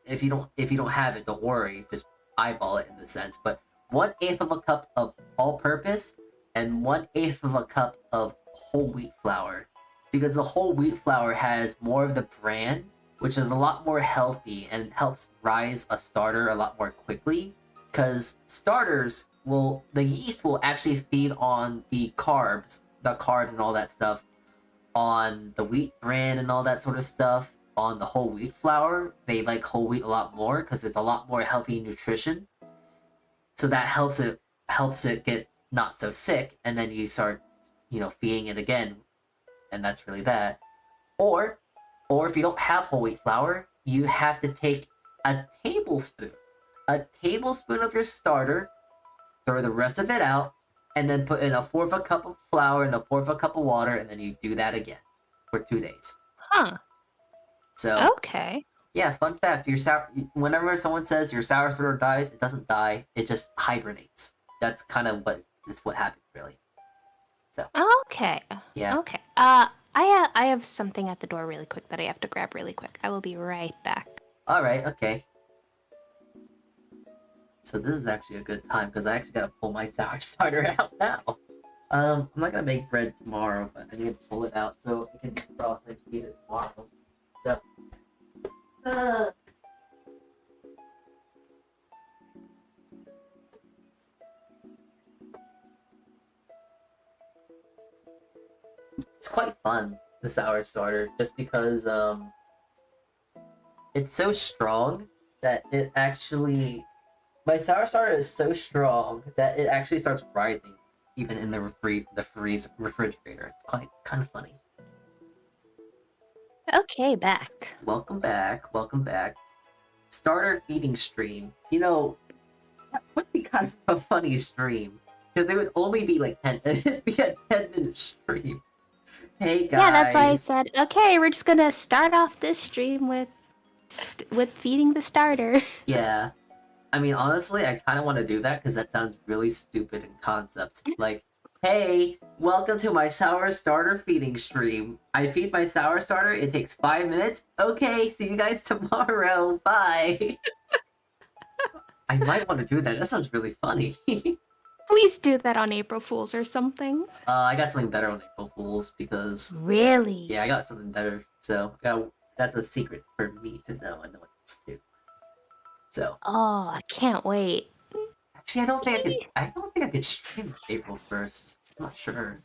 If you don't have it, don't worry. Just eyeball it in the sense. But 1/8 of a cup of all-purpose and 1/8 of a cup of whole wheat flour, because the whole wheat flour has more of the bran, which is a lot more healthy and helps rise a starter a lot more quickly. Because starters the yeast will actually feed on the carbs and all that stuff, on the wheat bran and all that sort of stuff. On the whole wheat flour, they like whole wheat a lot more because there's a lot more healthy nutrition. So that helps it get not so sick, and then you start, feeding it again, and that's really that. Or, or if you don't have whole wheat flour, you have to take a tablespoon of your starter, throw the rest of it out, and then put in a fourth of a cup of flour and a fourth of a cup of water, and then you do that again for 2 days. Huh. So, Okay. yeah, fun fact: whenever someone says your sour starter dies, it doesn't die; it just hibernates. That's kind of what happens, really. So, Okay. yeah. Okay. I have something at the door really quick that I have to grab really quick. I will be right back. All right. Okay. So this is actually a good time because I actually gotta pull my sour starter out now. I'm not gonna make bread tomorrow, but I need to pull it out so I can frost and eat it tomorrow. So, it's quite fun, the sour starter, just because it's so strong that it actually, my sour starter is so strong that it actually starts rising even in the refrigerator. It's quite kind of funny. Okay, back. Welcome back. Welcome back. Starter feeding stream. You know, that would be kind of a funny stream because it would only be like 10. It'd be a 10-minute stream. Hey guys. Yeah, that's why I said, okay, we're just gonna start off this stream with feeding the starter. Yeah. I mean, honestly, I kind of want to do that because that sounds really stupid in concept. Like, hey, welcome to my sour starter feeding stream. I feed my sour starter. It takes 5 minutes. Okay, see you guys tomorrow. Bye. I might want to do that. That sounds really funny. Please do that on April Fools or something. I got something better on April Fools because Really? yeah, I got something better. So that's a secret for me to know and no one else too. So Oh, I can't wait. actually, I don't think I could stream April 1st. I'm not sure.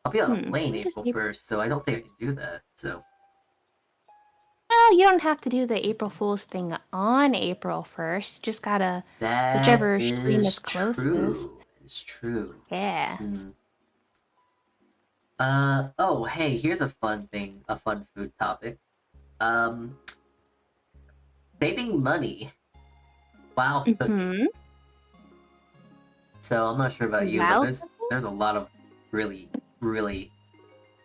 I'll be on a plane When does April 1st, so I don't think I can do that. So Well, you don't have to do the April Fool's thing on April 1st. Just gotta that whichever stream is is closest. true. It's true. Yeah. Hmm. Oh, hey, here's a fun thing, a fun food topic. Um, saving money while cooking. Mm-hmm. So I'm not sure about you, but Wow. there's a lot of really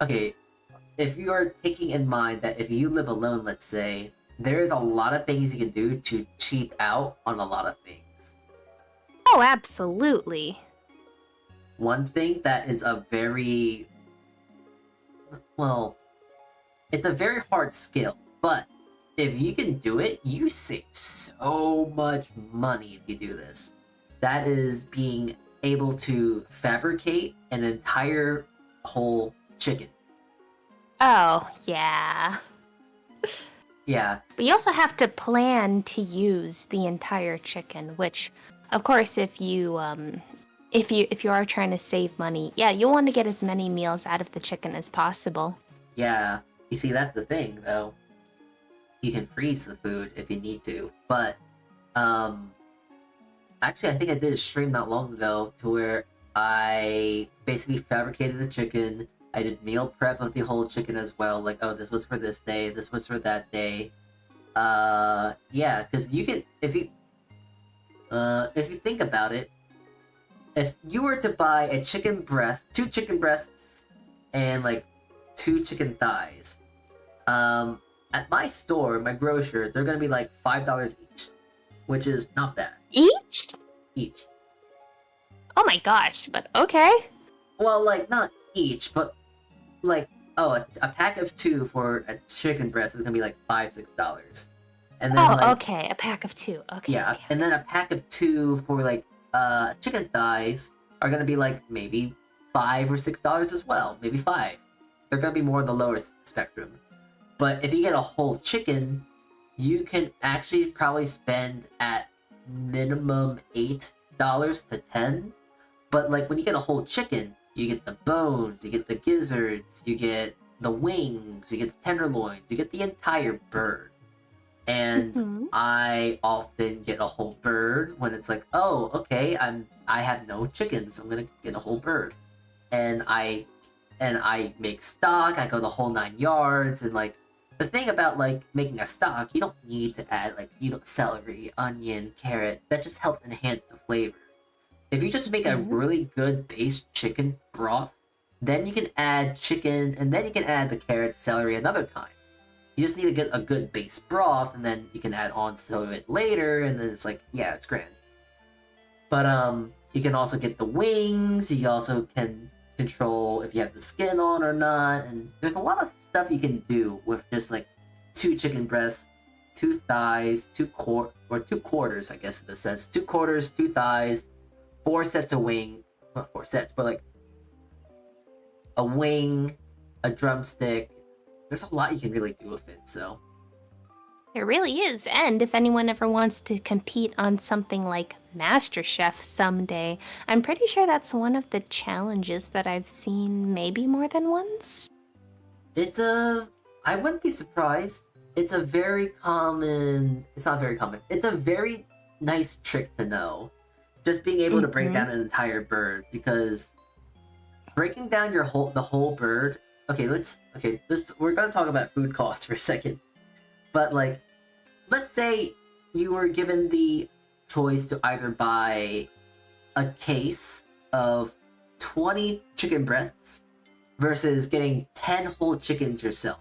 okay. If you are taking in mind that if you live alone, let's say, there's a lot of things you can do to cheap out on a lot of things. Oh, absolutely. One thing that is a very well, it's a very hard skill, but if you can do it, you save so much money if you do this. That is being able to fabricate an entire whole chicken. Oh, yeah. Yeah, But you also have to plan to use the entire chicken, which, of course, if you are trying to save money, yeah, you want to get as many meals out of the chicken as possible. yeah. You see, that's the thing, though. You can freeze the food if you need to, but actually, I think I did a stream not long ago to where I basically fabricated the chicken. I did meal prep of the whole chicken as well. Like, oh, this was for this day, this was for that day. Yeah, because you can if you think about it, if you were to buy a chicken breast, 2 chicken breasts, and like 2 chicken thighs, at my store, my grocer, they're gonna be like $5 each, which is not bad. Each? Each. Oh my gosh, but okay. Well, like not each, but like a pack of 2 for a chicken breast is gonna be like $5-6, and then Oh, okay, a pack of 2. Okay. yeah, okay. and then a pack of 2 for like chicken thighs are gonna be like maybe $5 or $6 as well, maybe 5. They're gonna be more on the lower spectrum. But if you get a whole chicken, you can actually probably spend at minimum $8 to $10. But like when you get a whole chicken, you get the bones, you get the gizzards, you get the wings, you get the tenderloins, you get the entire bird. And Mhm. I often get a whole bird when it's like, oh, okay, I have no chicken, so I'm gonna get a whole bird. And I and I make stock. I go the whole 9 yards, and like the thing about like making a stock, you don't need to add like celery, onion, carrot. That just helps enhance the flavor. If you just make a really good base chicken broth, then you can add chicken, and then you can add the carrots, celery another time. You just need to get a good base broth, and then you can add on to it later, and then it's like, yeah, it's grand. But you can also get the wings. You also can control if you have the skin on or not, and there's a lot of stuff you can do with just like 2 chicken breasts, 2 thighs, 2 quarters, I guess this says 2 quarters, 2 thighs, 4 sets of wing, not 4 sets, but like a wing, a drumstick. There's a lot you can really do with it, so. It really is. And if anyone ever wants to compete on something like MasterChef someday, I'm pretty sure that's one of the challenges that I've seen maybe more than once. I wouldn't be surprised. It's a very common, it's not very common. It's a very nice trick to know. Just being able to break down an entire bird, because breaking down the whole bird. We're gonna talk about food costs for a second. But like, let's say you were given the choice to either buy a case of 20 chicken breasts versus getting 10 whole chickens yourself.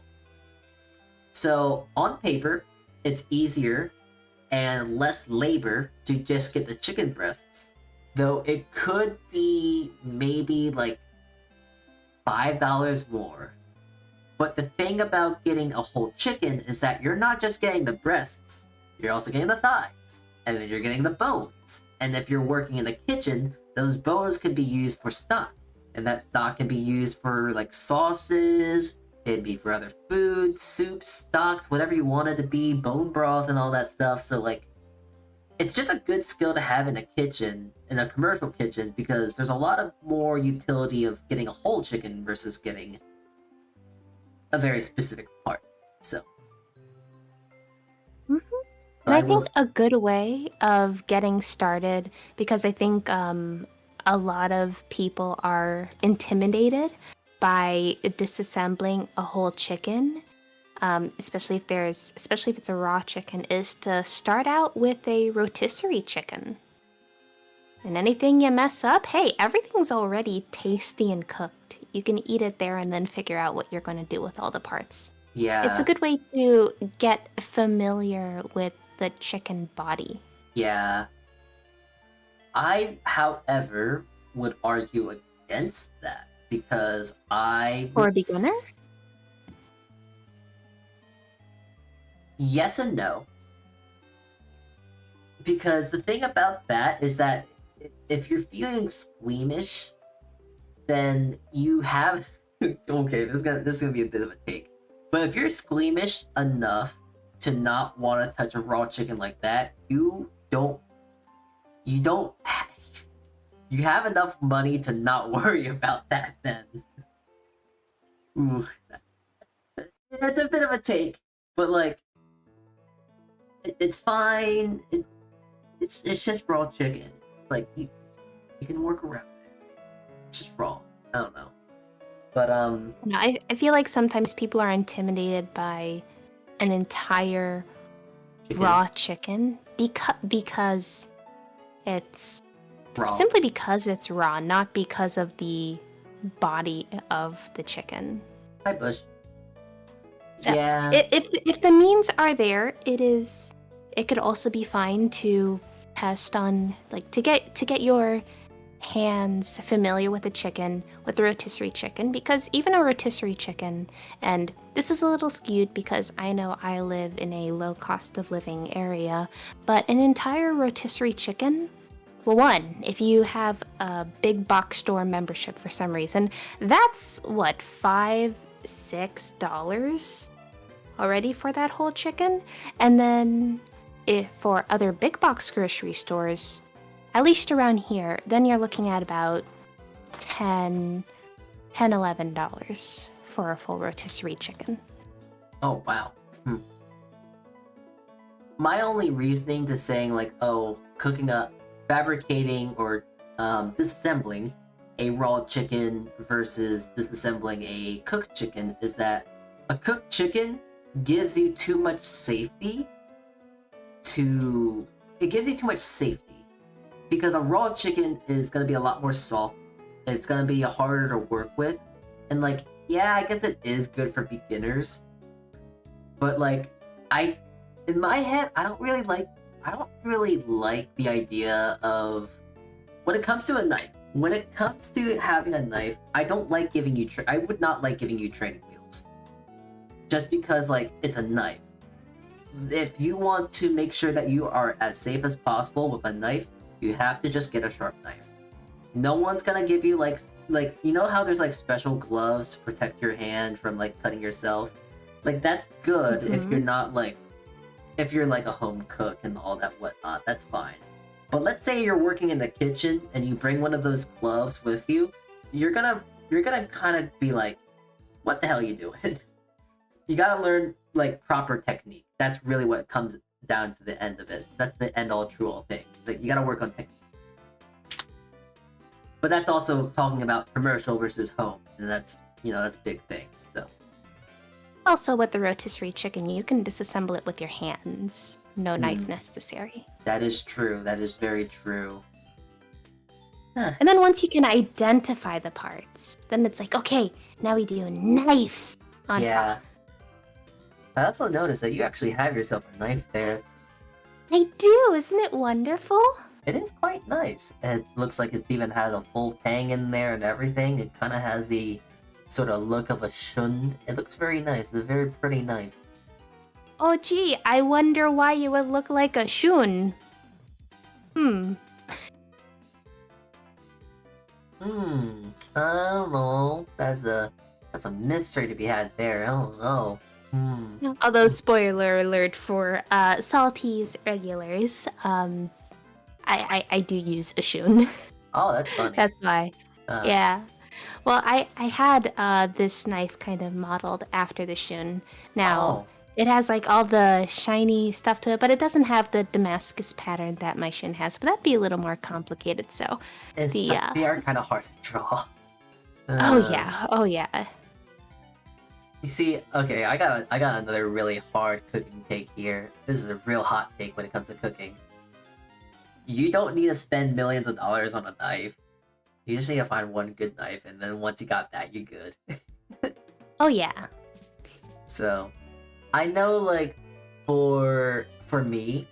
So on paper, it's easier and less labor to just get the chicken breasts, though it could be maybe like $5 more. But the thing about getting a whole chicken is that you're not just getting the breasts, you're also getting the thighs, and then you're getting the bones. And if you're working in a kitchen, those bones can be used for stock, and that stock can be used for like sauces, it can be for other foods, soups, stocks, whatever you want it to be, bone broth and all that stuff. So like, it's just a good skill to have in a kitchen, in a commercial kitchen, because there's a lot of more utility of getting a whole chicken versus getting a very specific part. So And I think a good way of getting started, because I think a lot of people are intimidated by disassembling a whole chicken, especially if it's a raw chicken, is to start out with a rotisserie chicken. And anything you mess up, hey, everything's already tasty and cooked. You can eat it there and then figure out what you're going to do with all the parts. Yeah. It's a good way to get familiar with the chicken body. Yeah. I, however, would argue against that, because For a beginner? Yes and no. Because the thing about that is that if you're feeling squeamish, then you have okay, this is gonna be a bit of a take. But if you're squeamish enough to not want to touch a raw chicken like that, you have enough money to not worry about that then. Ooh. That's a bit of a take, but like, it's fine. It's just raw chicken. Like, you can work around it. It's just raw. I don't know. But I feel like sometimes people are intimidated by an entire raw chicken because it's raw. Simply because it's raw, not because of the body of the chicken. Hi, Bush. So yeah. If the means are there, it could also be fine to test on, like, to get your hands familiar with the chicken, with the rotisserie chicken, because even a rotisserie chicken, and this is a little skewed because I know I live in a low cost of living area, but an entire rotisserie chicken, well, one, if you have a big box store membership for some reason, that's what, $5-6 already for that whole chicken. And then if for other big box grocery stores, at least around here, then you're looking at about $11 for a full rotisserie chicken. Oh, wow. My only reasoning to saying, like, oh, cooking up, fabricating, or disassembling a raw chicken versus disassembling a cooked chicken is that a cooked chicken gives you too much safety because a raw chicken is going to be a lot more soft. It's going to be harder to work with. And like, yeah, I guess it is good for beginners. But like, in my head, I don't really like the idea of when it comes to a knife. When it comes to having a knife, I don't like giving you I would not like giving you training wheels. Just because like it's a knife. If you want to make sure that you are as safe as possible with a knife, you have to just get a sharp knife. No one's gonna give you like you know how there's like special gloves to protect your hand from like cutting yourself? Like that's good if you're not like if you're like a home cook and all that whatnot, that's fine. But let's say you're working in the kitchen and you bring one of those gloves with you, you're gonna kind of be like, what the hell are you doing? You gotta learn like proper technique. That's really what comes down to the end of it. That's the end all true all thing. Like you gotta work on technique. But that's also talking about commercial versus home, and that's that's a big thing. So Also, with the rotisserie chicken, you can disassemble it with your hands. No knife necessary. that is true. That is very true. And then once you can identify the parts, then it's like, okay, now we do a knife on top. I also noticed that you actually have yourself a knife there. I do, isn't it wonderful? It is quite nice. It looks like it even has a full tang in there and everything. It kind of has the sort of look of a shun. It looks very nice. It's a very pretty knife. Oh gee, I wonder why you would look like a shun. I don't know. That's a mystery to be had there. I don't know. Although, spoiler alert for Saltea's regulars, I do use a shun. Oh, that's funny. That's why. Yeah. Well, I had this knife kind of modeled after the shun. Now, it has like all the shiny stuff to it, but it doesn't have the Damascus pattern that my shun has. But that'd be a little more complicated. So they are kind of hard to draw. Oh yeah. You see, okay, I got another really hard cooking take here. This is a real hot take when it comes to cooking. You don't need to spend millions of dollars on a knife. You just need to find one good knife, and then once you got that, you're good. Oh yeah. So, I know, like, for me,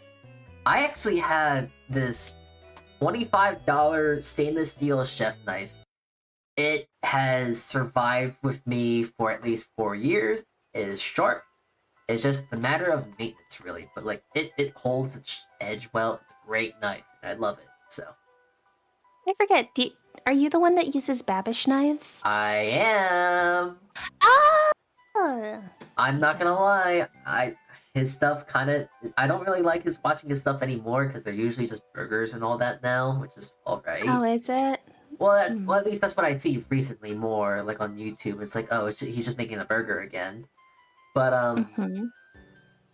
I actually had this $25 stainless steel chef knife. It has survived with me for at least 4 years. It is sharp. It's just a matter of maintenance, really. But like, it holds its edge well. It's a great knife, and I love it. So I forget. Are you the one that uses Babish knives? I am. Ah! I'm not gonna lie. His stuff kind of. I don't really like watching his stuff anymore because they're usually just burgers and all that now, which is alright. Oh, is it? Well, at least that's what I see recently more, like on YouTube. It's like, oh, he's just making a burger again. But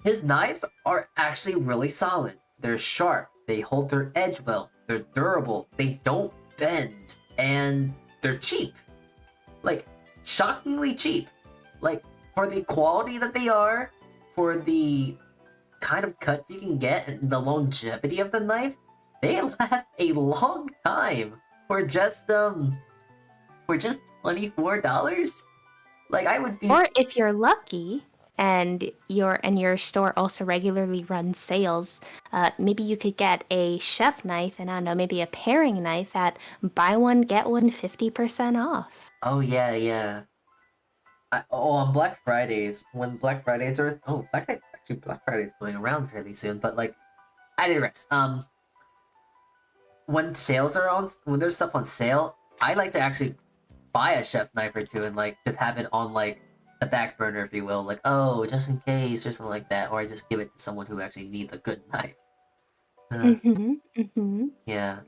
his knives are actually really solid. They're sharp. They hold their edge well. They're durable. They don't bend, and they're cheap. Like, shockingly cheap. Like, for the quality that they are, for the kind of cuts you can get, and the longevity of the knife, they last a long time. For just $24? Like, I would be. Or if you're lucky and your store also regularly runs sales, maybe you could get a chef knife and I don't know, maybe a paring knife at buy one get one 50% off. Oh yeah. On Black Fridays, when Black Fridays are Black Friday is going around fairly soon, but like, I digress. When sales are on, when there's stuff on sale, I like to actually buy a chef knife or two and like just have it on like the back burner, if you will, like, oh, just in case or something like that, or I just give it to someone who actually needs a good knife. Yeah.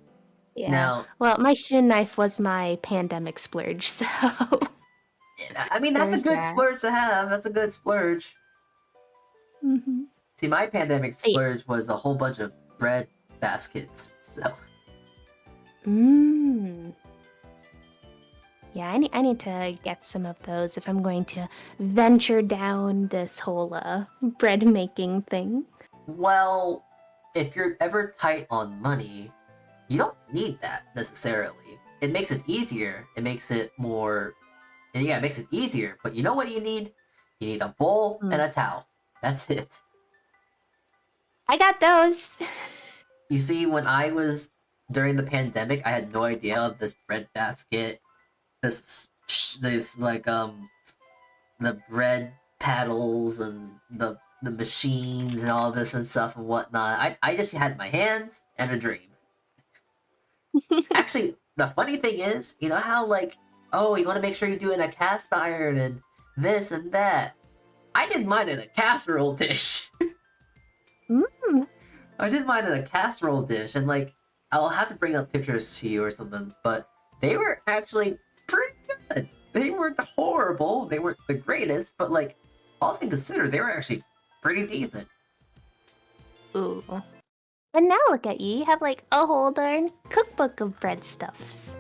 Yeah. Now, well, my shun knife was my pandemic splurge, so. I mean, that's a There's good that. splurge to have. That's a good splurge. See, my pandemic splurge was a whole bunch of bread baskets. So. Yeah, I need to get some of those if I'm going to venture down this whole bread making thing. Well, if you're ever tight on money, you don't need that necessarily. It makes it easier. It makes it more. Yeah, it makes it easier. But you know what you need? You need a bowl and a towel. That's it. I got those. You see, when I was during the pandemic, I had no idea of this bread basket, this like the bread paddles and the machines and all this and stuff and whatnot. I just had my hands and a dream. Actually, the funny thing is, you know how like, oh, you want to make sure you do it in a cast iron and this and that. I did mine in a casserole dish. I did mine in a casserole dish, and like, I'll have to bring up pictures to you or something, but they were actually pretty good. They weren't horrible, they weren't the greatest, but like, all things considered, they were actually pretty decent. Ooh. And now look at you. You have like a whole darn cookbook of bread stuffs.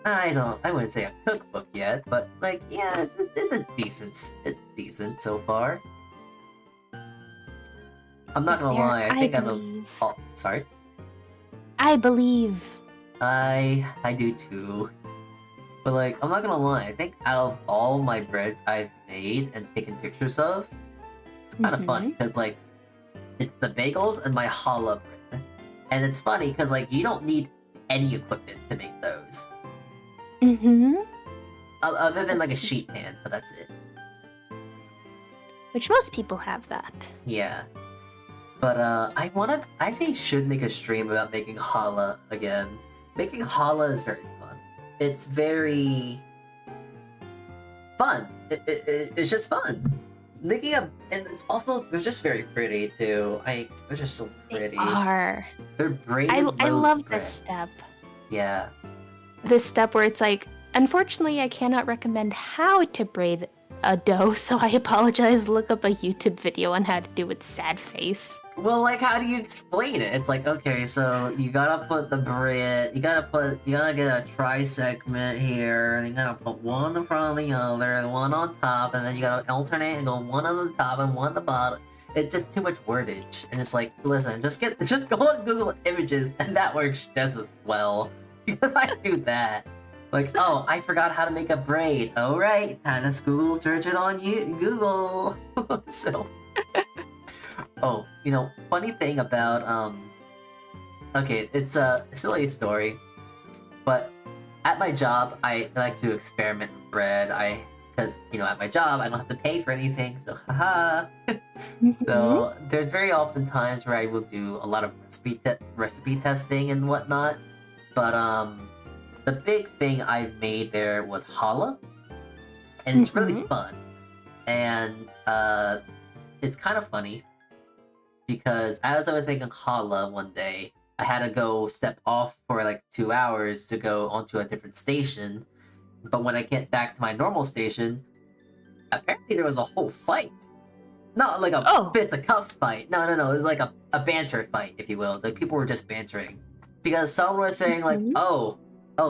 I wouldn't say a cookbook yet, but like, yeah, it's decent so far. I'm not gonna lie, I think oh, sorry. I believe. I do too. But like, I'm not gonna lie, I think out of all my breads I've made and taken pictures of, it's kind of funny, because like, it's the bagels and my challah bread. And it's funny, because like, you don't need any equipment to make those. Other than like a sheet pan, but that's it. Which most people have that. Yeah. But I actually should make a stream about making challah again. Making challah is very fun. It's very fun. It's just fun. Making and it's also, they're just very pretty too. They're just so pretty. They are. They're braided I love bread. this step. Yeah. This step where it's like, unfortunately, I cannot recommend how to braid a dough, so I apologize. Look up a YouTube video on how to do it. Sad face. Well, like, how do you explain it? It's like, okay, so you gotta put the bread, you gotta get a tri-segment here, and you gotta put one in front of the other, and one on top, and then you gotta alternate and go one on the top and one on the bottom. It's just too much wordage, and it's like, listen, just go on Google Images, and that works just as well. Because I do that. Like, oh, I forgot how to make a braid. Oh, right, time to Google search it on Google. So... Oh, you know, funny thing about, okay, it's a silly story, but at my job, I like to experiment with bread. Because, you know, at my job, I don't have to pay for anything, so haha. So, there's very often times where I will do a lot of recipe testing and whatnot, but, the big thing I've made there was challah, and it's really fun, and, it's kind of funny, because as I was making challah one day, I had to go step off for like 2 hours to go onto a different station. But when I get back to my normal station, apparently there was a whole fight. Not like a fist of cuffs fight. No. It was like a banter fight, if you will. Like people were just bantering. Because someone was saying like, oh,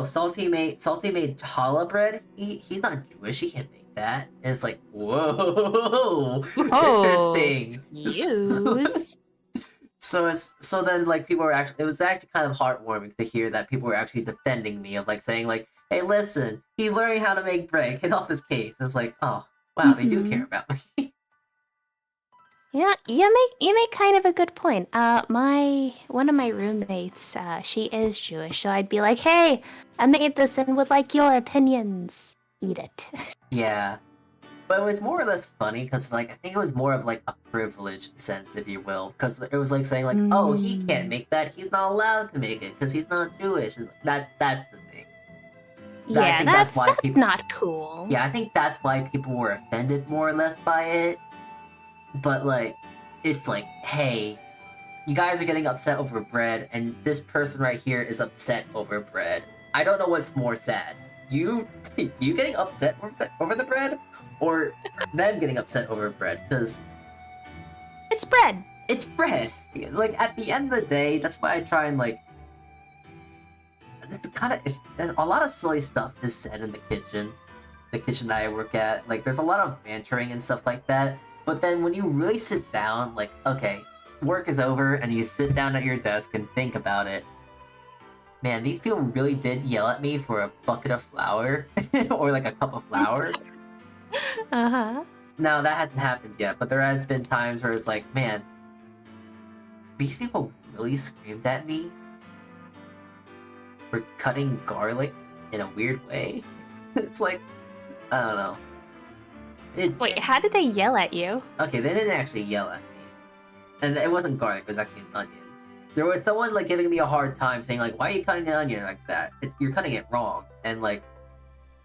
Salty made challah bread? He's not Jewish, he can't make that. And it's like, whoa, interesting. Use. So then like people were it was actually kind of heartwarming to hear that people were actually defending me, of like saying like, hey, listen, he's learning how to make bread, get off his case. And it's like, oh wow, they do care about me. Yeah, you make kind of a good point. One of my roommates, she is Jewish, so I'd be like, hey, I made this and would like your opinions. Eat it. Yeah. But it was more or less funny, because like I think it was more of like a privilege sense, if you will. Because it was like saying like, oh, he can't make that, he's not allowed to make it, because he's not Jewish. And that's the thing. Yeah, that's not cool. Yeah, I think that's why people were offended more or less by it. But like, it's like, hey, you guys are getting upset over bread, and this person right here is upset over bread. I don't know what's more sad. You getting upset over the bread, or them getting upset over bread? Because it's bread. It's bread. Like, at the end of the day, that's why I try and like... it's kind of a lot of silly stuff is said in the kitchen that I work at. Like, there's a lot of bantering and stuff like that. But then when you really sit down, like, okay, work is over, and you sit down at your desk and think about it. Man, these people really did yell at me for a bucket of flour or like a cup of flour. Uh-huh. Now that hasn't happened yet, but there has been times where it's like, man, these people really screamed at me for cutting garlic in a weird way. It's like, I don't know. Wait, how did they yell at you? Okay, they didn't actually yell at me. And it wasn't garlic, it was actually an onion. There was someone like giving me a hard time saying like, why are you cutting an onion like that? You're cutting it wrong. And like,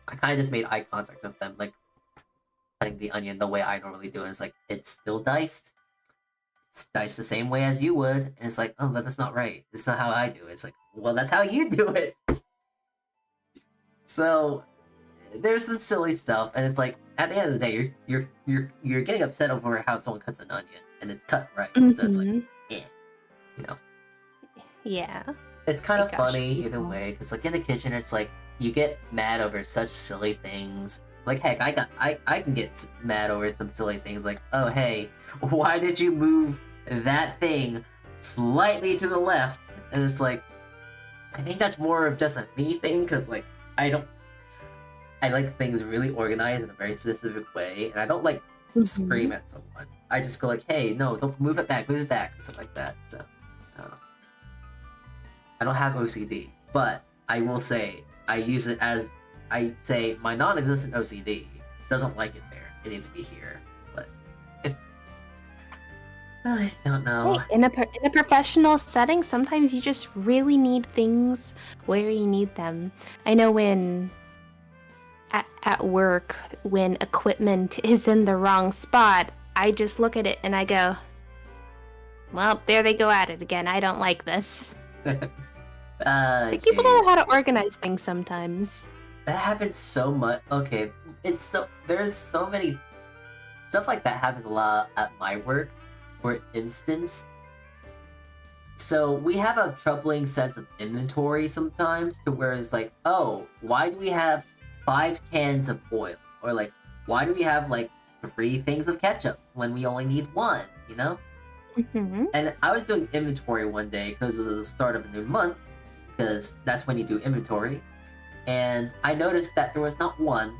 I kind of just made eye contact with them, like cutting the onion the way I normally do. And it's like, it's still diced. It's diced the same way as you would. And it's like, oh, but that's not right. It's not how I do it. It's like, well, that's how you do it. So there's some silly stuff, and it's like at the end of the day, you're getting upset over how someone cuts an onion, and it's cut right. So it's like, you know. Yeah. It's kind of funny either way, because like in the kitchen, it's like you get mad over such silly things. Like heck, I can get mad over some silly things. Like, oh hey, why did you move that thing slightly to the left? And it's like, I think that's more of just a me thing, because like I like things really organized in a very specific way, and I don't like scream at someone. I just go like, hey, no, don't move it back, or something like that. So, I don't have OCD, but I will say I use it as, I say my non-existent OCD doesn't like it there. It needs to be here, but I don't know. Hey, in a professional setting, sometimes you just really need things where you need them. I know when at work, when equipment is in the wrong spot, I just look at it and I go, well, there they go at it again. I don't like this. Like, people don't know how to organize things sometimes. That happens so much. Okay, there's so many stuff like that happens a lot at my work. For instance, so we have a troubling sense of inventory sometimes, to where it's like, oh, why do we have 5 cans of oil? Or like, why do we have like 3 things of ketchup when we only need 1, you know? And I was doing inventory one day because it was the start of a new month, because that's when you do inventory. And I noticed that there was not 1,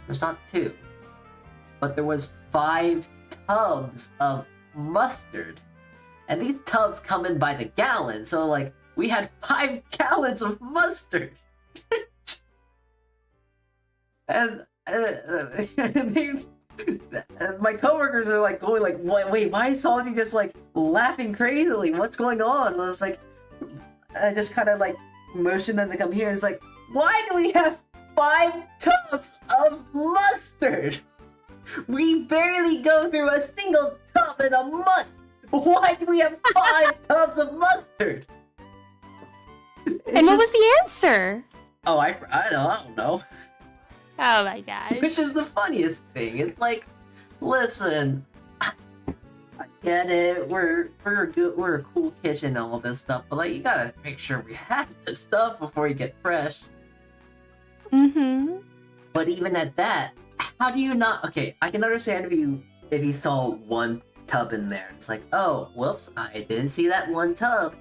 there's not 2, but there was 5 tubs of mustard. And these tubs come in by the gallon, so like, we had 5 gallons of mustard. And my coworkers are like going like, wait, why is Salty just like laughing crazily? What's going on? And I was like, I just kind of like motioned them to come here. And it's like, why do we have 5 tubs of mustard? We barely go through a single tub in a month. Why do we have 5 tubs of mustard? And what was the answer? Oh, I don't know. Oh my gosh. Which is the funniest thing. It's like, listen, I get it. We're a cool kitchen and all this stuff, but like, you gotta make sure we have this stuff before you get fresh. But even at that, how do you not? Okay, I can understand if you saw 1 tub in there. It's like, oh, whoops, I didn't see that 1 tub.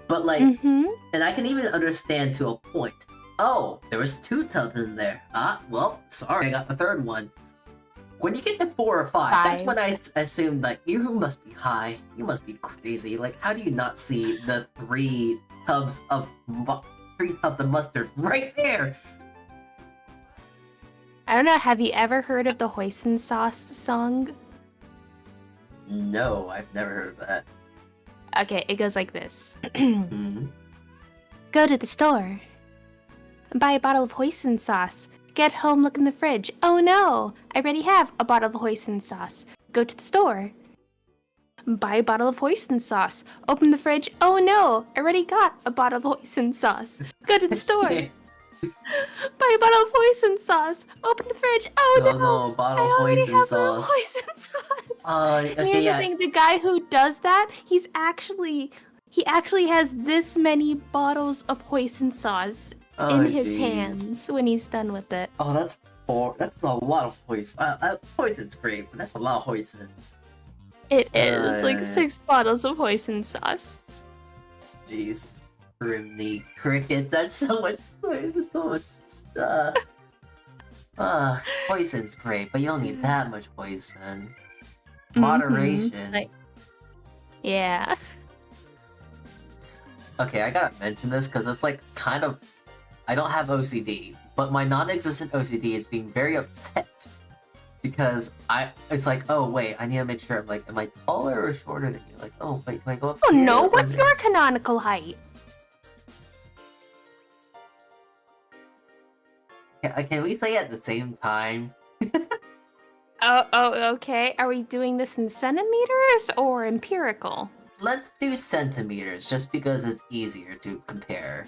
But like, and I can even understand to a point. Oh, there was 2 tubs in there. Well, sorry, I got the 3rd one. When you get to 4 or 5, that's when I assumed like, you must be high. You must be crazy. Like, how do you not see the 3 tubs of mustard right there? I don't know, have you ever heard of the hoisin sauce song? No, I've never heard of that. Okay, it goes like this. Go to the store. Buy a bottle of hoisin sauce. Get home, look in the fridge. Oh no, I already have a bottle of hoisin sauce. Go to the store. Buy a bottle of hoisin sauce. Open the fridge. Oh no, I already got a bottle of hoisin sauce. Go to the store. Buy a bottle of hoisin sauce. Open the fridge. Oh no, a bottle of hoisin sauce. Hoisin sauce. Okay, Here's the thing: the guy who does that, he's actually He actually has this many bottles of hoisin sauce in his jeez. hands when he's done with it. Oh, that's a lot of hoisin. Hoisin's great, but that's a lot of hoisin. It is like 6 bottles of hoisin sauce. Jeez. Criminy crickets, that's so much stuff. Hoisin's great, but you don't need that much hoisin. Moderation. Like, yeah. Okay, I gotta mention this because it's like kind of... I don't have OCD, but my non-existent OCD is being very upset. Because it's like, oh wait, I need to make sure I'm like, am I taller or shorter than you? Like, oh wait, do I go up Oh here no, or what's there? your canonical height? Can we say at the same time? Oh, okay. Are we doing this in centimeters or empirical? Let's do centimeters, just because it's easier to compare.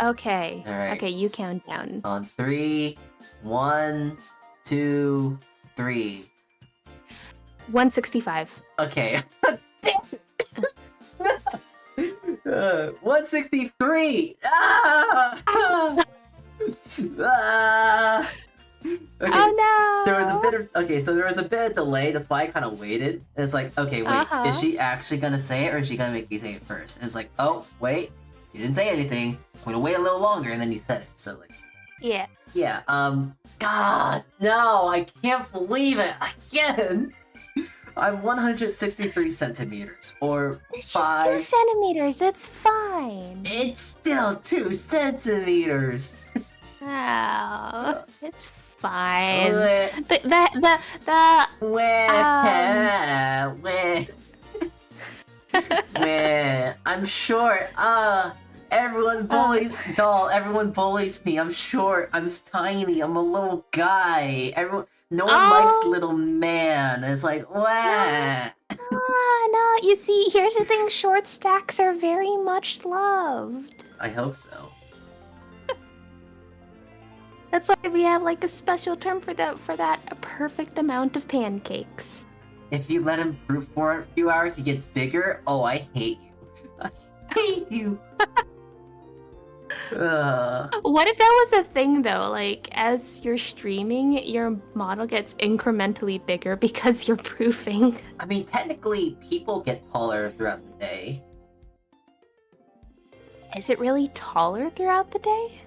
Okay. Alright. Okay, you count down. On 3, 1, 2, 3. 165. Okay. 163! Ah! Ah! Okay. Oh no! There was a bit of delay. That's why I kind of waited. It's like, okay, wait, is she actually gonna say it, or is she gonna make me say it first? And it's like, oh wait, you didn't say anything. I'm gonna wait a little longer, and then you said it. So like, yeah. God, no, I can't believe it again. I'm 163 centimeters, or It's 5. just 2 centimeters. It's fine. It's still 2 centimeters. Oh, it's fine. Wait. I'm short. Everyone bullies everyone bullies me. I'm short. I'm tiny. I'm a little guy. No one likes little man. It's like, what? No, you see, here's the thing, short stacks are very much loved. I hope so. That's why we have like a special term for that a perfect amount of pancakes. If you let him brute for a few hours, he gets bigger. Oh, I hate you. I hate you. What if that was a thing though? Like, as you're streaming, your model gets incrementally bigger because you're proofing. I mean, technically, people get taller throughout the day. Is it really taller throughout the day?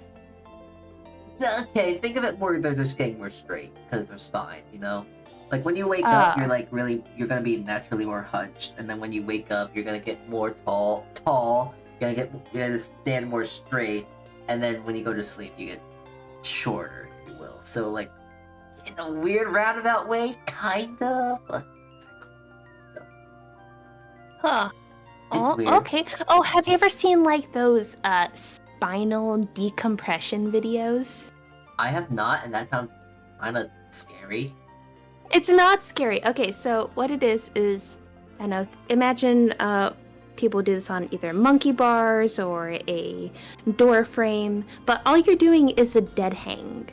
Okay, think of it more, they're just getting more straight because of their spine, you know? Like, when you wake up, you're like, you're gonna be naturally more hunched, and then when you wake up, you're gonna get more tall, you're gonna stand more straight, and then when you go to sleep, you get shorter, if you will. So, like, in a weird roundabout way, kind of. Huh. It's weird. Okay. Oh, have you ever seen like those spinal decompression videos? I have not, and that sounds kind of scary. It's not scary. Okay, so what it is, I know, imagine people do this on either monkey bars or a door frame, but all you're doing is a dead hang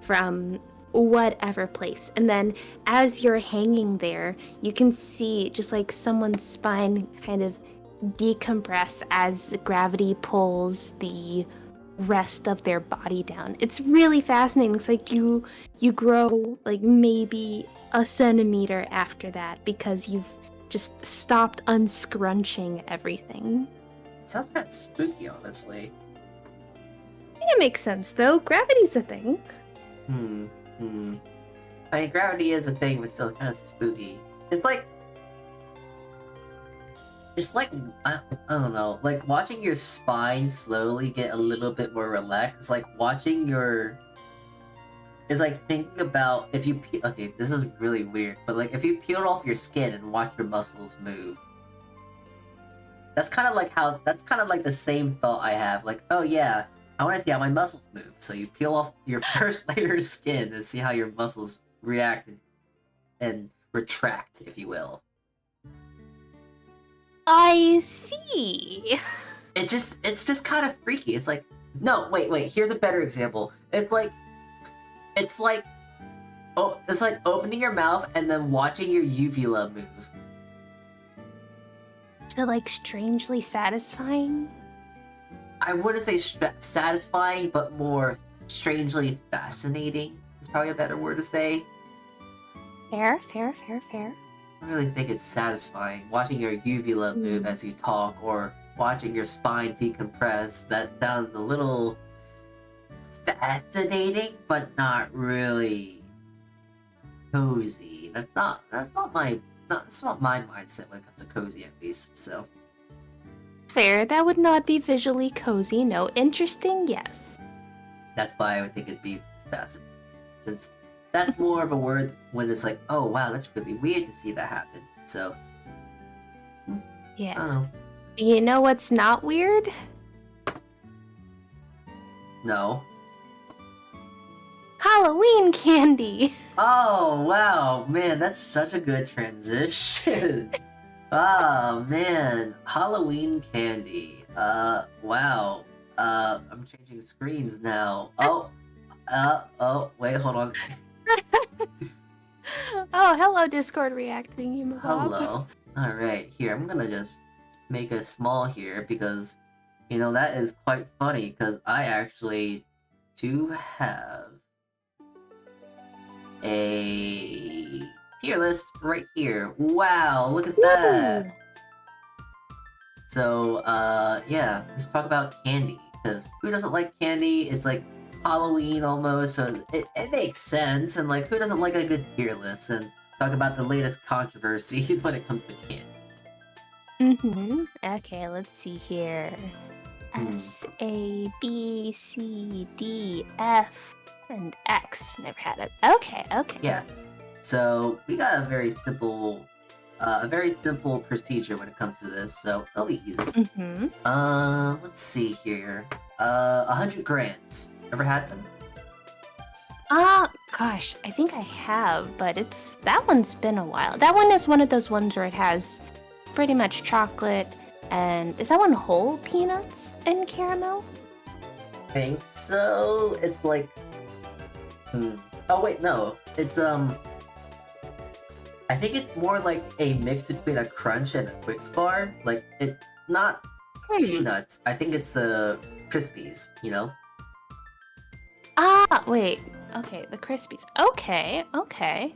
from whatever place. And then as you're hanging there, you can see just like someone's spine kind of decompress as gravity pulls the rest of their body down. It's really fascinating. It's like you grow like maybe a centimeter after that because you've just stopped unscrunching everything. Sounds kind of spooky, honestly. It makes sense though. Gravity's a thing. I mean, gravity is a thing, but still kind of spooky. It's like, I don't know, like watching your spine slowly get a little bit more relaxed. It's like watching it's like thinking about if you okay, this is really weird, but like if you peeled off your skin and watch your muscles move. That's kind of like the same thought I have. Like, oh yeah, I want to see how my muscles move. So you peel off your first layer of skin and see how your muscles react and retract, if you will. I see. It's just kind of freaky. It's like, no, wait, here's a better example. It's like opening your mouth and then watching your uvula move. to like strangely satisfying? I wouldn't say satisfying, but more strangely fascinating is probably a better word to say. Fair, fair, fair, fair. I really think it's satisfying watching your uvula move as you talk, or watching your spine decompress. That sounds a little fascinating, but not really cozy. That's not my mindset when it comes to cozy, at least. So Fair, that would not be visually cozy. No, interesting, yes. that's why I would think it'd be fascinating, since that's more of a word when it's like, oh wow, that's really weird to see that happen. So I Yeah. don't know. You know what's not weird? No. Halloween candy. Oh wow, man, that's such a good transition. Oh man, Halloween candy. Wow. I'm changing screens now. Wait, hold on. Oh, hello, Discord reacting, you mob. Hello. Alright, here, I'm gonna just make it small here because, you know, that is quite funny because I actually do have a tier list right here. Wow, look at that. Ooh. So, yeah, let's talk about candy, because who doesn't like candy? It's like Halloween almost, so it makes sense, and like, who doesn't like a good tier list? And talk about the latest controversies when it comes to candy. Mm-hmm. Okay, let's see here. Hmm. S, A, B, C, D, F, and X. Never had it. Okay, okay. Yeah, so we got a very simple procedure when it comes to this, so it'll be easy. Mm-hmm. Let's see here. 100 grands. Ever had them? Gosh, I think I have, but that one's been a while. That one is one of those ones where it has pretty much chocolate, and is that one whole peanuts and caramel? I think so. It's like, oh wait, no. It's I think it's more like a mix between a Crunch and a Twix bar. Like, it's not peanuts. I think it's the Crispies, you know? Wait. Okay, the Crispies. Okay, okay.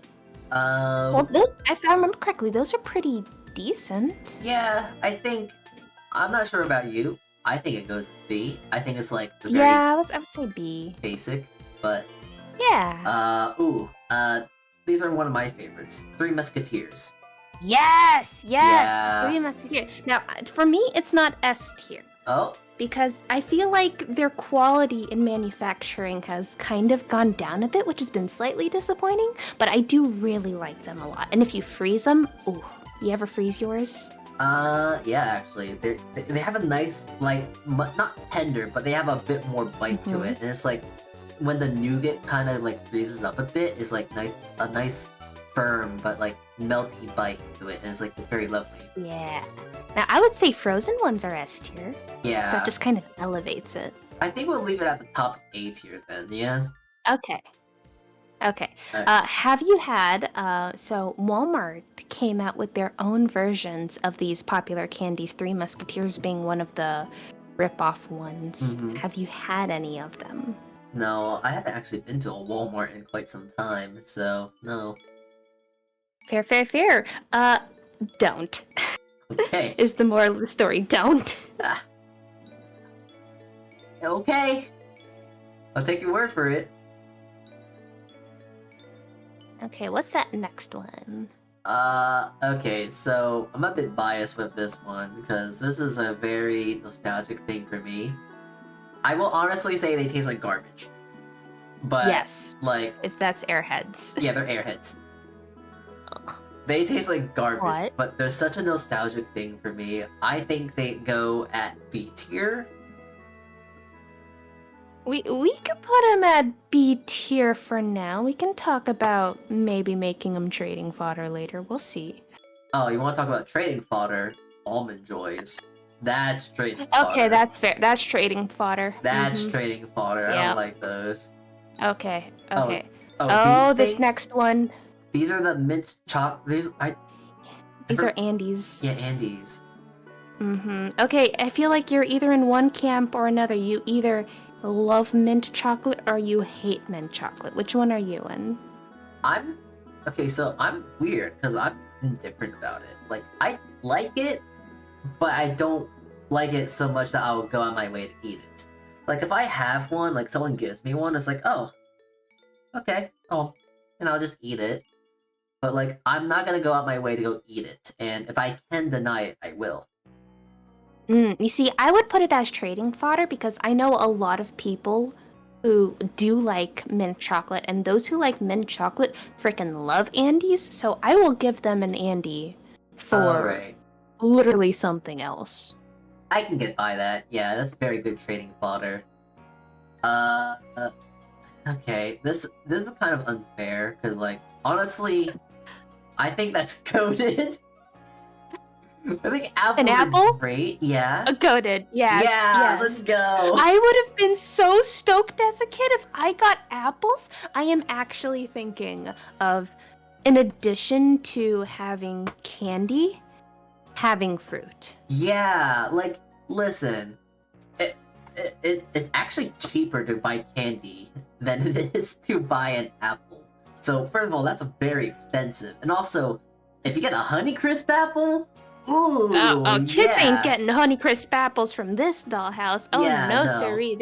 Well, If I remember correctly, those are pretty decent. yeah, I'm not sure about you. I think it goes B. I think it's like the very Yeah, I would say B. basic, but Yeah. these are one of my favorites. Three Musketeers. Yes, Yeah. 3 Musketeers. Now, for me, it's not S tier. Oh, Because I feel like their quality in manufacturing has kind of gone down a bit, which has been slightly disappointing, but I do really like them a lot. And if you freeze them, ooh, you ever freeze yours? yeah, actually, they have a nice, like, not tender, but they have a bit more bite to it, and it's like when the nougat kind of like freezes up a bit, it's like a nice firm but like melty bite to it, and it's like it's very lovely. Yeah. Now, I would say frozen ones are S tier. Yeah, That just kind of elevates it. I think we'll leave it at the top of A tier then. Yeah. Okay. Okay. Alright. Have you had, so Walmart came out with their own versions of these popular candies, Three Musketeers being one of the rip-off ones. Mhm. Have you had any of them? No, I haven't actually been to a Walmart in quite some time, so no. Fair, fair, fair. Don't. Okay. Is the moral of the story. Don't. Ah. Okay. I'll take your word for it. Okay, what's that next one? Okay, so I'm a bit biased with this one because this is a very nostalgic thing for me. I will honestly say they taste like garbage. But, Yes. like, If that's Airheads. yeah, they're Airheads. They taste like garbage, What? but they're such a nostalgic thing for me. I think they go at B tier. We could put him at B tier for now. We can talk about maybe making him trading fodder later. We'll see. Oh, you want to talk about trading fodder? Almond Joys. That's trading fodder. Okay, that's fair. That's trading fodder. That's trading fodder. I Yep. don't like those. Okay. Oh, Okay. Oh, this things? next one. These are the mint chop. These are Andes. Yeah, Andes. Okay, I feel like you're either in one camp or another. You either love mint chocolate or you hate mint chocolate. Which one are you in? I'm okay, so I'm weird because I'm indifferent about it. Like I like it, but I don't like it so much that I will go out my way to eat it. Like if I have one, like someone gives me one, it's like, oh, okay, oh, and I'll just eat it. But like I'm not gonna go out my way to go eat it, and if I can deny it, I will. You see, I would put it as trading fodder because I know a lot of people who do like mint chocolate, and those who like mint chocolate freaking love Andes, so I will give them an Andy for Alright. literally something else. I can get by that. Yeah, that's very good trading fodder. Uh, uh, okay. This is kind of unfair because, like, honestly, I think that's coded. I think apples An apple? are great. Yeah. Goated, yes. Yeah. Yes. Let's go. I would have been so stoked as a kid if I got apples. I am actually thinking of, in addition to having candy, having fruit. Yeah. Like, listen. It's actually cheaper to buy candy than it is to buy an apple. So first of all, that's very expensive, and also, if you get a Honeycrisp apple, ooh, Kids yeah. ain't getting Honeycrisp apples from this dollhouse. Oh Yeah, no, no. siree.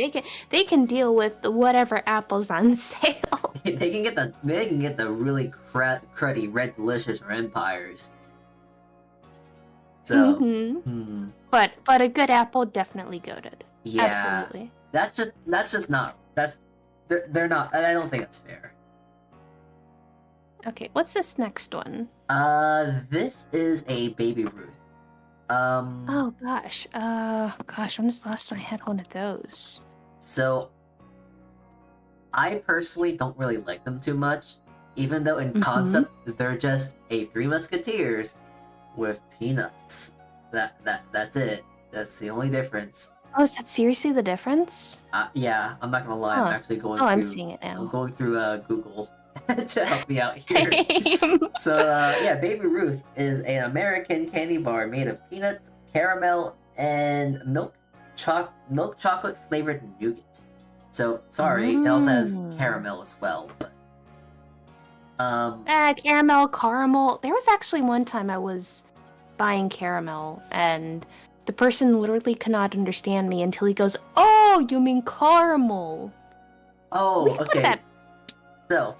They can deal with whatever apples on sale. They can get the really cruddy Red Delicious or Empires. So, But a good apple definitely goated. yeah, Absolutely. that's just not they're not. I don't think that's fair. Okay, what's this next one? This is a Baby Ruth. Oh gosh. When was the last time I had one of those? So, I personally don't really like them too much, even though in concept they're just a Three Musketeers with peanuts. That's it. That's the only difference. Oh, is that seriously the difference? Yeah, I'm not gonna lie. I'm actually going. Oh, I'm seeing it now. I'm going through Google to help me out here. Same. So yeah, Baby Ruth is an American candy bar made of peanuts, caramel, and milk chocolate flavored nougat. So sorry, it also has caramel as well. But caramel. There was actually one time I was buying caramel and the person literally could not understand me until he goes, "Oh, you mean caramel?" Oh, okay. So,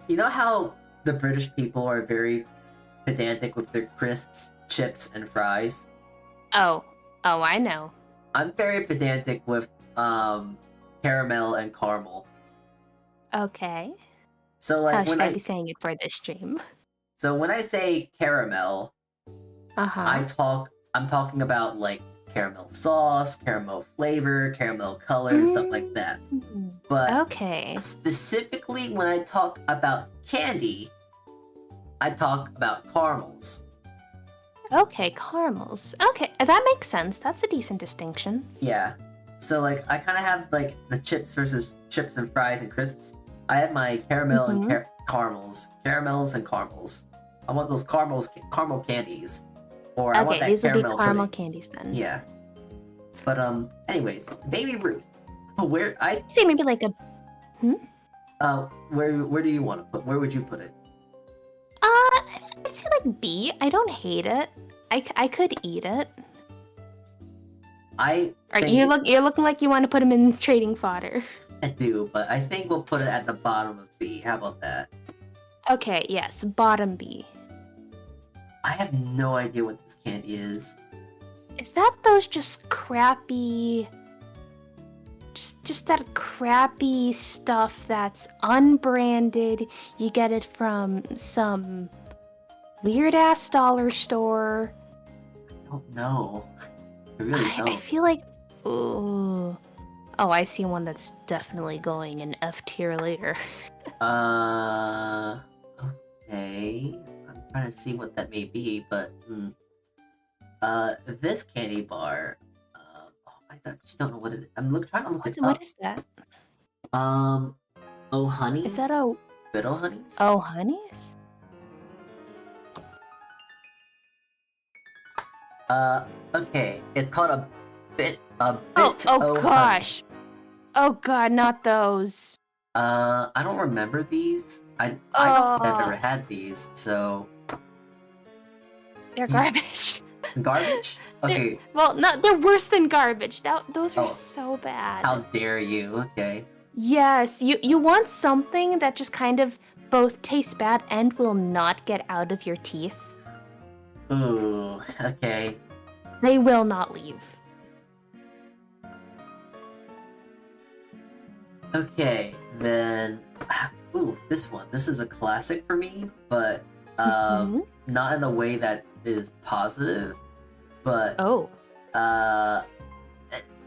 you know how the British people are very pedantic with their crisps, chips, and fries? Oh, I know. I'm very pedantic with caramel and caramel. Okay. So like How should I be saying it for this stream? So when I say caramel, I'm talking about like caramel sauce, caramel flavor, caramel color, stuff like that. But specifically when I talk about candy, I talk about caramels. Okay, caramels. Okay, that makes sense. That's a decent distinction. Yeah. So like I kind of have like the chips versus chips and fries and crisps. I have my caramel and caramels. Caramels and caramels. I want those caramel candies. Or I want that these will be caramel pudding. candies then. Yeah. But anyways, Baby Ruth. Where I say maybe like a where do you want to put? Where would you put it? I'd say like B. I don't hate it. I could eat it. You're looking like you want to put them in trading fodder. I do, but I think we'll put it at the bottom of B. How about that? Okay, yes, bottom B. I have no idea what this candy is. Is that those just crappy... Just that crappy stuff that's unbranded? You get it from some weird-ass dollar store. I don't know. I really don't. I feel like... Ooh. Oh, I see one that's definitely going in F tier later. Okay. I'm trying to see what that may be, but this candy bar. I actually don't know what it is. I'm trying to look it up. What is that? Oh Honeys? Is that a Good Oh Honeys? Oh Honeys? Okay. It's called a Oh, bit oh o honey. gosh. Oh god, not those. I don't remember these. I don't think I've ever Oh, had these. So they're you, garbage. garbage. They're, Okay. well, not they're worse than garbage. Those are Oh, so how bad. dare you? Okay. Yes, you want something that just kind of both tastes bad and will not get out of your teeth. Ooh. Okay. They will not leave. Okay. Then. Ooh, this one. This is a classic for me, but Mhm. not in a way that is positive. But Oh. uh,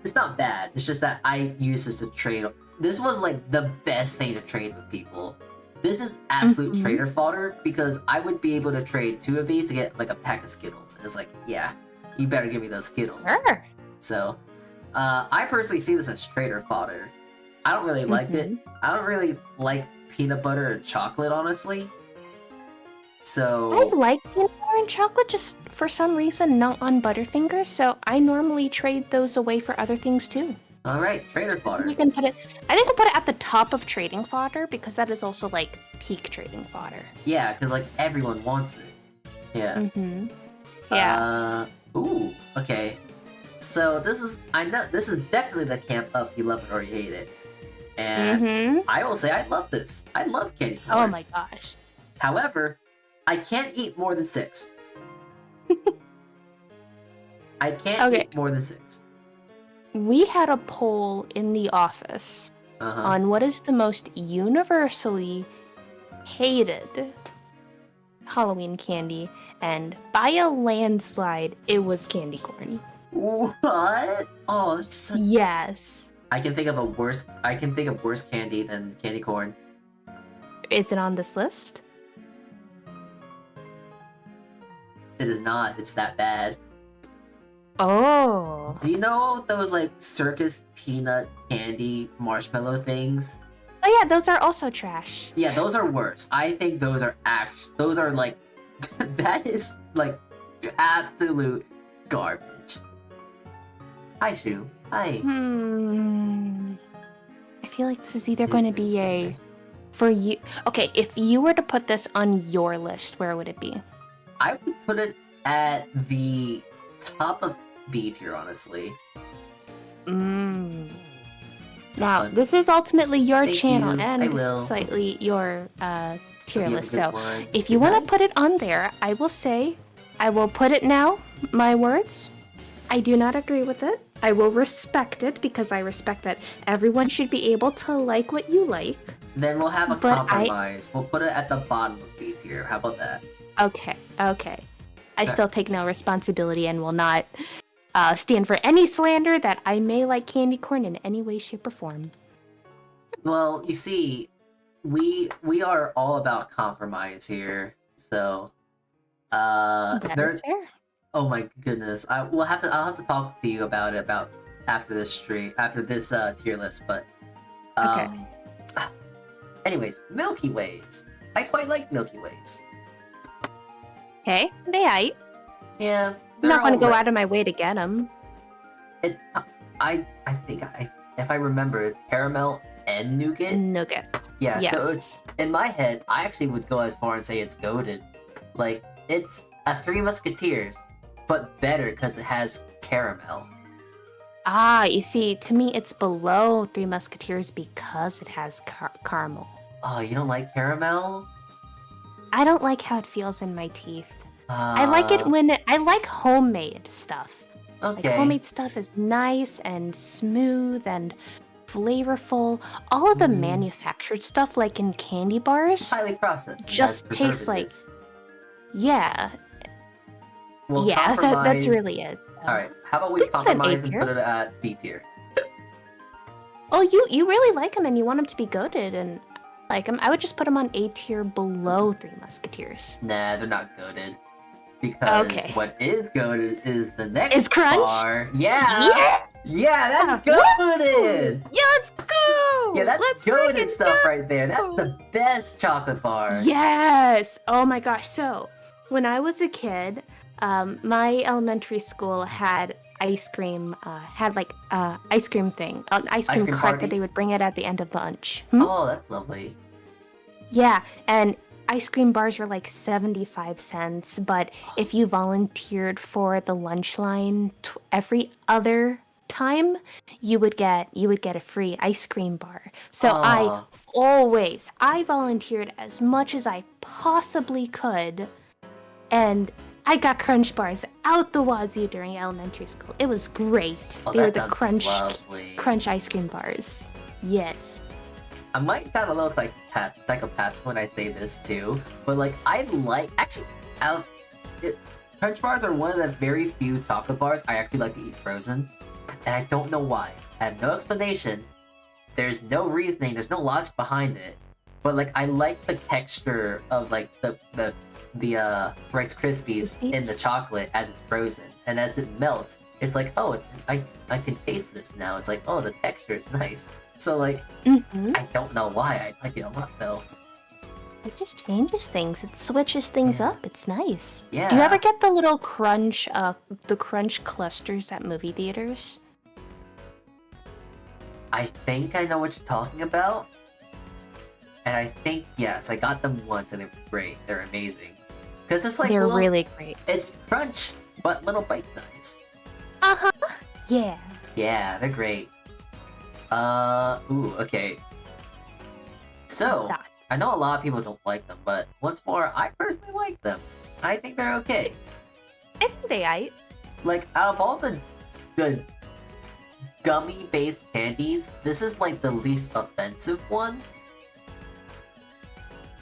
it's not bad. It's just that I use this to trade. This was like the best thing to trade with people. This is absolute Mhm. trader fodder because I would be able to trade 2 of these to get like a pack of Skittles. And it's like, yeah, you better give me those Skittles. Sure. So, I personally see this as trader fodder. I don't really like it. Mhm. I don't really like peanut butter or chocolate, honestly. I So, like peanut butter and chocolate, just for some reason not on Butterfingers, so I normally trade those away for other things too. alright, trader fodder. You can put it. I think I'll put it at the top of trading fodder because that is also like peak trading fodder. Yeah, because like everyone wants it. Yeah. Mm-hmm. Yeah. Ooh, okay. So I know this is definitely the camp of you love it or you hate it. And Mm-hmm. I will say I love this. I love candy corn. Oh my gosh. However, I can't eat more than 6. I can't Okay. eat more than 6. We had a poll in the office Uh-huh. on what is the most universally hated Halloween candy, and by a landslide, it was candy corn. What? Oh, that's such... Yes. I can think of worse candy than candy corn. Is it on this list? It is not. It's that bad. Oh. Do you know those like circus peanut candy marshmallow things? Oh yeah, those are also trash. Yeah, those are worse. I think those are like that is like absolute garbage. Hi, Shu. Hi. I feel like this is either It's going to been be a scary. for you. Okay, if you were to put this on your list, where would it be? I would put it at the top of B tier, honestly. Now, Fun. this is ultimately your Thank channel you. I and will. slightly your tier Hope you have a list. good So, one. if you Good want to night. put it on there, I will say, I will put it now. My words. I do not agree with it. I will respect it because I respect that everyone should be able to like what you like. Then we'll have a But compromise. We'll put it at the bottom of B tier. How about that? Okay. I Okay. still take no responsibility and will not stand for any slander that I may like candy corn in any way, shape, or form. Well, you see, we are all about compromise here. So, That is fair. oh my goodness, I'll have to talk to you about it after this stream, after this tier list. But Okay. anyways, Milky Ways. I quite like Milky Ways. Okay, they aight. Yeah, I'm they're not going to go alright. out of my way to get them. I think if I remember, it's caramel and nougat. Nougat. Yeah, Yes. so it's in my head. I actually would go as far and say it's goated. Like it's a Three Musketeers, but better because it has caramel. Ah, you see, to me, it's below Three Musketeers because it has caramel. Oh, you don't like caramel? I don't like how it feels in my teeth. I like it when I like homemade stuff. Like Okay. homemade stuff is nice and smooth and flavorful. All of the manufactured stuff, like in candy bars, Highly processed. and just has tastes like preservatives. yeah, We'll yeah. That's compromise. really it. So. All right. How about we We can put an A compromise and tier. put it at B tier? Oh, you really like them and you want them to be goated and like them. I would just put them on A tier below Three Musketeers. Nah, they're not goated. Because Okay. what is goated is the next Is Crunch? bar. Yeah. Yeah. Yeah, that's Yeah. goated. Yeah, let's go. Yeah, that's Let's goated freaking stuff go. right there. That's the best chocolate bar. Yes. Oh my gosh. So when I was a kid, My elementary school had ice cream, ice cream thing, an ice Ice cream cream cart that they parties? would bring it at the end of lunch. Hmm? Oh, that's lovely. Yeah, and ice cream bars were like 75 cents, but if you volunteered for the lunch line every other time, you would get a free ice cream bar. So Oh, I volunteered as much as I possibly could, and I got crunch bars out the wazoo during elementary school. It was great. oh, They were that the sounds lovely. crunch ice cream bars. Yes. I might sound a little like psychopath when I say this too, but like I like actually, out Crunch bars are one of the very few chocolate bars I actually like to eat frozen, and I don't know why. I have no explanation. There's no reasoning. There's no logic behind it. But like I like the texture of like the Rice Krispies in the chocolate as it's frozen, and as it melts, it's like, oh, I can taste this now. It's like, oh, the texture is nice. So like, Mm-hmm. I don't know why I like it a lot though. It just changes things. It switches things up. It's nice. Yeah. Do you ever get the little the crunch clusters at movie theaters? I think I know what you're talking about. And I think, yes, I got them once and they're great. They're amazing. Because it's like They're little, really great. it's crunch, but little bite size. Uh-huh. Yeah. Yeah, they're great. Ooh, okay. So, Yeah. I know a lot of people don't like them, but once more, I personally like them. I think they're okay. I think they ate. Like, out of all the gummy-based candies, this is like the least offensive one.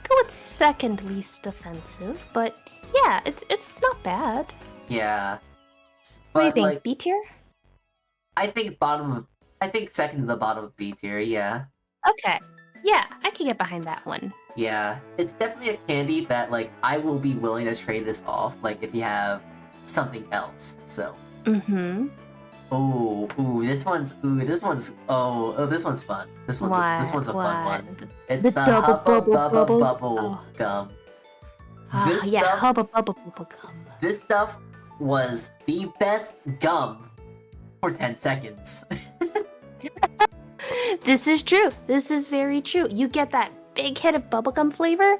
Go with second least offensive, but yeah, it's not bad. Yeah. What do you But, think? like, B tier? I think second to the bottom of B tier, yeah. Okay. Yeah, I can get behind that one. Yeah. It's definitely a candy that, like, I will be willing to trade this off, like, if you have something else, so. Mm-hmm. This one's fun. This one's a fun one. It's The the double Hubba Bubba bubble. Bubble Oh. Gum. Ah, This yeah, stuff- hubba bubba bubba gum. This stuff was the best gum for 10 seconds. This is true. This is very true. You get that big hit of bubblegum flavor,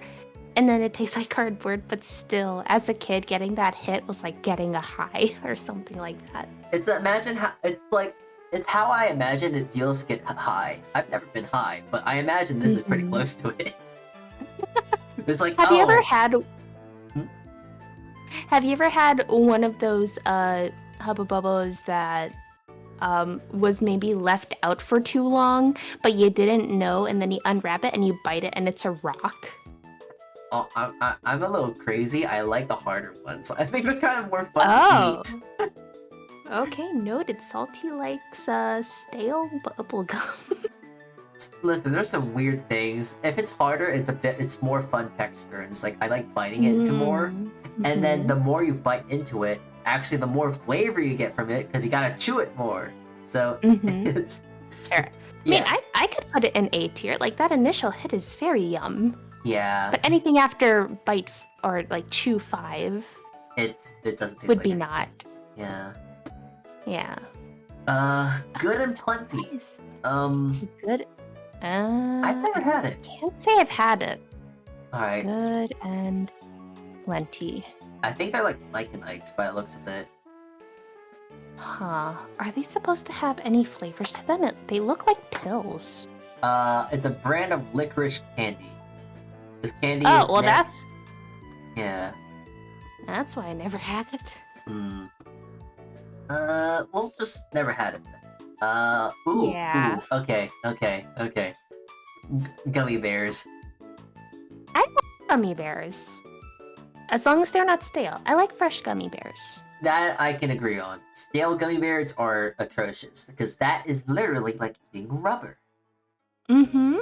and then it tastes like cardboard, but still, as a kid, getting that hit was like getting a high or something like that. It's how I imagine it feels to get high. I've never been high, but I imagine this is pretty Mhm. close to it. It's like, Have you ever had? Hmm? Have you ever had one of those Hubba Bubbles that was maybe left out for too long, but you didn't know, and then you unwrap it and you bite it, and it's a rock? Oh, I'm a little crazy. I like the harder ones. I think they're kind of more fun Oh. to eat. Okay, noted. Salty likes stale bubblegum. Listen, there's some weird things. If it's harder, it's more fun texture, and it's like I like biting it into more. And then the more you bite into it, actually, the more flavor you get from it because you gotta chew it more. So Mhm. it's It's fair. I yeah, mean, I could put it in A tier. Like, that initial hit is very yum. yeah. But anything after bite or like chew 5 It doesn't taste would like be anything. not. Yeah. Yeah. Good and plenty. Nice. I've Good. never had it. Can't say I've had it. All right. Good and plenty. I think they're like Mike and Ike's by the looks of it. Huh. Are they supposed to have any flavors to them? They look like pills. It's a brand of licorice candy. This candy Oh, is well, nev- that's yeah. why I never had it. Hmm. We'll just never had it then. Yeah. Okay. Gummy bears. Gummy bears. As long as they're not stale. I like fresh gummy bears. That I can agree on. Stale gummy bears are atrocious because that is literally like eating rubber. Mm-hmm.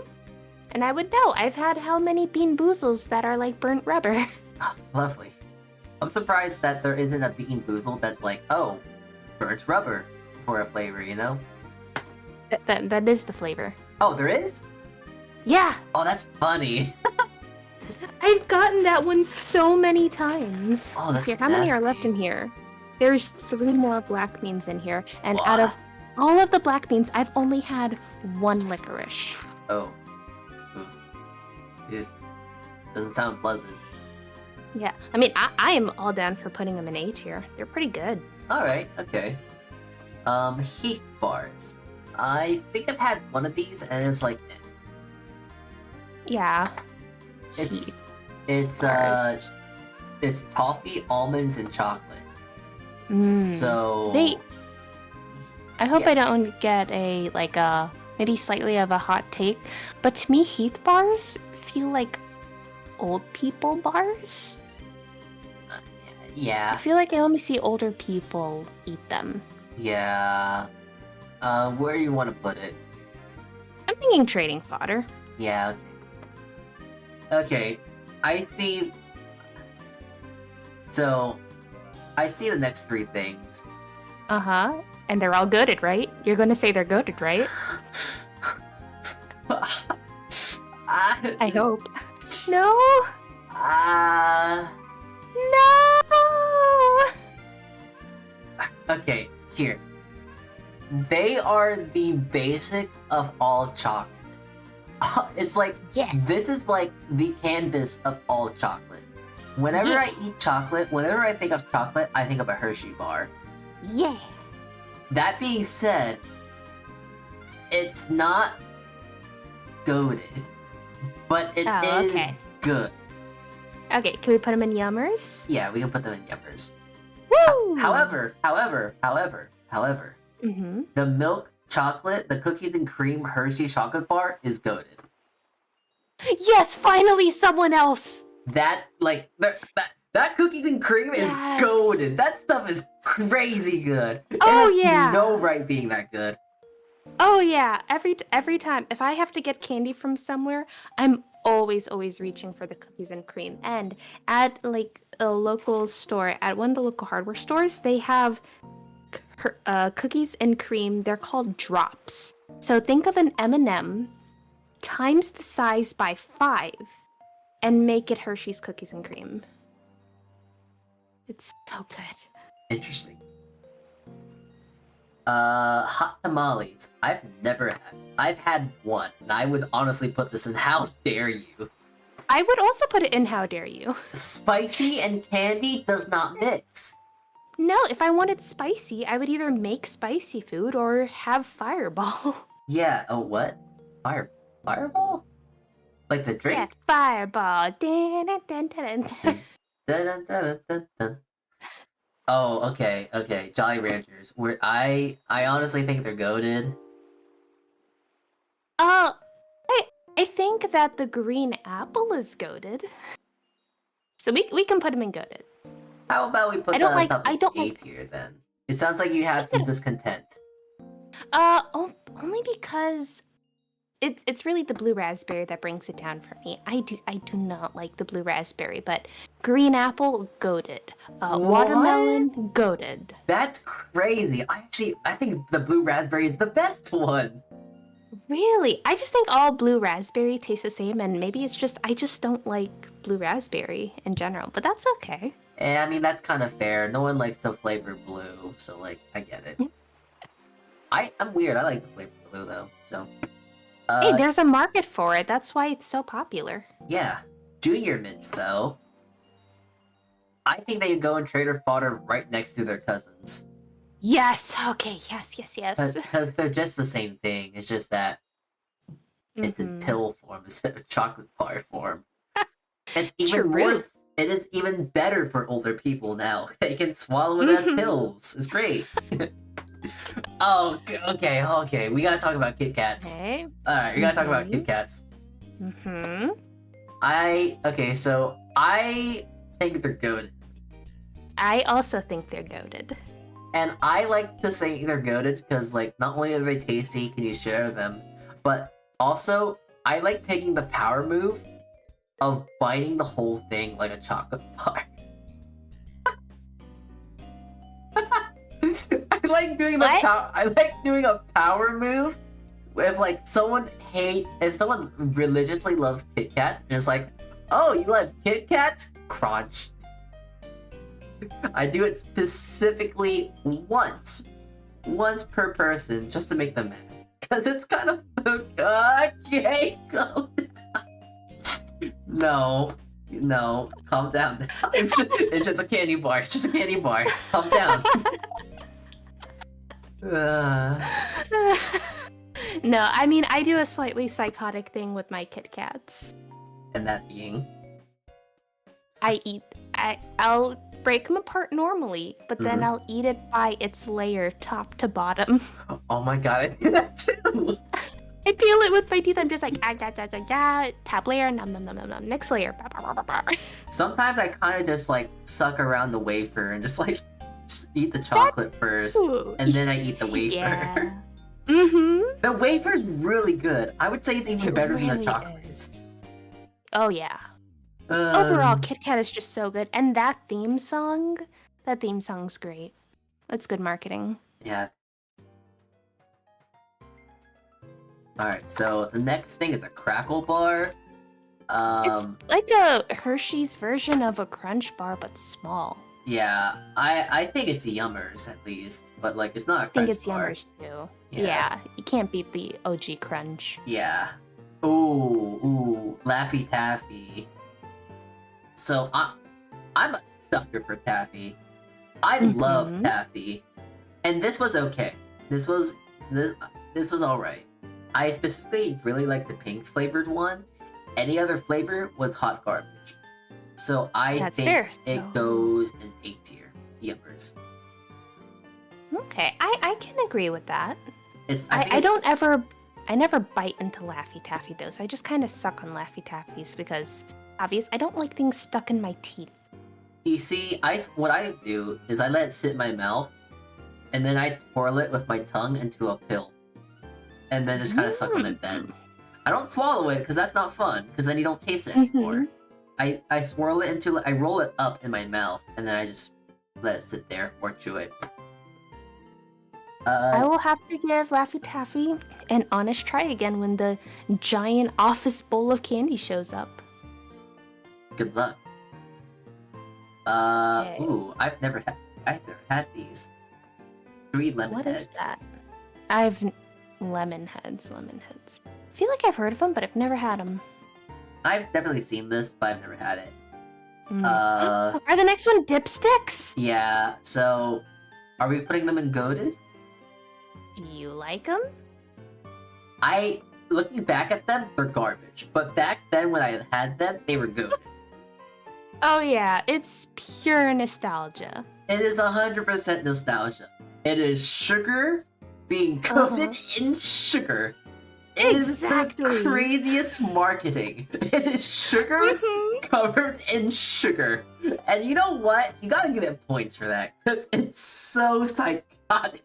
And I would know. I've had how many Bean Boozles that are like burnt rubber. Oh, lovely. I'm surprised that there isn't a Bean Boozled that's like, oh, burnt rubber for a flavor, you know? That is the flavor. Oh, there is? Yeah. Oh, that's funny. I've gotten that one so many times. Oh, Let's that's see, how many are left nasty. in here? There's 3 more black beans in here, and out Wow. of all of the black beans, I've only had 1 licorice. Oh. Oof. Oof. Doesn't sound pleasant. Yeah, I mean, I am all down for putting them in A tier. They're pretty good. Alright, okay. Heath bars. I think I've had one of these and it's like Yeah. it's Heath it's bars. it's toffee, almonds, and chocolate. Mm. So I hope yeah. I don't get a maybe slightly of a hot take, but to me, Heath bars feel like old people bars. I Yeah. feel like I only see older people eat them. Yeah. Where do you want to put it? I'm thinking trading fodder. Yeah, okay. Okay. I see. So, I see the next 3 things. Uh-huh. And they're all goated, right? You're gonna say they're goated, right? I hope. No! No! Okay, here. They are the basic of all chocolate. It's like, Yes. this is like the canvas of all chocolate. Whenever Yeah. I eat chocolate, whenever I think of chocolate, I think of a Hershey bar. Yeah. That being said, it's not goated, but it is okay. good. Okay, can we put them in yummers? Yeah, we can put them in yummers. Woo! However, Mm-hmm. the milk chocolate, the cookies and cream Hershey chocolate bar is goated. Yes, finally someone else! That that cookies and cream is Yes. goated. That stuff is crazy good. It Oh, has yeah. no right being that good. Oh yeah, every time if I have to get candy from somewhere, I'm always reaching for the cookies and cream. And at like a local store, at one of the local hardware stores, they have cookies and cream. They're called drops. So think of an M&M times the size by 5 and make it Hershey's cookies and cream. It's so good. Interesting. Hot tamales. I've never had. I've had one, and I would honestly put this in how dare you. I would also put it in how dare you. Spicy and candy does not mix. No, if I wanted spicy, I would either make spicy food or have Fireball. Yeah, oh what? Fireball? Like the Yeah, drink? Fireball. Dun, dun, dun, dun, dun. Dun, dun, dun, dun, dun. Oh, okay. Jolly Ranchers. Where I honestly think they're goated. I think that the green apple is goated. So we can put them in goated. How about we put I don't that like- on top I of don't A like- tier then? It sounds like you have some discontent. Only because it's really the blue raspberry that brings it down for me. I do not like the blue raspberry, but green apple goated. Watermelon goated. That's crazy. I think the blue raspberry is the best one. Really? I just think all blue raspberry tastes the same, and maybe it's just I just don't like blue raspberry in general, but that's okay. I mean, that's kind of fair. No one likes the flavor blue, so like, I get it. I'm weird. I like the flavor blue though. So, Hey, there's a market for it. That's why it's so popular. yeah. Junior mints though. I think they go and trade or fodder right next to their cousins. Yes. Okay. Yes. Because they're just the same thing. It's just that it's in pill form instead of chocolate bar form. It's even True. it is even better for older people now. They can swallow it as pills. It's great. Oh, okay. We gotta talk about Kit Kats. Okay. Alright, we gotta talk about Kit Kats. Mm-hmm. So I think they're good. I also think they're goated. And I like to say they're goated because, like, not only are they tasty, can you share them, but also I like taking the power move of biting the whole thing like a chocolate bar. I like doing a power move if like if someone religiously loves Kit Kat and it's like, Oh, you like Kit Kats? Crunch. I do it specifically once per person, just to make them mad. Because it's kind of... Okay, calm down. No, calm down. It's just a candy bar. It's just a candy bar. Calm down. No, I mean, I do a slightly psychotic thing with my Kit Kats. And that being... I'll break them apart normally, but then I'll eat it by its layer, top to bottom. Oh my god, I do that too! I peel it with my teeth. I'm just like, top layer, nom nom nom nom nom. Next layer, bah, bah, bah, bah, bah. Sometimes I kind of just like suck around the wafer and just eat the chocolate first, and then I eat the wafer. Yeah. Mm-hmm. The wafer's really good. I would say it's even better than the really chocolate. is. Oh yeah. Overall, Kit Kat is just so good, and that theme song's great. That's good marketing. Yeah. Alright, so the next thing is a crackle bar. It's like a Hershey's version of a Crunch bar, but small. Yeah, I think it's Yummers at least, but like it's not a I Crunch think it's bar. Yummers too. Yeah, you can't beat the OG Crunch. Yeah. Ooh, Laffy Taffy. So I'm a sucker for taffy. I love taffy, and this was okay. This was all right. I specifically really like the Pink's flavored one. Any other flavor was hot garbage. So That's think fair, it so- goes in A tier. Yummers. Okay, I can agree with that. I never bite into Laffy Taffy though, so I just kind of suck on Laffy Taffies because obvious. I don't like things stuck in my teeth. You see, what I do is I let it sit in my mouth, and then I twirl it with my tongue into a pill, and then just kind of suck on it then. I don't swallow it because that's not fun, because then you don't taste it anymore. I swirl it I roll it up in my mouth, and then I just let it sit there or chew it. I will have to give Laffy Taffy an honest try again when the giant office bowl of candy shows up. Good luck. Okay. Ooh, I've never had these. 3 lemon What heads. is that? I've lemon heads. I feel like I've heard of them, but I've never had them. I've definitely seen this, but I've never had it. Are the next one dipsticks? Yeah, so are we putting them in goated? Do you like them? Looking back at them, they're garbage. But back then when I had them, they were good. Oh yeah, it's pure nostalgia. It is 100% nostalgia. It is sugar being coated in sugar. It is the craziest marketing. It is sugar covered in sugar. And you know what? You gotta give it points for that. Because it's so psychotic.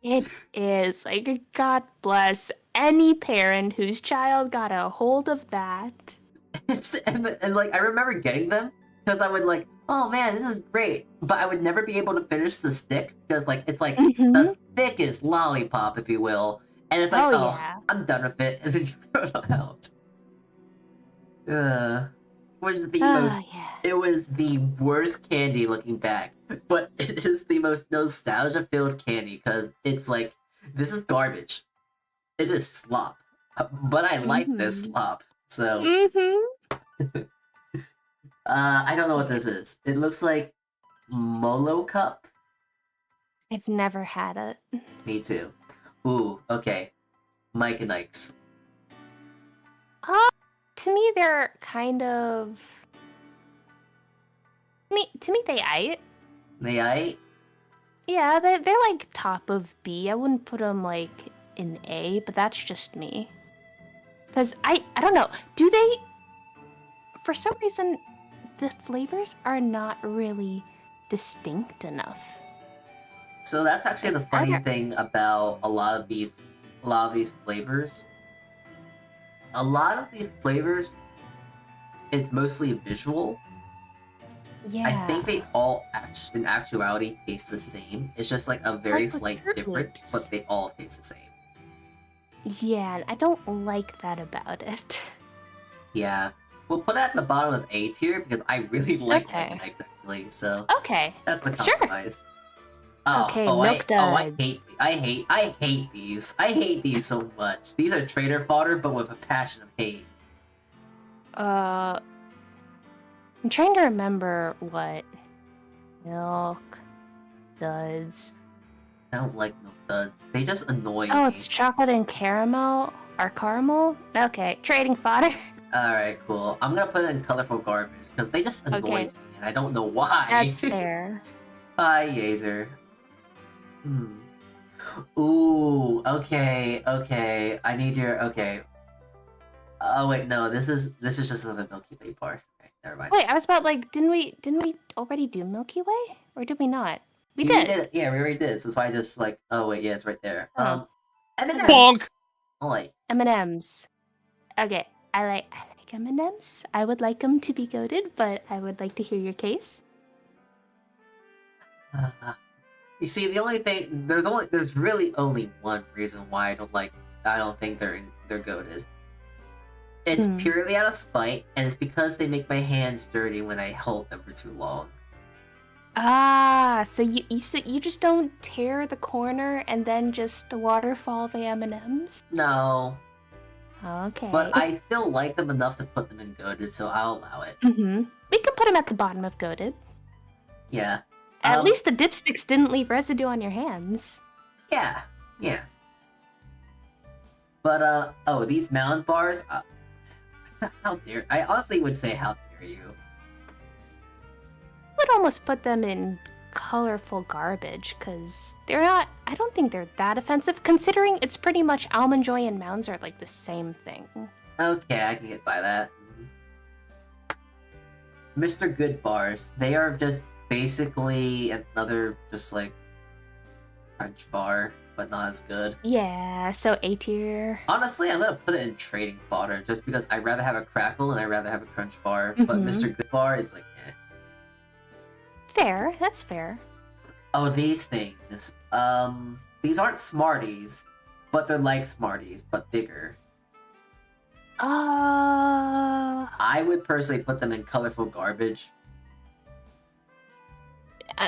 It is. Like, God bless any parent whose child got a hold of that. And like, I remember getting them because I would like, oh man, this is great. But I would never be able to finish the stick because like, it's like the thickest lollipop, if you will. And it's like, yeah. I'm done with it. And then you throw it out. It was the worst candy looking back. But it is the most nostalgia-filled candy because it's like, this is garbage. It is slop. But I like this slop. So, I don't know what this is. It looks like Molo Cup. I've never had it. Me too. Ooh, okay. Mike and Ike's. To me, they're kind of... To me, they aight. They aight? Yeah, they're like top of B. I wouldn't put them like in A, but that's just me. Because I don't know. Do they... For some reason, the flavors are not really distinct enough. So that's actually the funny thing about a lot of these flavors. A lot of these flavors is mostly visual. Yeah. I think they all in actuality taste the same. It's just like a very slight difference, but they all taste the same. Yeah, I don't like that about it. Yeah. we'll put it at the bottom of A tier because I really like Okay. laying eggs actually. So Okay. that's the Sure. compromise. Oh, Okay, oh, milk I duds. hate these. I hate these so much. These are trader fodder, but with a passion of hate. I'm trying to remember what milk duds. I don't like milk duds. They just annoy Oh, me. it's chocolate and caramel or caramel? Okay, trading fodder. Alright, cool. I'm gonna put it in colorful garbage because they just annoy Okay. me and I don't know why. That's fair. Hi, Yazer. Hmm. Ooh, okay. I need your okay. Oh wait, no, this is just another Milky Way bar. Okay, never mind. Wait, I was about like, didn't we already do Milky Way? Or did we not? We You did. did it. Yeah, we already did. So that's why I just like. Oh wait, yeah, it's right there. Oh. M&M's. Bonk! Oh, wait. M&M's. Okay, I like M&M's. I would like them to be goated, but I would like to hear your case. You see, the only thing there's really only one reason why I don't think they're goated. It's Hmm. purely out of spite, and it's because they make my hands dirty when I hold them for too long. Ah, so you just don't tear the corner and then just waterfall the M&Ms? No, Okay. but I still like them enough to put them in goated, so I'll allow it. Mm-hmm. We can put them at the bottom of goated. Yeah. At least the dipsticks didn't leave residue on your hands. Yeah. But oh, these mound bars. How dare I honestly would say how dare you. I would almost put them in colorful garbage because they're not. I don't think they're that offensive considering it's pretty much Almond Joy and Mounds are like the same thing. Okay, I can get by that. Mr. Good bars. They are just basically another just like crunch bar, but not as good. Yeah, so A tier. Honestly, I'm gonna put it in trading fodder just because I'd rather have a crackle and I'd rather have a crunch bar. But Mhm. Mr. Good bar is like, eh. Fair, that's fair. Oh, these things. These aren't Smarties, but they're like Smarties, but bigger. I would personally put them in colorful garbage.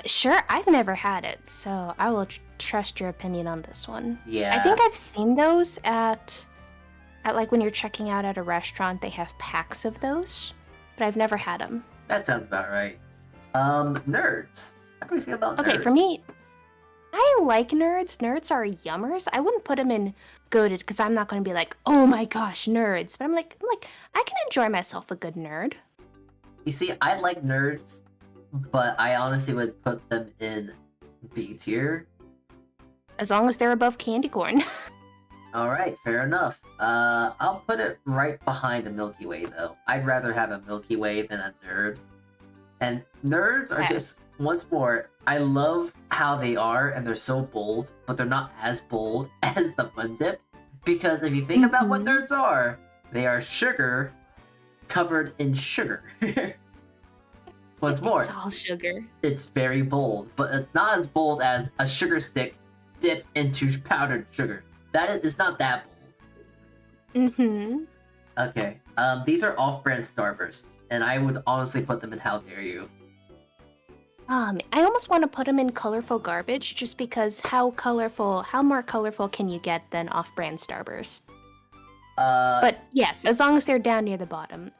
Sure, I've never had it, so I will trust your opinion on this one. Yeah. I think I've seen those at like when you're checking out at a restaurant, they have packs of those, but I've never had them. That sounds about right. Nerds. How do we feel about nerds? Okay, for me, I like nerds. Nerds are yummers. I wouldn't put them in goated because I'm not going to be like, oh my gosh, nerds. But I'm like, I can enjoy myself a good nerd. You see, I like nerds, but I honestly would put them in B tier. As long as they're above candy corn. Alright, fair enough. I'll put it right behind a Milky Way, though. I'd rather have a Milky Way than a nerd. And nerds are Okay. just, once more, I love how they are, and they're so bold, but they're not as bold as the Fun Dip. Because if you think about what nerds are, they are sugar covered in sugar. Once more, It's all sugar. it's very bold, but it's not as bold as a sugar stick dipped into powdered sugar. It's not that bold. Mm-hmm. Okay, these are off-brand Starbursts, and I would honestly put them in How Dare You. I almost want to put them in colorful garbage just because how more colorful can you get than off-brand Starburst? But yes, as long as they're down near the bottom.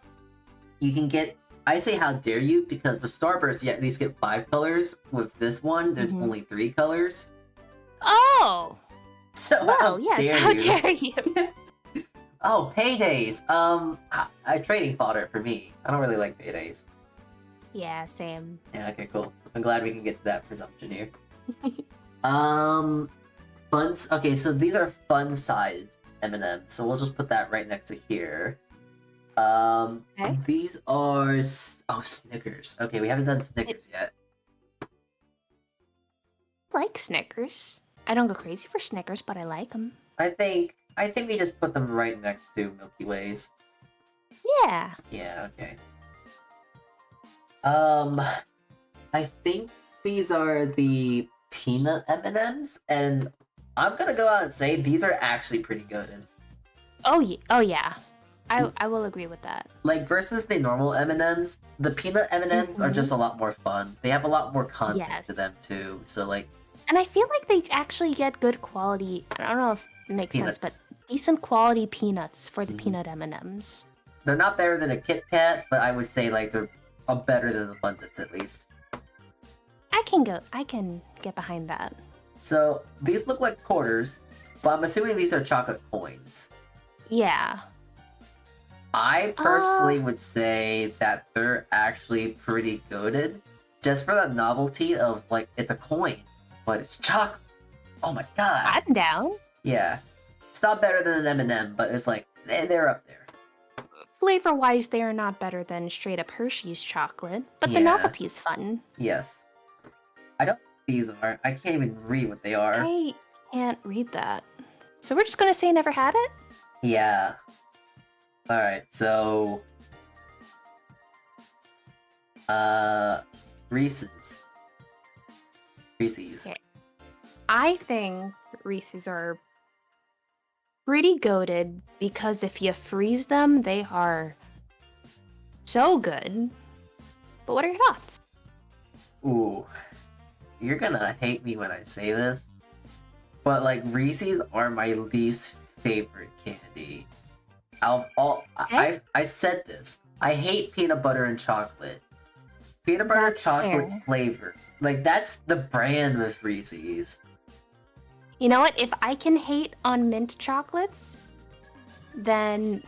You can get, I say How Dare You because with Starburst, you at least get 5 colors. With this one, there's only 3 colors. Oh! So Well, yes, how dare you? Oh, paydays! Trading fodder for me. I don't really like paydays. Yeah, same. Yeah, okay, cool. I'm glad we can get to that presumption here. Funs. Okay, so these are fun-sized M&Ms, so we'll just put that right next to here. Okay. These are Snickers. Okay, we haven't done Snickers yet. I like Snickers. I don't go crazy for Snickers, but I like them. I think we just put them right next to Milky Ways. Yeah. Yeah, okay. I think these are the peanut M&Ms, and I'm gonna go out and say these are actually pretty good. Oh yeah. I will agree with that. Like versus the normal M&Ms, the peanut M&Ms are just a lot more fun. They have a lot more content to Yes. them too. So like And I feel like they actually get good quality. I don't know if it makes Peanuts. sense, but decent quality peanuts for the Mhm. peanut M&Ms. they're not better than a Kit Kat, but I would say like they're better than the Fun Dips at least. I can get behind that. So these look like quarters, but I'm assuming these are chocolate coins. Yeah. I personally would say that they're actually pretty goated, just for the novelty of like it's a coin, but it's chocolate. Oh my god! I'm down. Yeah, it's not better than an M&M, but it's like they're up there. Flavor-wise, they are not better than straight up Hershey's chocolate, but the Yeah. novelty is fun. Yes, I don't know what these are. I can't even read what they are. I can't read that. So we're just gonna say never had it? Yeah. All right, so Reese's. Okay. I think Reese's are pretty goated because if you freeze them, they are so good. But what are your thoughts? Ooh, you're gonna hate me when I say this, but like Reese's are my least favorite candy. Out of all, Okay. I've said this. I hate peanut butter and chocolate. Peanut butter That's chocolate fair. flavor. Like that's the brand with Reese's. You know what? If I can hate on mint chocolates, then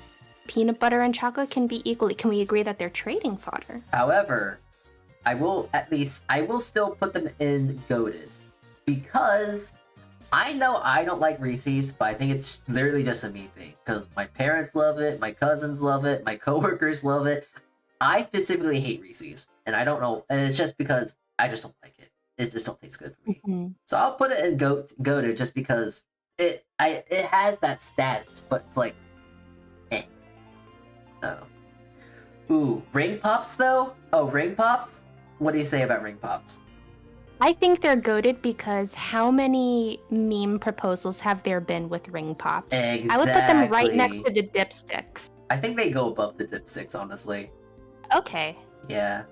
peanut butter and chocolate can be equally. Can we agree that they're trading fodder? However, I will still put them in goated because I know I don't like Reese's, but I think it's literally just a me thing because my parents love it, my cousins love it, my coworkers love it. I specifically hate Reese's, and I don't know, and it's just because I just don't like it. It just don't taste good for me. Mm-hmm. So I'll put it in goated just because it has that status, but it's like, I don't know. Ooh, ring pops though? Oh, ring pops? What do you say about ring pops? I think they're goated because how many meme proposals have there been with ring pops? Exactly. I would put them right next to the dipsticks. I think they go above the dipsticks, honestly. Okay. Yeah.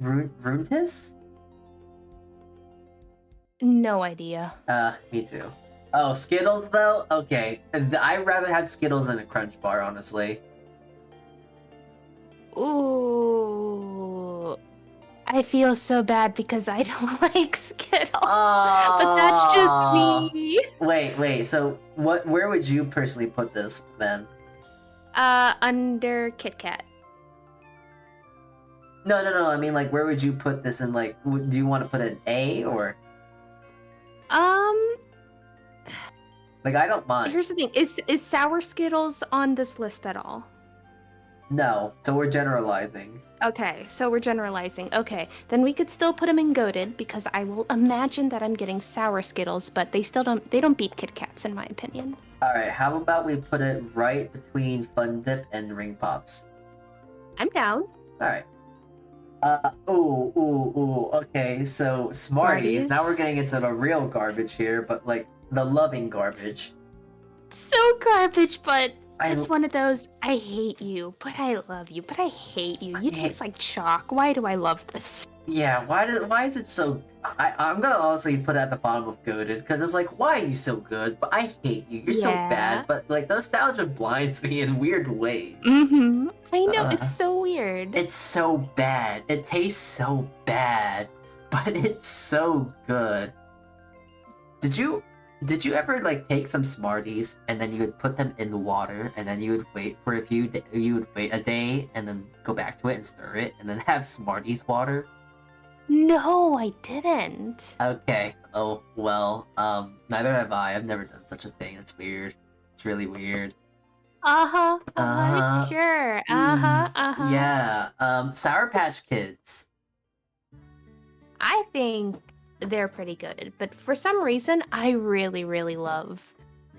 Runtis? No idea. Me too. Oh, Skittles though? Okay. I'd rather have Skittles than a Crunch Bar, honestly. Ooh. I feel so bad because I don't like Skittles. Oh, But that's just me. Wait. So, where would you personally put this then? Under Kit Kat. No. I mean, like, where would you put this in? Like, do you want to put an A or? Like, I don't mind. Here's the thing: is sour Skittles on this list at all? No. So we're generalizing. Okay, so we're generalizing. Okay, then we could still put them in goated because I will imagine that I'm getting sour Skittles, but they don't beat Kit Kats in my opinion. All right. How about we put it right between Fun Dip and Ring Pops? I'm down. All right. Ooh. Okay, so Smarties. Now we're getting into the real garbage here, but like the loving garbage. So garbage, but I- it's one of those, I hate you, but I love you, but I hate you. You taste like chalk. Why do I love this? Yeah, why is it so... I'm gonna honestly put it at the bottom of goated, because it's like, why are you so good? But I hate you. You're so Yeah. bad. But like, nostalgia blinds me in weird ways. Mm-hmm. I know, it's so weird. It's so bad. It tastes so bad, but it's so good. Did you ever like take some Smarties and then you would put them in the water and then you would wait for you would wait a day and then go back to it and stir it and then have Smarties water? No, I didn't. Okay. Oh well. Neither have I. I've never done such a thing. It's weird. It's really weird. Sure. Yeah. Sour Patch Kids. I think they're pretty good, but for some reason, I really, really love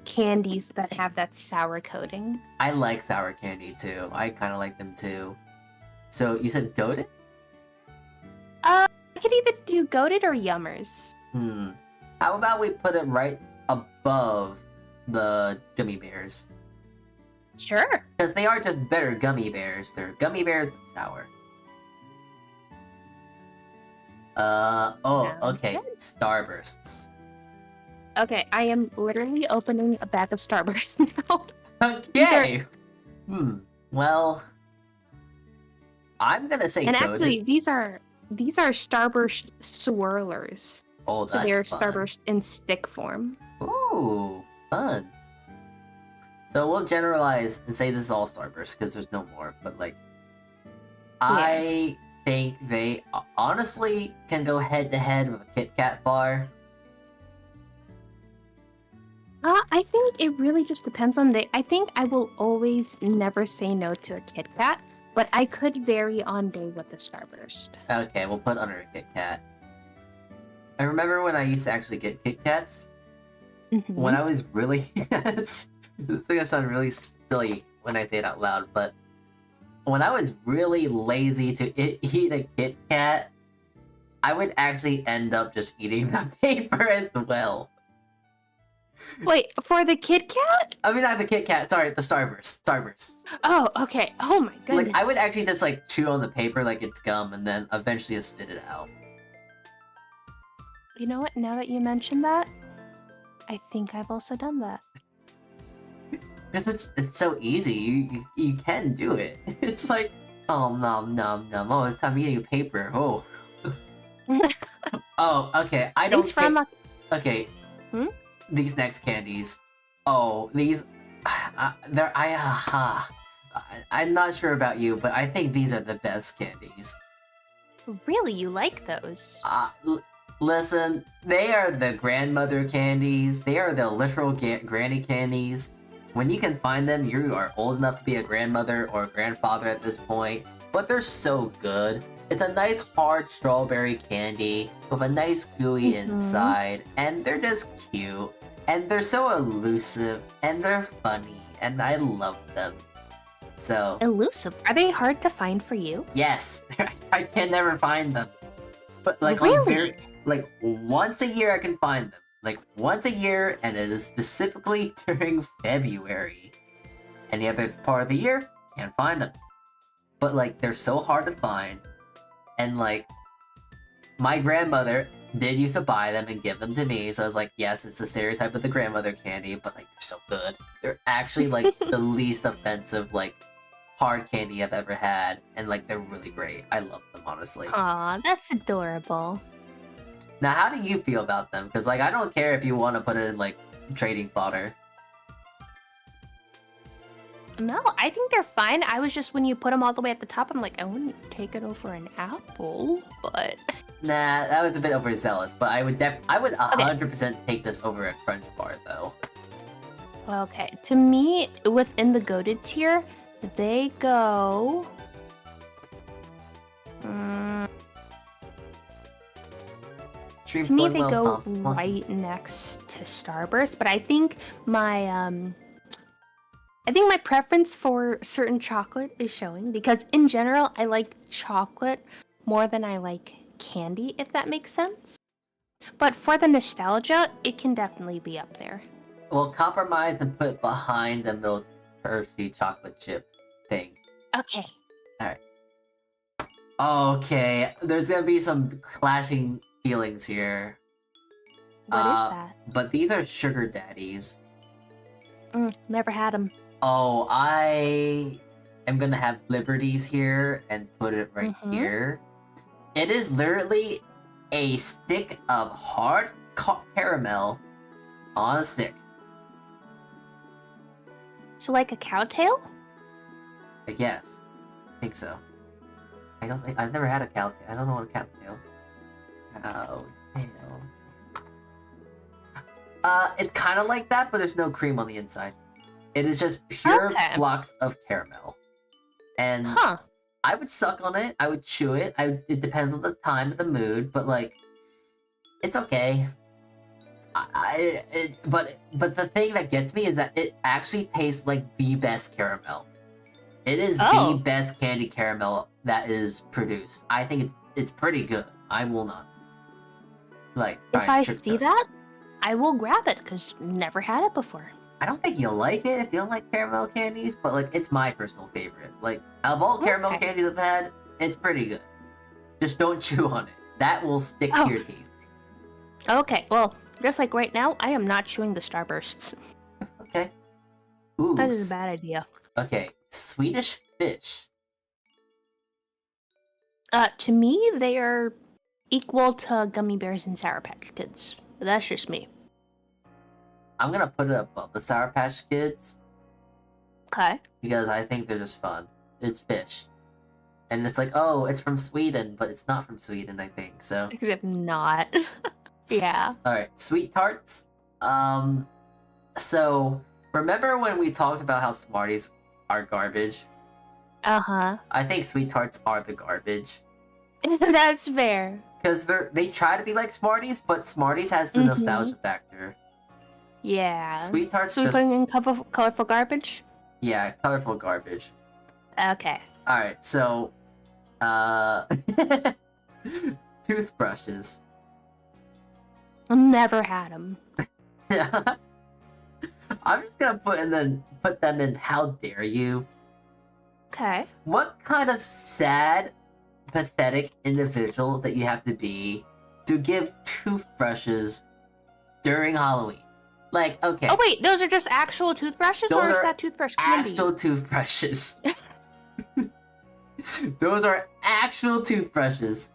candies that have that sour coating. I like sour candy too. I kind of like them too. So you said goated? I could either do goated or yummers. How about we put it right above the gummy bears? Sure. Because they are just better gummy bears. They're gummy bears with sour. Oh, Sounds okay. good. Starbursts. Okay, I am literally opening a bag of Starburst now. Okay! Well, I'm gonna say And coated. actually, these are Starburst swirlers. Oh, So that's they're fun. Starburst in stick form. Ooh, fun. So we'll generalize and say this is all Starburst because there's no more. But like, I think they honestly can go head to head with a Kit Kat bar. I think it really just depends on I think I will always never say no to a Kit Kat, but I could vary on day with the Starburst. Okay, we'll put under a Kit Kat. I remember when I used to actually get Kit Kats. Mm-hmm. When I was really... this is gonna sound really silly when I say it out loud, but when I was really lazy to eat a Kit Kat, I would actually end up just eating the paper as well. Wait, for the Kit Kat? I mean, not the Kit Kat, sorry, the Starburst. Oh, okay. Oh my goodness. Like, I would actually just, like, chew on the paper like it's gum and then eventually just spit it out. You know what? Now that you mention that, I think I've also done that. It's so easy. You can do it. It's like, oh, nom, nom, nom. Oh, it's I'm eating paper. Oh. Oh, okay. I don't think... Okay. Hmm? These next candies. Oh, these... I'm not sure about you, but I think these are the best candies. Really? You like those? Listen, they are the grandmother candies. They are the literal granny candies. When you can find them, you are old enough to be a grandmother or a grandfather at this point. But they're so good. It's a nice hard strawberry candy with a nice gooey inside. And they're just cute. And they're so elusive. And they're funny. And I love them. So... Elusive? Are they hard to find for you? Yes. I can never find them. But like, really? Like, once a year I can find them. Like, once a year, and it is specifically during February. Any other part of the year, can't find them. But, like, they're so hard to find. And, like, my grandmother did used to buy them and give them to me. So I was like, yes, it's the stereotype of the grandmother candy, but, like, they're so good. They're actually, like, the least offensive, like, hard candy I've ever had. And, like, they're really great. I love them, honestly. Aw, that's adorable. Now, how do you feel about them? Because, like, I don't care if you want to put it in, like, trading fodder. No, I think they're fine. I was just, when you put them all the way at the top, I'm like, I wouldn't take it over an apple, but... Nah, that was a bit overzealous, but I would 100% take this over a Crunch Bar, though. Okay, to me, within the goated tier, they go... To me, they go right next to Starburst, but I think my preference for certain chocolate is showing, because in general, I like chocolate more than I like candy, if that makes sense. But for the nostalgia, it can definitely be up there. We'll compromise and put it behind the Milk Hershey chocolate chip thing. Okay. Alright. Okay, there's gonna be some clashing feelings here. What is that? But these are sugar daddies. Never had them. Oh, I am gonna have Liberties here and put it right here. It is literally a stick of hard caramel on a stick. So like a cow tail? I guess. I think so. I've never had a cow tail. I don't know what a cow tail. Cow tail. It's kind of like that, but there's no cream on the inside. It is just pure blocks of caramel. And I would suck on it. I would chew it. It depends on the time of the mood, but like, it's okay. But the thing that gets me is that it actually tastes like the best caramel. It is the best candy caramel that is produced. I think it's pretty good. I will not. Like, if I see that, I will grab it because never had it before. I don't think you'll like it if you don't like caramel candies, but like it's my personal favorite. Like of all caramel Okay. candies I've had, it's pretty good. Just don't chew on it. That will stick Oh. to your teeth. Okay, well, just like right now, I am not chewing the Starbursts. Okay. Ooh. That is a bad idea. Okay. Swedish fish. To me, they are equal to gummy bears and Sour Patch Kids. But that's just me. I'm gonna put it above the Sour Patch Kids Okay. because I think they're just fun. It's fish. And it's like, oh, it's from Sweden, but it's not from Sweden, I think, so. Except not. Yeah. Alright, sweet tarts. So, remember when we talked about how Smarties are garbage? Uh-huh. I think sweet tarts are the garbage. That's fair. Because they try to be like Smarties, but Smarties has the nostalgia factor. Yeah. Sweet tarts So we just... putting in colorful garbage? Yeah, colorful garbage. Okay. Alright, so... toothbrushes. I've never had them. I'm just gonna put them in How Dare You. Okay. What kind of sad, pathetic individual that you have to be to give toothbrushes during Halloween? Like, okay. Oh wait, those are just actual toothbrushes, Those or is are that toothbrush candy? actual toothbrushes. Those are actual toothbrushes.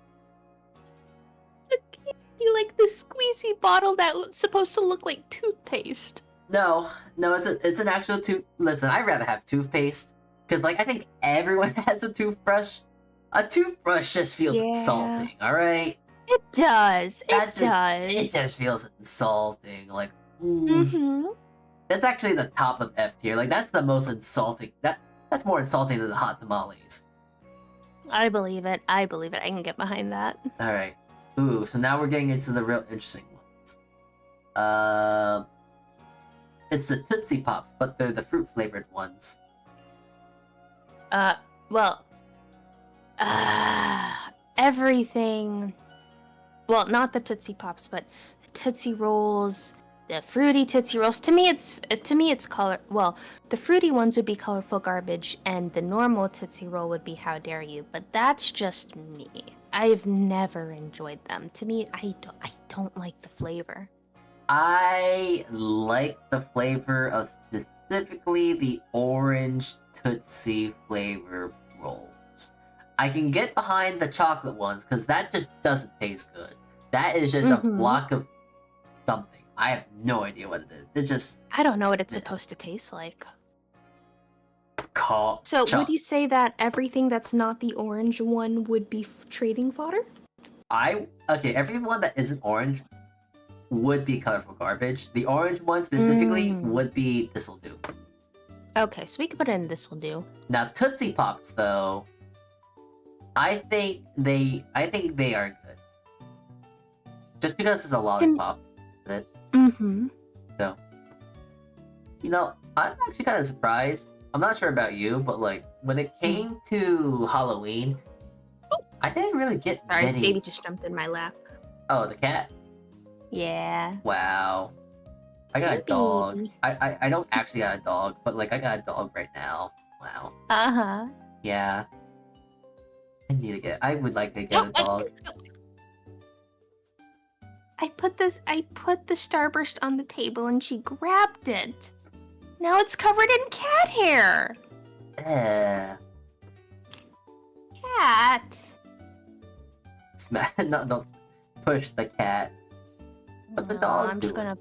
You like the squeezy bottle that's supposed to look like toothpaste. No, it's an actual tooth. Listen, I'd rather have toothpaste because, like, I think everyone has a toothbrush. A toothbrush just feels insulting. All right. It does. It does. It just feels insulting. Like, Mm-hmm. That's actually the top of F tier. Like, that's the most insulting. That's more insulting than the hot tamales. I believe it. I believe it. I can get behind that. All right. Ooh, so now we're getting into the real interesting ones. It's the Tootsie Pops, but they're the fruit flavored ones. Well, everything. Well, not the Tootsie Pops, but the Tootsie Rolls, the fruity Tootsie Rolls. To me, it's color. Well, the fruity ones would be colorful garbage, and the normal Tootsie Roll would be How Dare You. But that's just me. I've never enjoyed them. To me, I don't like the flavor. I like the flavor of specifically the orange Tootsie flavor rolls. I can get behind the chocolate ones because that just doesn't taste good. That is just a block of something. I have no idea what it is. It just... I don't know what it's supposed to taste like. So Chop. would you say that everything that's not the orange one would be trading fodder? Okay, everyone that isn't orange would be colorful garbage. The orange one specifically would be this'll do. Okay, so we can put it in this'll do. Now Tootsie Pops though, I think they are good. Just because it's a lollipop. So, you know, I'm actually kind of surprised. I'm not sure about you, but like when it came to Halloween, I didn't really get Sorry, many. baby just jumped in my lap. Oh, the cat. Yeah. Wow. I got a dog. I don't actually got a dog, but like I got a dog right now. Wow. Uh-huh. Yeah. I would like to get a dog. I put the Starburst on the table and she grabbed it. Now it's covered in cat hair. Cat. No, don't push the cat. But the dog. I'm just gonna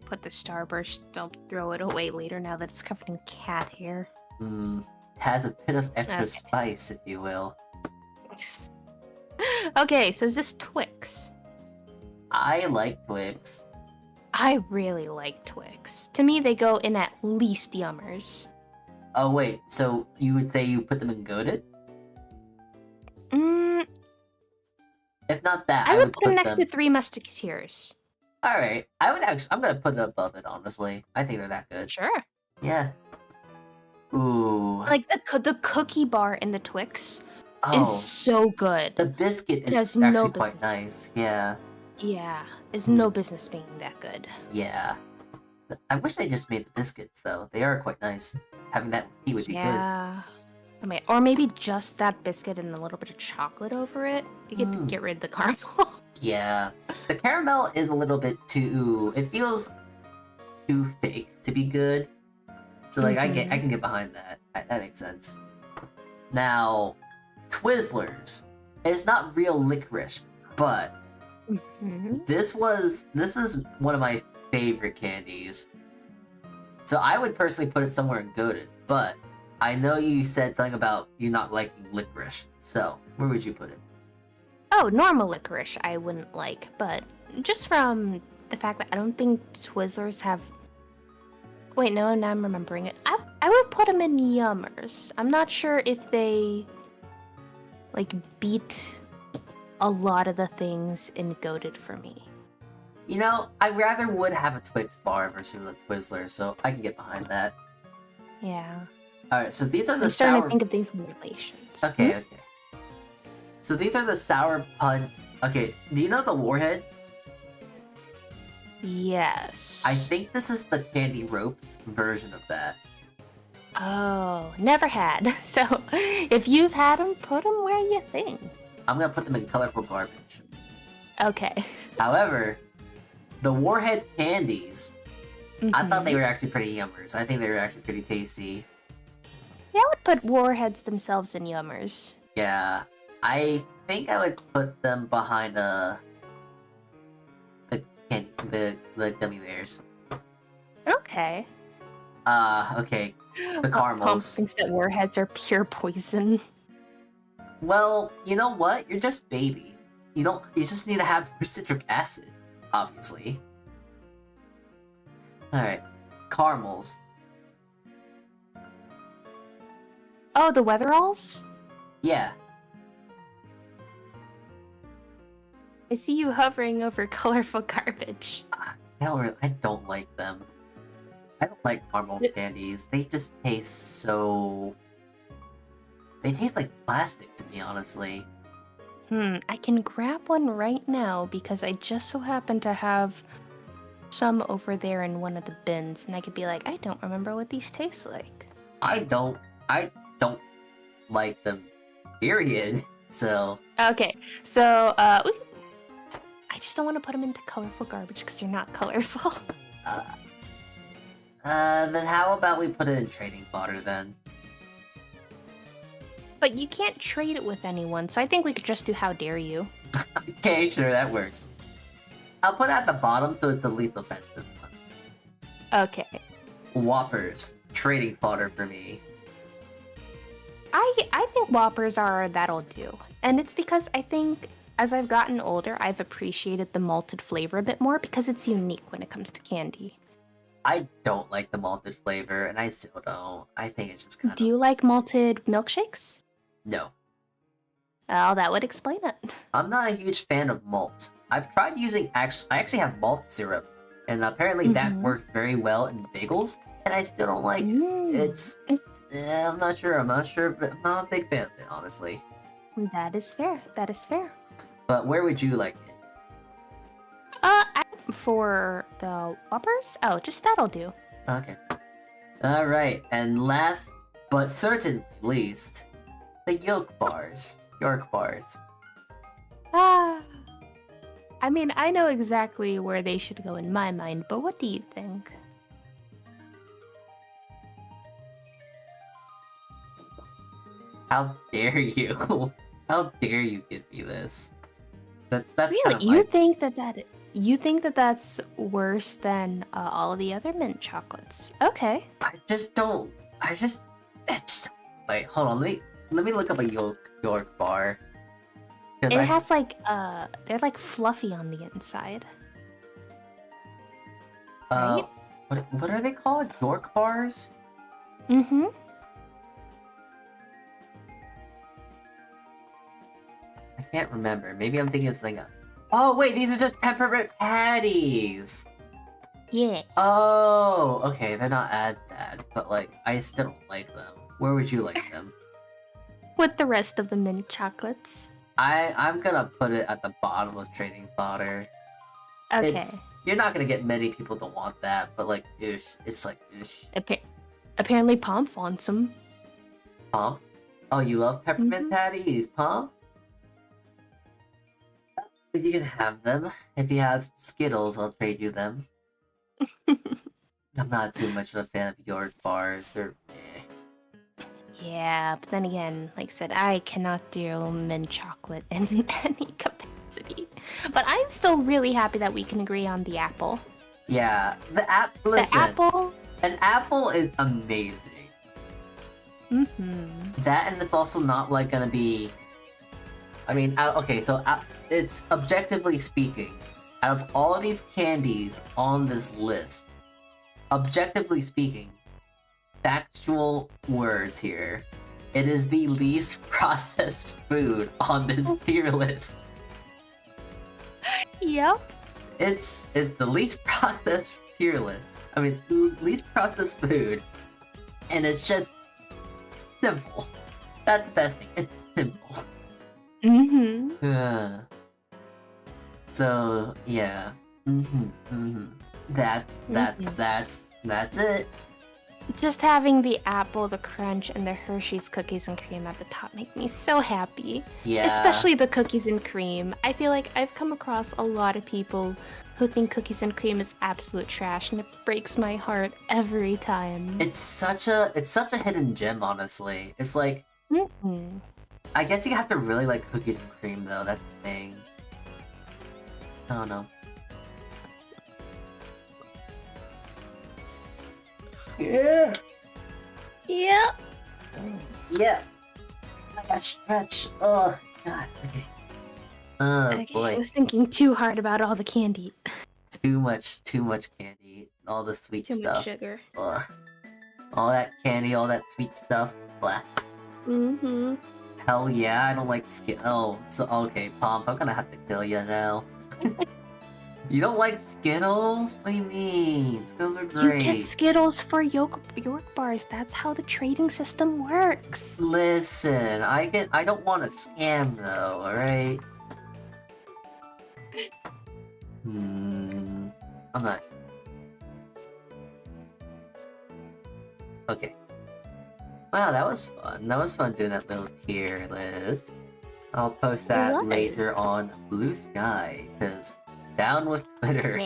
put the Starburst. Don't throw it away later now that it's covered in cat hair. Has a bit of extra spice, if you will. Okay, so is this Twix? I like Twix. I really like Twix. To me, they go in at least Yummers. Oh wait, so you would say you put them in goated? If not that, I would put them next to Three Musketeers. All right, I'm gonna put it above it. Honestly, I think they're that good. Sure. Yeah. Ooh. Like the cookie bar in the Twix is so good. The biscuit is has actually no quite business. nice. Yeah. Yeah, it's no business being that good. Yeah. I wish they just made the biscuits though. They are quite nice. Having that with tea would be good. Yeah. I mean, or maybe just that biscuit and a little bit of chocolate over it. You get to Mm. get rid of the caramel. Yeah, the caramel is a little bit too. It feels too fake to be good. So like I can get behind that. That makes sense. Now, Twizzlers. It's not real licorice, but this is one of my favorite candies. So I would personally put it somewhere in goated, but I know you said something about you not liking licorice. So where would you put it? Oh, normal licorice I wouldn't like, but just from the fact that I don't think Twizzlers have. Wait, no, now I'm remembering it. I would put them in Yummers. I'm not sure if they like beat a lot of the things in goated for me. You know, I rather would have a Twix bar versus a Twizzler, so I can get behind that. Yeah. Alright, so these are the I'm starting sour... to think of things in relations. Okay, okay. So these are the sour punch... Okay, do you know the Warheads? Yes. I think this is the Candy Ropes version of that. Oh, never had. So, if you've had them, put them where you think. I'm gonna put them in colorful garbage. Okay. However, the Warhead candies, I thought they were actually pretty yummers. I think they were actually pretty tasty. Yeah, I would put Warheads themselves in Yummers. Yeah, I think I would put them behind the gummy bears. Okay. Okay. The caramels. Pump thinks that Warheads are pure poison. Well, you know what? You're just baby. You just need to have citric acid, obviously. Alright. Caramels. Oh, the Weatheralls? Yeah. I see you hovering over colorful garbage. I don't like them. I don't like caramel candies. They just taste so... They taste like plastic to me, honestly. I can grab one right now because I just so happen to have some over there in one of the bins, and I could be like, I don't remember what these taste like. I don't like them, period. So... Okay, so, I just don't want to put them into colorful garbage because they're not colorful. Then how about we put it in trading fodder then? But you can't trade it with anyone, so I think we could just do How Dare You. Okay, sure, that works. I'll put it at the bottom so it's the least offensive one. Okay. Whoppers. Trading fodder for me. I think Whoppers that'll do. And it's because I think as I've gotten older, I've appreciated the malted flavor a bit more because it's unique when it comes to candy. I don't like the malted flavor, and I still don't. I think it's just kind of... Do you like malted milkshakes? No. Well, that would explain it. I'm not a huge fan of malt. I've tried using... I actually have malt syrup, and apparently that works very well in bagels, and I still don't like it. I'm not sure, but I'm not a big fan of it, honestly. That is fair. But where would you like it? For the Whoppers? Oh, just that'll do. Okay. Alright, and last but certainly least, the York bars. I mean, I know exactly where they should go in my mind, but what do you think? How dare you? How dare you give me this? That's really? kind of You think that that's worse than all of the other mint chocolates? Okay. I just don't wait, hold on, let me look up a York bar. It has like they're like fluffy on the inside. Right? What are they called? York bars? Mm-hmm. I can't remember. Maybe I'm thinking of something else. Oh wait, these are just peppermint patties! Yeah. Oh, okay, they're not as bad, but like, I still don't like them. Where would you like them? With the rest of the mint chocolates. I'm gonna put it at the bottom of trading fodder. Okay. You're not gonna get many people to want that, but like, ish. It's like, ish. Apparently, Pomp wants them. Pomp? Oh, you love peppermint patties, Pomp? You can have them. If you have Skittles, I'll trade you them. I'm not too much of a fan of York bars. They're Yeah, but then again, like I said, I cannot do mint chocolate in any capacity. But I'm still really happy that we can agree on the apple. Yeah, listen, The apple? an apple is amazing. That, and it's also not like gonna be. I mean, okay, so it's objectively speaking, out of all of these candies on this list, objectively speaking, factual words here, it is the least processed food on this tier list. Yep. It's the least processed tier list. I mean, least processed food, and it's just simple. That's the best thing. It's simple. So yeah. That's it. Just having the apple, the crunch, and the Hershey's cookies and cream at the top make me so happy. Yeah. Especially the cookies and cream. I feel like I've come across a lot of people who think cookies and cream is absolute trash, and it breaks my heart every time. It's such a hidden gem, honestly. It's like, I guess you have to really like cookies and cream, though. That's the thing. I don't know. Yeah. Yep. Yeah. I got stretch. Oh god. Okay. Okay, boy. I was thinking too hard about all the candy. Too much candy. All the sweet Too stuff. much sugar. Ugh. All that candy, all that sweet stuff. Blah. Hell yeah, I don't like Oh, so okay, Pomp, I'm gonna have to kill you now. You don't like Skittles? What do you mean? Skittles are great. You get Skittles for York bars. That's how the trading system works. Listen, I don't want to scam though, alright? I'm not. Okay. Wow, that was fun. That was fun doing that little tier list. I'll post that later on Blue Sky, because down with Twitter.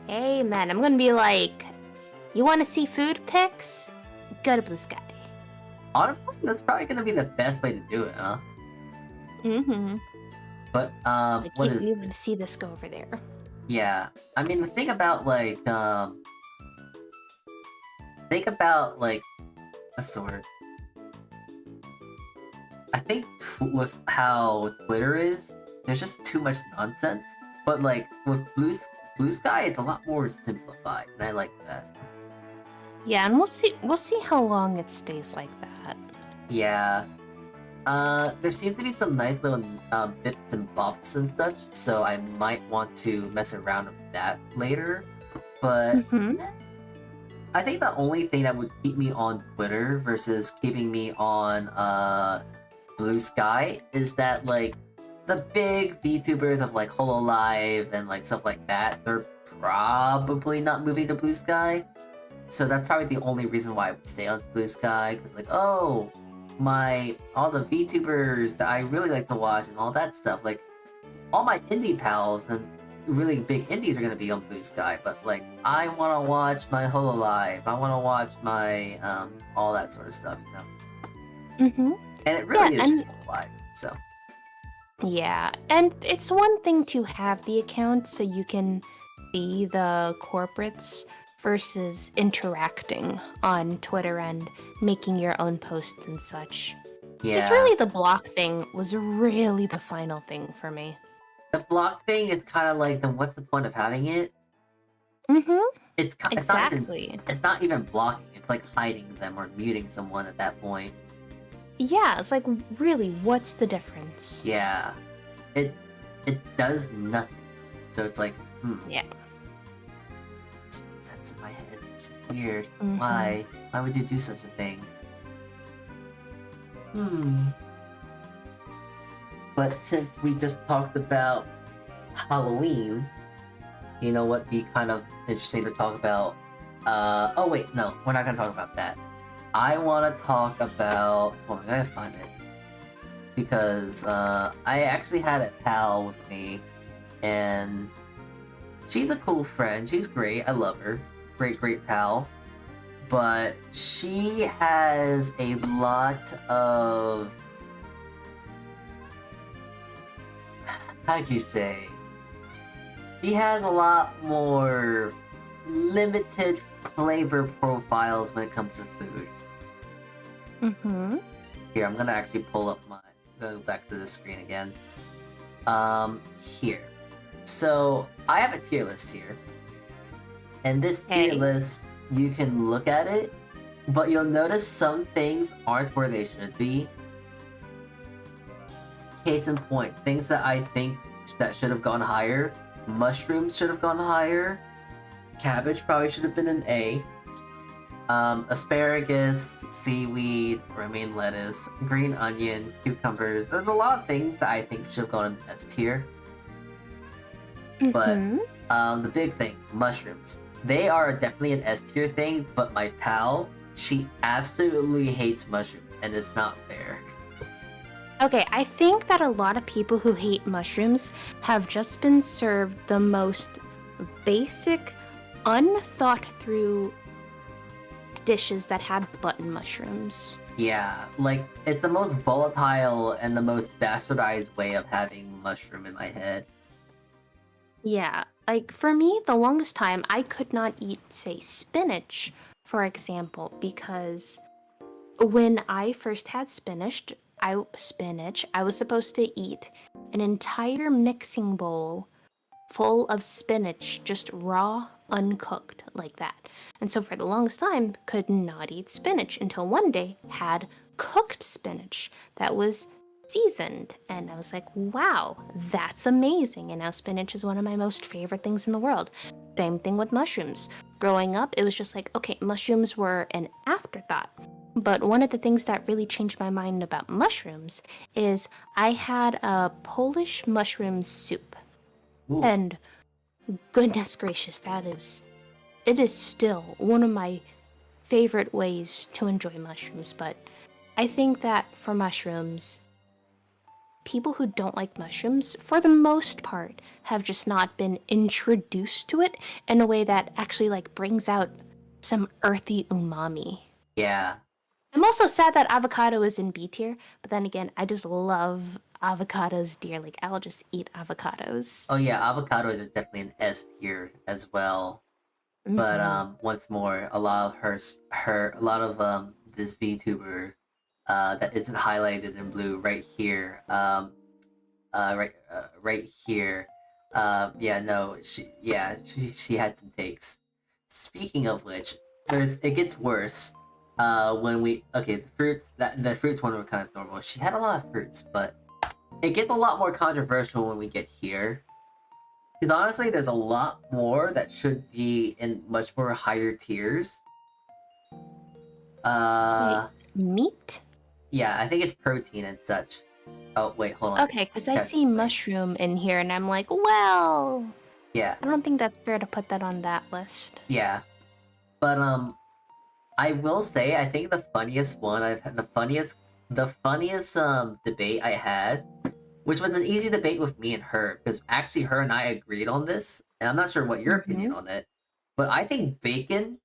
Hey man, I'm gonna be like, you wanna see food pics? Go to Blue Sky. Honestly, that's probably gonna be the best way to do it, huh? But, what is... You wanna see this go over there. Yeah. I mean, the thing about, like, what's the word? I think with how Twitter is, there's just too much nonsense. But like with Blue Sky, it's a lot more simplified, and I like that. Yeah, and we'll see how long it stays like that. Yeah. There seems to be some nice little bits and bobs and such, so I might want to mess around with that later. But I think the only thing that would keep me on Twitter versus keeping me on Blue Sky is that like the big VTubers of like HoloLive and like stuff like that, they're probably not moving to Blue Sky. So that's probably the only reason why I would stay on Blue Sky, because like, oh, all the VTubers that I really like to watch and all that stuff, like all my indie pals and really big indies are gonna be on Blue Sky, but like I wanna watch my HoloLive, I wanna watch my all that sort of stuff, you know? And it really is just HoloLive, so. Yeah, and it's one thing to have the account so you can see the corporates versus interacting on Twitter and making your own posts and such. Yeah. It's really the block thing was really the final thing for me. The block thing is kind of like, then what's the point of having it? Exactly. It's not even blocking. It's like hiding them or muting someone at that point. Yeah, it's like, really, what's the difference? Yeah. It does nothing. So it's like, Yeah. It's sense in my head. It's weird. Why? Why would you do such a thing? But since we just talked about Halloween, you know what be kind of interesting to talk about? Oh wait, no, we're not gonna talk about that. I want to talk about. Hold on, I gotta find it because I actually had a pal with me, and she's a cool friend. She's great. I love her. Great pal. But she has a lot of. How'd you say? She has a lot more limited flavor profiles when it comes to food. Mm-hmm. Here, I'm gonna actually pull up my. Go back to the screen again. Here. So I have a tier list here, and this tier Okay. list, you can look at it, but you'll notice some things aren't where they should be. Case in point, things that I think that should have gone higher. Mushrooms should have gone higher. Cabbage probably should have been an A. Asparagus, seaweed, romaine lettuce, green onion, cucumbers. There's a lot of things that I think should have gone in S tier. But the big thing, mushrooms. They are definitely an S tier thing, but my pal, she absolutely hates mushrooms, and it's not fair. Okay, I think that a lot of people who hate mushrooms have just been served the most basic, unthought through dishes that had button mushrooms. Yeah, like, it's the most volatile and the most bastardized way of having mushroom in my head. Yeah, like for me, the longest time I could not eat, say, spinach, for example, because when I first had I was supposed to eat an entire mixing bowl full of spinach, just raw, uncooked, like that. And so for the longest time, could not eat spinach until one day had cooked spinach that was seasoned. And I was like, wow, that's amazing. And now spinach is one of my most favorite things in the world. Same thing with mushrooms. Growing up, it was just like, okay, mushrooms were an afterthought. But one of the things that really changed my mind about mushrooms is I had a Polish mushroom soup. Ooh. And goodness gracious, it is still one of my favorite ways to enjoy mushrooms. But I think that for mushrooms, people who don't like mushrooms, for the most part, have just not been introduced to it in a way that actually like brings out some earthy umami. Yeah. I'm also sad that avocado is in B tier, but then again, I just love avocados dear. Like I'll just eat avocados. Oh yeah, avocados are definitely an S tier as well. But once more, a lot of this VTuber that isn't highlighted in blue right here. Right here. Yeah, no, she had some takes. Speaking of which, it gets worse. When the fruits one were kind of normal. She had a lot of fruits, but it gets a lot more controversial when we get here. Because honestly, there's a lot more that should be in much more higher tiers. Wait, meat? Yeah, I think it's protein and such. Oh, wait, hold on. Okay, because I see mushroom in here and I'm like, well, Yeah. I don't think that's fair to put that on that list. Yeah. But, I will say, I think the funniest debate I had, which was an easy debate with me and her, because actually her and I agreed on this, and I'm not sure what your opinion on it, but I think bacon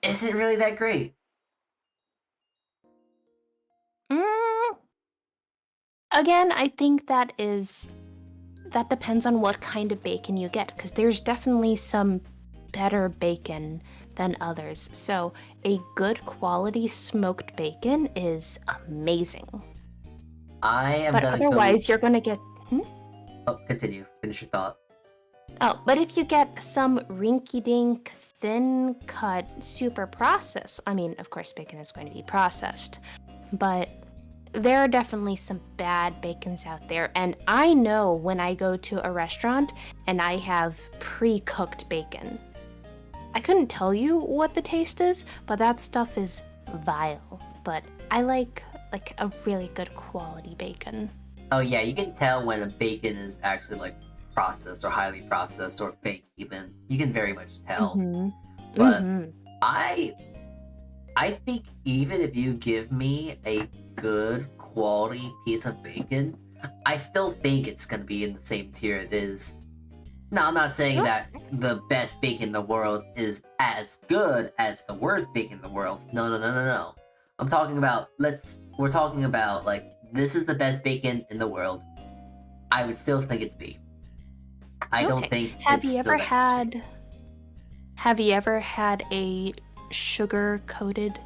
isn't really that great. Again, I think that depends on what kind of bacon you get, because there's definitely some better bacon than others. So a good quality smoked bacon is amazing. But otherwise, you're gonna get. Oh, continue. Finish your thought. Oh, but if you get some rinky-dink, thin-cut, super processed, I mean, of course, bacon is going to be processed, but there are definitely some bad bacons out there, and I know when I go to a restaurant and I have pre-cooked bacon. I couldn't tell you what the taste is, but that stuff is vile. But I like a really good quality bacon. Oh yeah, you can tell when a bacon is actually like processed or highly processed or fake even. You can very much tell. Mm-hmm. But Mm-hmm. I think even if you give me a good quality piece of bacon, I still think it's gonna be in the same tier it is. Now, I'm not saying that the best bacon in the world is as good as the worst bacon in the world. No, no, no, no, no. I'm talking about, we're talking about, like, this is the best bacon in the world. I would still think it's B. I don't think Have it's you still ever that interesting. have you ever had a sugar-coated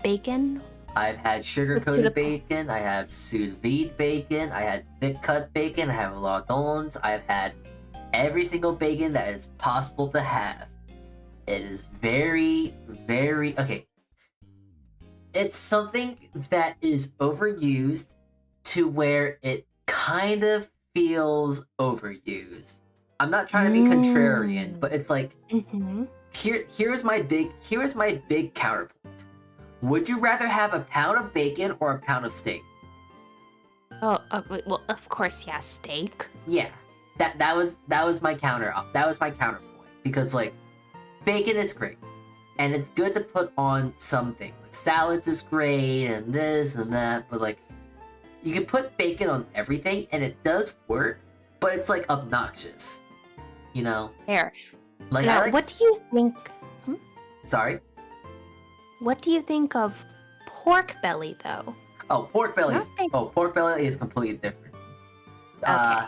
bacon? I've had To sugar-coated the bacon, I have sous vide bacon, I had thick-cut bacon, I have lardons, I've had every single bacon that is possible to have. It is very, very... Okay. It's something that is overused to where it kind of feels overused. I'm not trying to be contrarian, but it's like, Mm-hmm. here's my big counterpoint. Would you rather have a pound of bacon or a pound of steak? Oh, well, of course, yeah, steak. Yeah, that was my counterpoint, because like bacon is great and it's good to put on something. Like salads is great and this and that, but like you can put bacon on everything and it does work, but it's like obnoxious, you know? Fair. Like Now, I like. what do you think? Sorry. What do you think of pork belly, though? Oh, pork belly. Okay. Pork belly is completely different. Okay.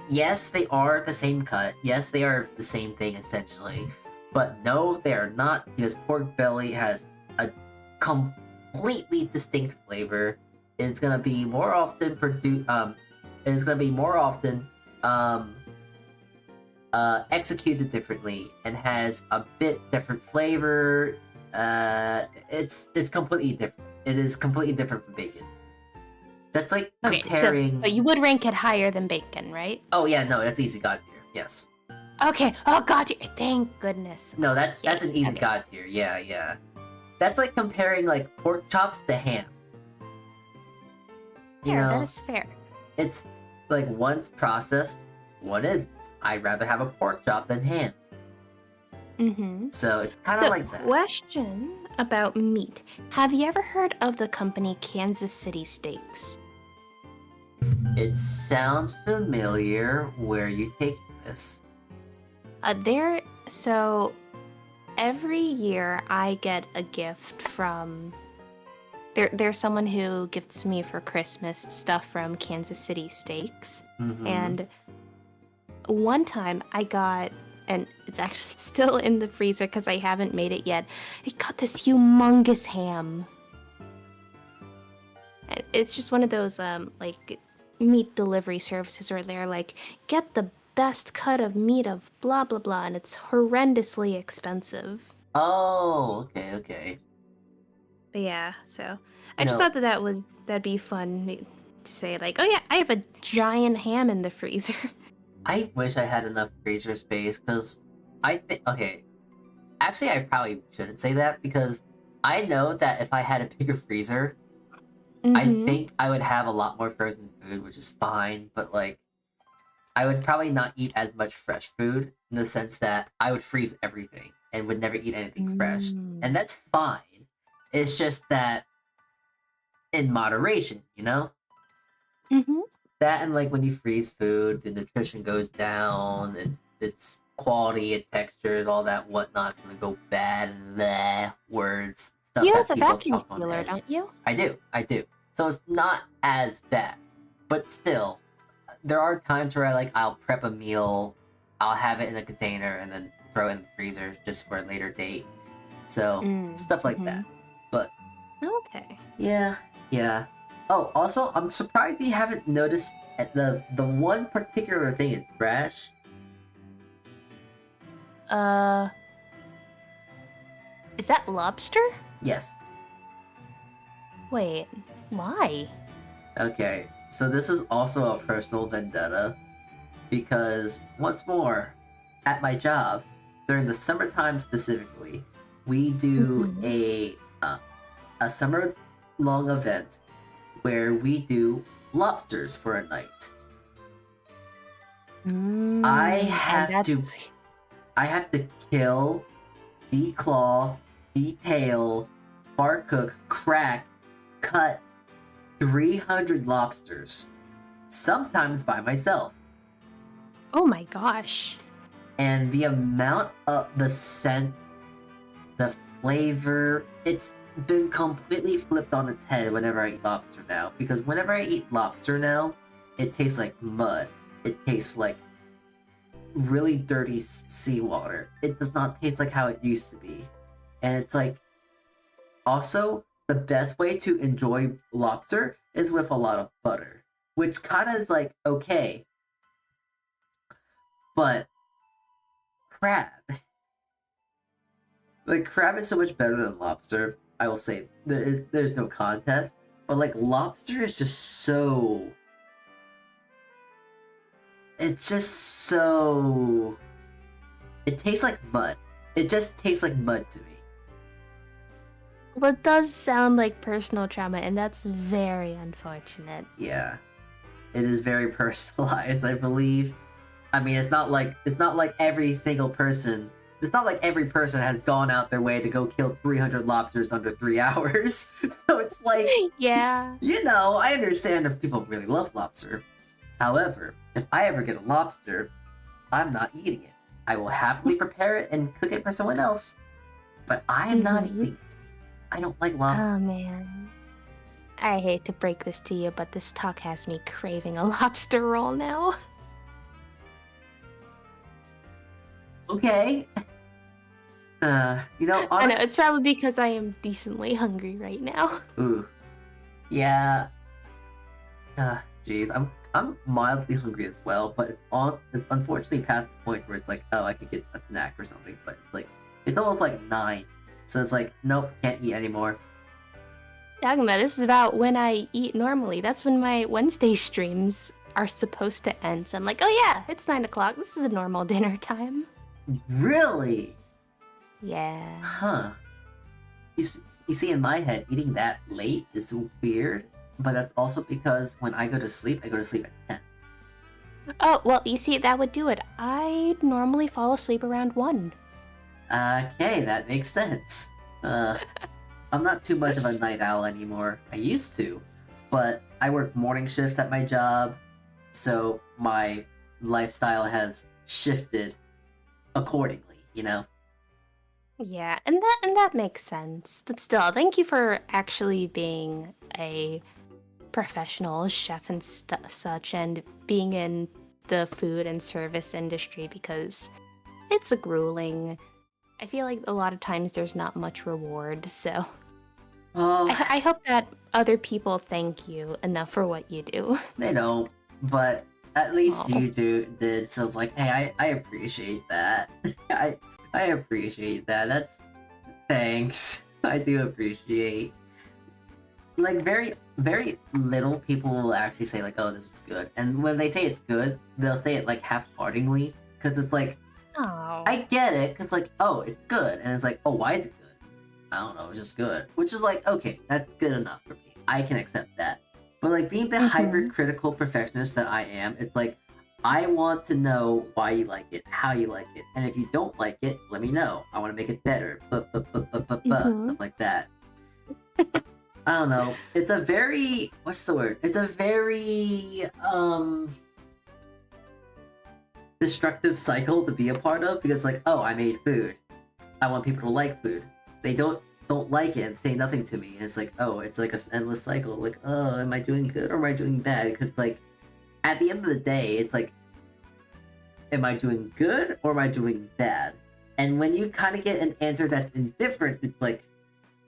Yes, they are the same cut. Yes, they are the same thing essentially. But no, they are not, because pork belly has a completely distinct flavor. It's gonna be more often executed differently and has a bit different flavor. It's completely different. It is completely different from bacon. That's like comparing. But you would rank it higher than bacon, right? Oh yeah, no, that's easy god tier. Yes. Okay. Oh God, thank goodness. No, that's an easy okay. god tier. Yeah, yeah. That's like comparing like pork chops to ham. You Fair, know, that is fair. it's like one's processed, one isn't. I'd rather have a pork chop than ham. Mm-hmm. So it's kind of So, like that. question about meat. Have you ever heard of the company Kansas City Steaks? It sounds familiar. Where are you taking this? So every year I get a gift from there's someone who gifts me for Christmas stuff from Kansas City Steaks. Mhm. And one time I got, and it's actually still in the freezer because I haven't made it yet, I got this humongous ham. And it's just one of those like meat delivery services where they're like, get the best cut of meat of blah blah blah, and it's horrendously expensive. Oh, okay, okay. But yeah, so I just No. thought that'd be fun to say, like, oh yeah, I have a giant ham in the freezer. I wish I had enough freezer space, because I think, okay, actually I probably shouldn't say that, because I know that if I had a bigger freezer, I Mhm. think I would have a lot more frozen food, which is fine, but like I would probably not eat as much fresh food, in the sense that I would freeze everything and would never eat anything fresh. And that's fine. It's just that in moderation, you know? Mhm. That, and like when you freeze food, the nutrition goes down, and its quality, its textures, all that whatnot's gonna go bad, and bleh, words, stuff You that have a people vacuum talk on sealer, edge. don't you? I do. So it's not as bad. But still, there are times where I'll prep a meal, I'll have it in a container, and then throw it in the freezer just for a later date. So stuff like that. But Okay. yeah. Oh, also, I'm surprised you haven't noticed the one particular thing in trash. Is that lobster? Yes. Wait, why? Okay, so this is also a personal vendetta, because once more, at my job, during the summertime specifically, we do a summer long event where we do lobsters for a night. I And have to that's I have to kill, declaw, detail, bar cook, crack, cut 300 lobsters, sometimes by myself. oh my gosh. And the amount of the scent, the flavor, it's been completely flipped on its head whenever I eat lobster now. Because whenever I eat lobster now, it tastes like mud. It tastes like really dirty seawater. It does not taste like how it used to be. And it's like, also, the best way to enjoy lobster is with a lot of butter, which kind of is like okay, but crab, like crab is so much better than lobster. I will say there's no contest, but like lobster is just so, it's just so, it tastes like mud. It just tastes like mud to me. Well, it does sound like personal trauma, and that's very unfortunate. Yeah, it is very personalized, I believe. I mean, it's not like every single person. It's not like every person has gone out their way to go kill 300 lobsters under 3 hours. So it's like, Yeah. you know, I understand if people really love lobster. However, if I ever get a lobster, I'm not eating it. I will happily prepare it and cook it for someone else, but I am not Mhm. eating it. I don't like lobster. Oh man. I hate to break this to you, but this talk has me craving a lobster roll now. Okay. You know, I know, honestly, it's probably because I am decently hungry right now. ooh, yeah. Jeez, I'm mildly hungry as well, but it's unfortunately past the point where it's like, oh, I could get a snack or something, but it's like it's almost like 9, so it's like, nope, can't eat anymore. Talking about this is about when I eat normally. That's when my Wednesday streams are supposed to end. So I'm like, oh yeah, it's 9 o'clock. This is a normal dinner time. Really? Yeah. Huh. You see, in my head, eating that late is weird, but that's also because when I go to sleep at 10. Oh, well, you see, that would do it. I normally fall asleep around 1. Okay, that makes sense. I'm not too much of a night owl anymore. I used to, but I work morning shifts at my job, so my lifestyle has shifted accordingly, you know? Yeah, and that makes sense. But still, thank you for actually being a professional chef and such, and being in the food and service industry, because it's a grueling. I feel like a lot of times there's not much reward, so Well, I hope that other people thank you enough for what you do. they don't, but at least Oh. you did, so it's like, hey, I appreciate that. I appreciate that. That's thanks. I do appreciate. Like very little people will actually say like, oh, this is good, and when they say it's good, they'll say it like half-heartedly, because it's like, Oh. I get it, because like, oh, it's good, and it's like, oh, why is it good? I don't know, it's just good, which is like, okay, that's good enough for me. I can accept that. But like being the Mhm. hypercritical perfectionist that I am, it's like, I want to know why you like it, how you like it, and if you don't like it, let me know. I want to make it better, Mhm. stuff like that. I don't know. It's a very, what's the word? It's a very destructive cycle to be a part of, because like, oh, I made food. I want people to like food. They don't like it and say nothing to me. And it's like, oh, it's like an endless cycle. Like, oh, am I doing good or am I doing bad? Because like, at the end of the day, it's like, am I doing good or am I doing bad? And when you kind of get an answer that's indifferent, it's like,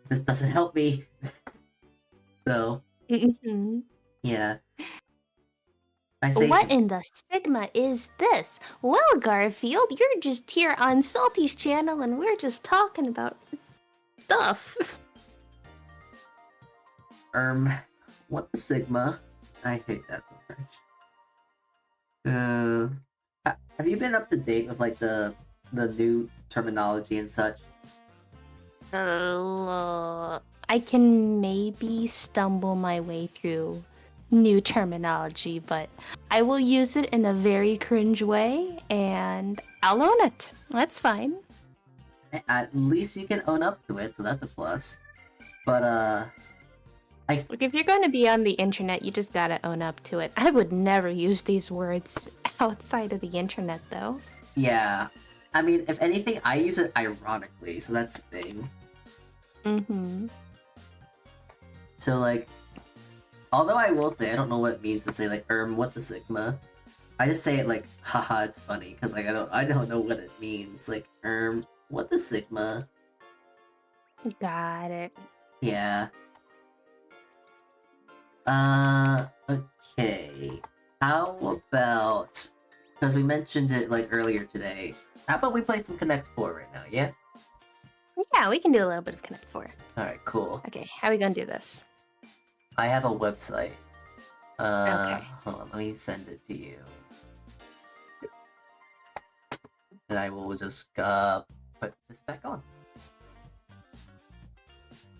this doesn't help me. So, Mhm. yeah. I say, What in the Sigma is this? Well, Garfield, you're just here on Salty's channel and we're just talking about stuff. what the Sigma? I hate that so much. Have you been up to date with like the new terminology and such? I can maybe stumble my way through new terminology, but I will use it in a very cringe way, and I'll own it. That's fine. At least you can own up to it, so that's a plus. But Look, if you're going to be on the internet, you just gotta own up to it. I would never use these words outside of the internet, though. yeah. I mean, if anything, I use it ironically, so that's the thing. Mm-hmm. So, like, although I will say, I don't know what it means to say, like, what the sigma? I just say it like, haha, it's funny, because, like, I don't know what it means. Like, what the sigma? Got it. Yeah. Okay. How about, because we mentioned it, like, earlier today, how about we play some Connect 4 right now, yeah? Yeah, we can do a little bit of Connect 4. Alright, cool. Okay, how are we gonna do this? I have a website. Okay. Hold on, let me send it to you. And I will just, put this back on.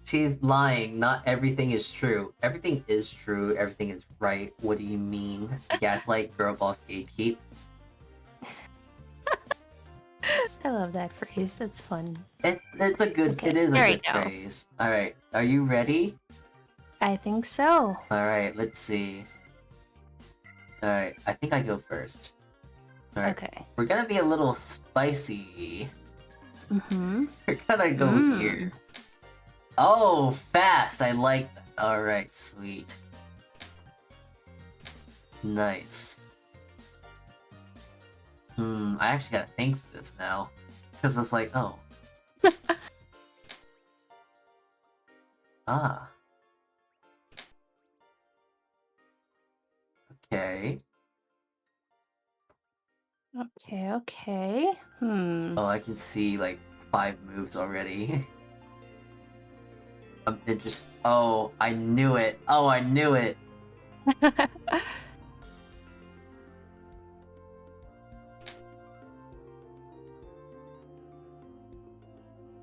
She's lying. Not everything is true. Everything is true. Everything is right. What do you mean? Gaslight, girl boss, gatekeep. I love that phrase. That's fun. It's a good. Okay, It is a there we good go. phrase. All right. Are you ready? I think so. All right. Let's see. All right. I think I go first. All right. Okay. We're gonna be a little spicy. Mm-hmm. We're gonna go here. Oh, fast! I like that. Alright, sweet. Nice. I actually gotta think for this now. Because it's like, oh. Ah. Okay. Okay. Oh, I can see like 5 moves already. I'm just. Oh, I knew it. Oh, I knew it.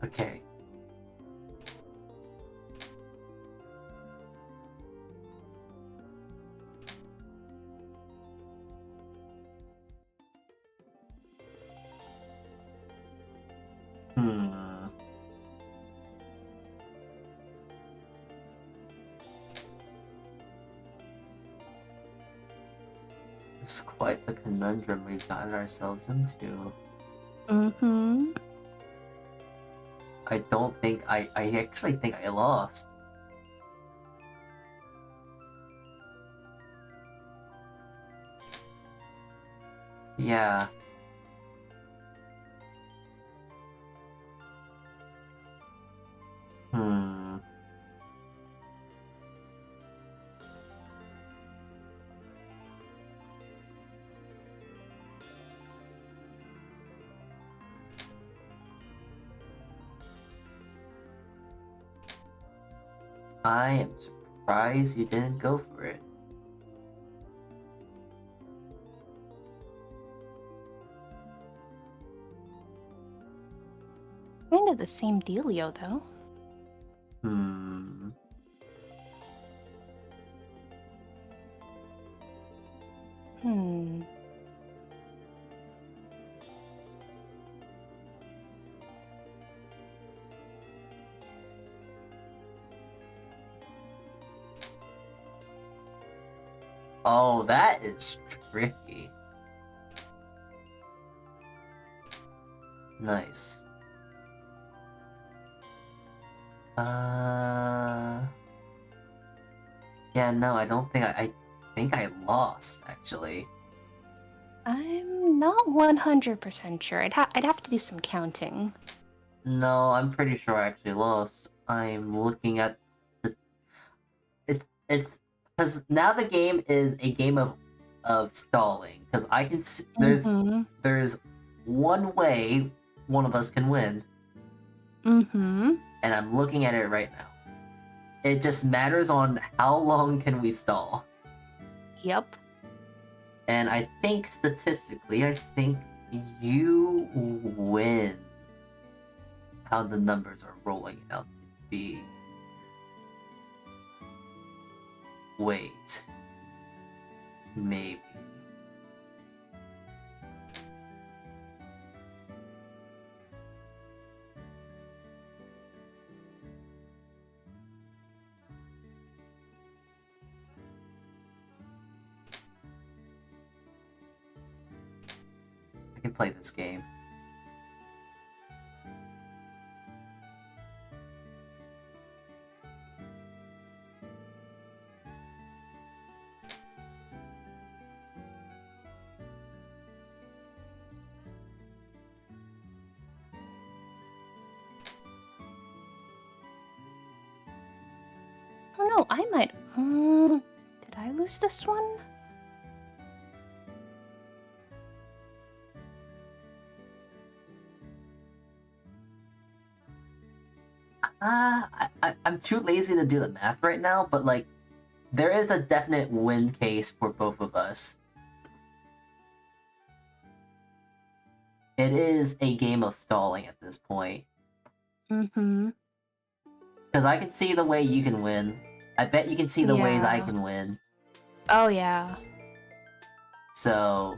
Okay. It's quite the conundrum we've gotten ourselves into. Mm-hmm. I don't think I actually think I lost. Yeah. I am surprised you didn't go for it. Kind of the same dealio, though. Oh, that is tricky. Nice. Yeah, no, I don't think I think I lost, actually. I'm not 100% sure. I'd have to do some counting. No, I'm pretty sure I actually lost. I'm looking at the... It's... Because now the game is a game of stalling. Because I can see... There's one way one of us can win. And I'm looking at it right now. It just matters on how long can we stall. Yep. And I think statistically, I think you win. How the numbers are rolling out to be. Wait. Maybe. I can play this game. Oh no, I might. Did I lose this one? I'm too lazy to do the math right now, but like, there is a definite win case for both of us. It is a game of stalling at this point. Mm-hmm. Because I can see the way you can win. I bet you can see the ways I can win. Oh yeah. So...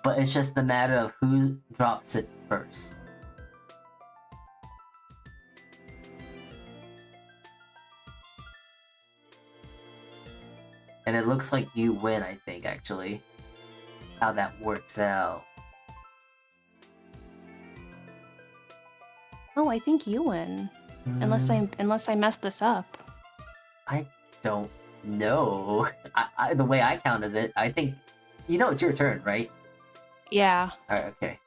But it's just a matter of who drops it first. And it looks like you win, I think, actually. How that works out. Oh, I think you win. Unless I messed this up. I don't know. The way I counted it, I think... You know it's your turn, right? Yeah. Alright, okay.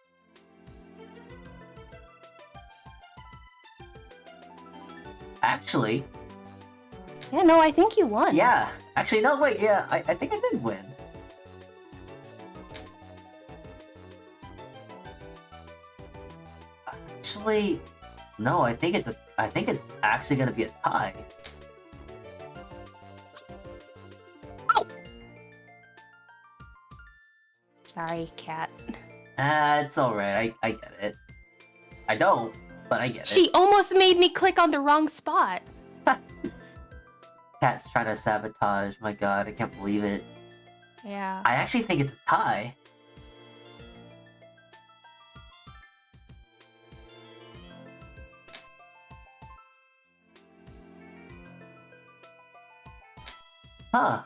Actually... Yeah, no, I think you won. Yeah! Actually, no, wait, yeah, I think I did win. Actually... No, I think it's actually gonna be a tie. Ow! Sorry, cat. It's alright, I get it. I don't, but I get it. She almost made me click on the wrong spot. Cat's trying to sabotage, my god, I can't believe it. Yeah. I actually think it's a tie. Huh.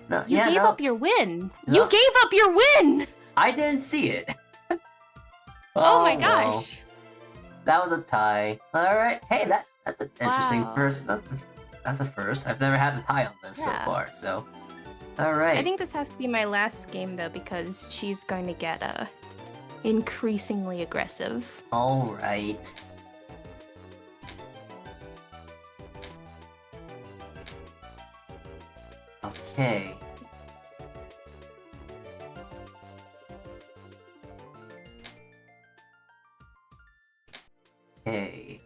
No, You gave up your win. No. You gave up your win! I didn't see it. Oh my well. gosh. That was a tie. Alright. Hey, that's an interesting Wow. first. That's a first. I've never had a tie on this so Yeah. far, so. Alright. I think this has to be my last game though, because she's going to get increasingly aggressive. Alright. Okay. Okay.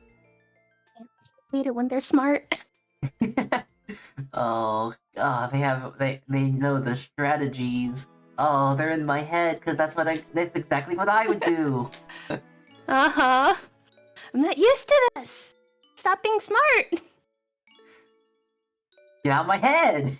Hate it when they're smart. Oh god, they know the strategies. Oh, they're in my head because that's exactly what I would do. Uh-huh. I'm not used to this. Stop being smart. Get out of my head.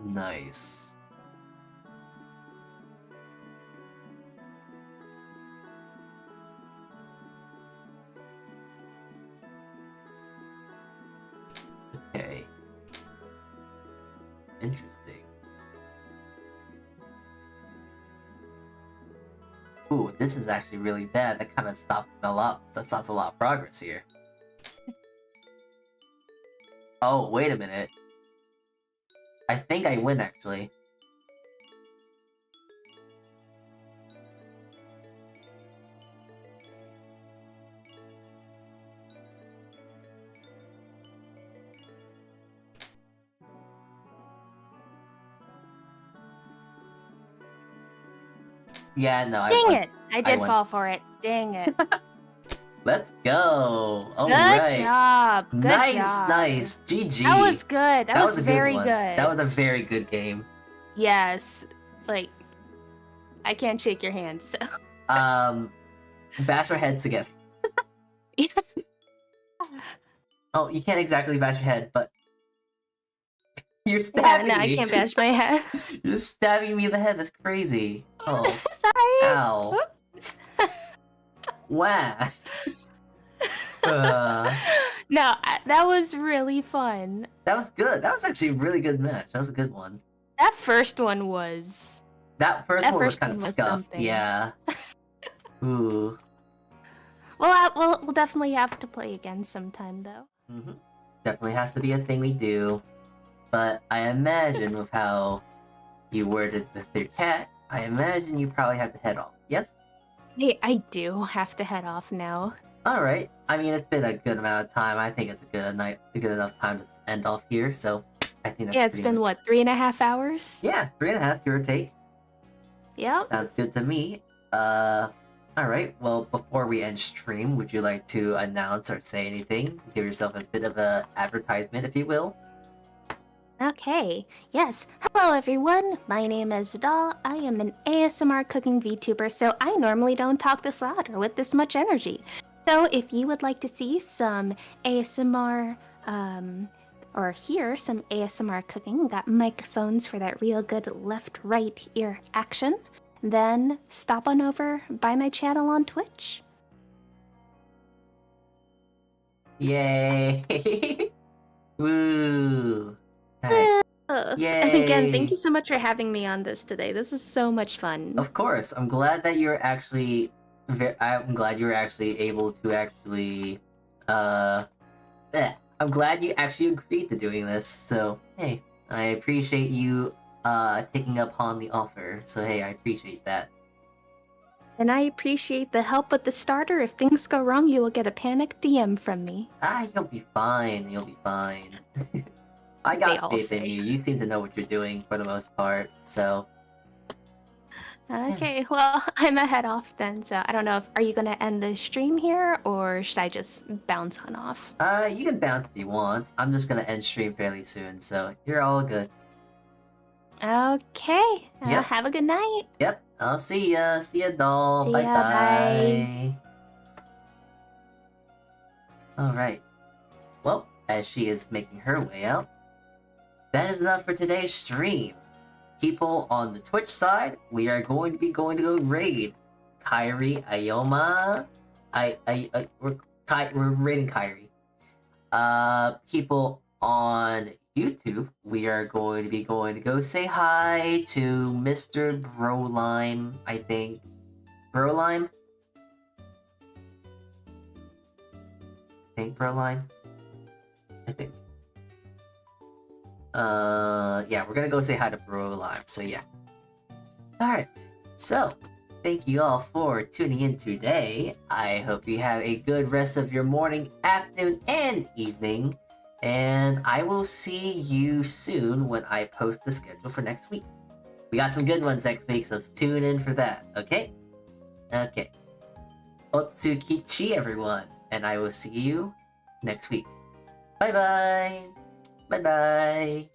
Nice. Okay. Interesting. Ooh, this is actually really bad. That kind of stops a lot of progress here. Oh, wait a minute. I think I win, actually. Yeah, no, I Dang won. it. I did won. fall for it. Dang it. Let's go. All Good right. job. Good nice, job. nice. GG. That was good. That was a very good one. good. That was a very good game. Yes. Like, I can't shake your hand, so. Bash our heads together. Yeah. Oh, you can't exactly bash your head, but you're Yeah, stabbing no, I me. can't bash my head. You're stabbing me in the head. That's crazy. Oh, Sorry. ow. Wow. Uh, No, that was really fun. that was good. That was actually a really good match. That was a good one. That first one was. That first That one was first kind one of was scuffed. something. Yeah. Ooh. Well, we'll definitely have to play again sometime, though. Mm-hmm. Definitely has to be a thing we do. But I imagine with how you worded the third cat, I imagine you probably have to head off. Yes? Hey, I do have to head off now. Alright. I mean, it's been a good amount of time. I think it's a good enough time to end off here, so I think that's Yeah, it's been, what, 3.5 hours? Yeah, 3.5, give or take. Yep. Sounds good to me. Alright, well, before we end stream, would you like to announce or say anything? Give yourself a bit of a advertisement, if you will. Okay, yes. Hello everyone, my name is Doll. I am an ASMR cooking VTuber, so I normally don't talk this loud or with this much energy. So if you would like to see some ASMR, or hear some ASMR cooking, got microphones for that real good left-right ear action, then stop on over by my channel on Twitch. Yay! Woo! Alright. Yay! And again, thank you so much for having me on this today. This is so much fun. Of course, I'm glad that you're actually. I'm glad you were actually able to actually. I'm glad you actually agreed to doing this. So hey, I appreciate you taking upon the offer. So hey, I appreciate that. And I appreciate the help with the starter. If things go wrong, you will get a panic DM from me. You'll be fine. You'll be fine. I They got all faith in say. you. You seem to know what you're doing for the most part. So Okay, well, I'm a head off then, so I don't know if are you gonna end the stream here or should I just bounce on off? you can bounce if you want. I'm just gonna end stream fairly soon, so you're all good. Okay, Yep. have a good night. Yep, I'll see ya. See ya, doll. See Bye ya, bye. bye. Alright. Well, as she is making her way out, that is enough for today's stream. People on the Twitch side, we are going to go raid Kyrie, Ioma. We're raiding Kyrie. People on YouTube, we are going to go say hi to Mr. Brolime, I think. Brolime? Brolime? I think. Yeah, we're gonna go say hi to Brolime, so yeah. Alright, so, thank you all for tuning in today. I hope you have a good rest of your morning, afternoon, and evening. And I will see you soon when I post the schedule for next week. We got some good ones next week, so tune in for that, okay? Okay. Saltea Kichee, everyone, and I will see you next week. Bye-bye! Bye-bye!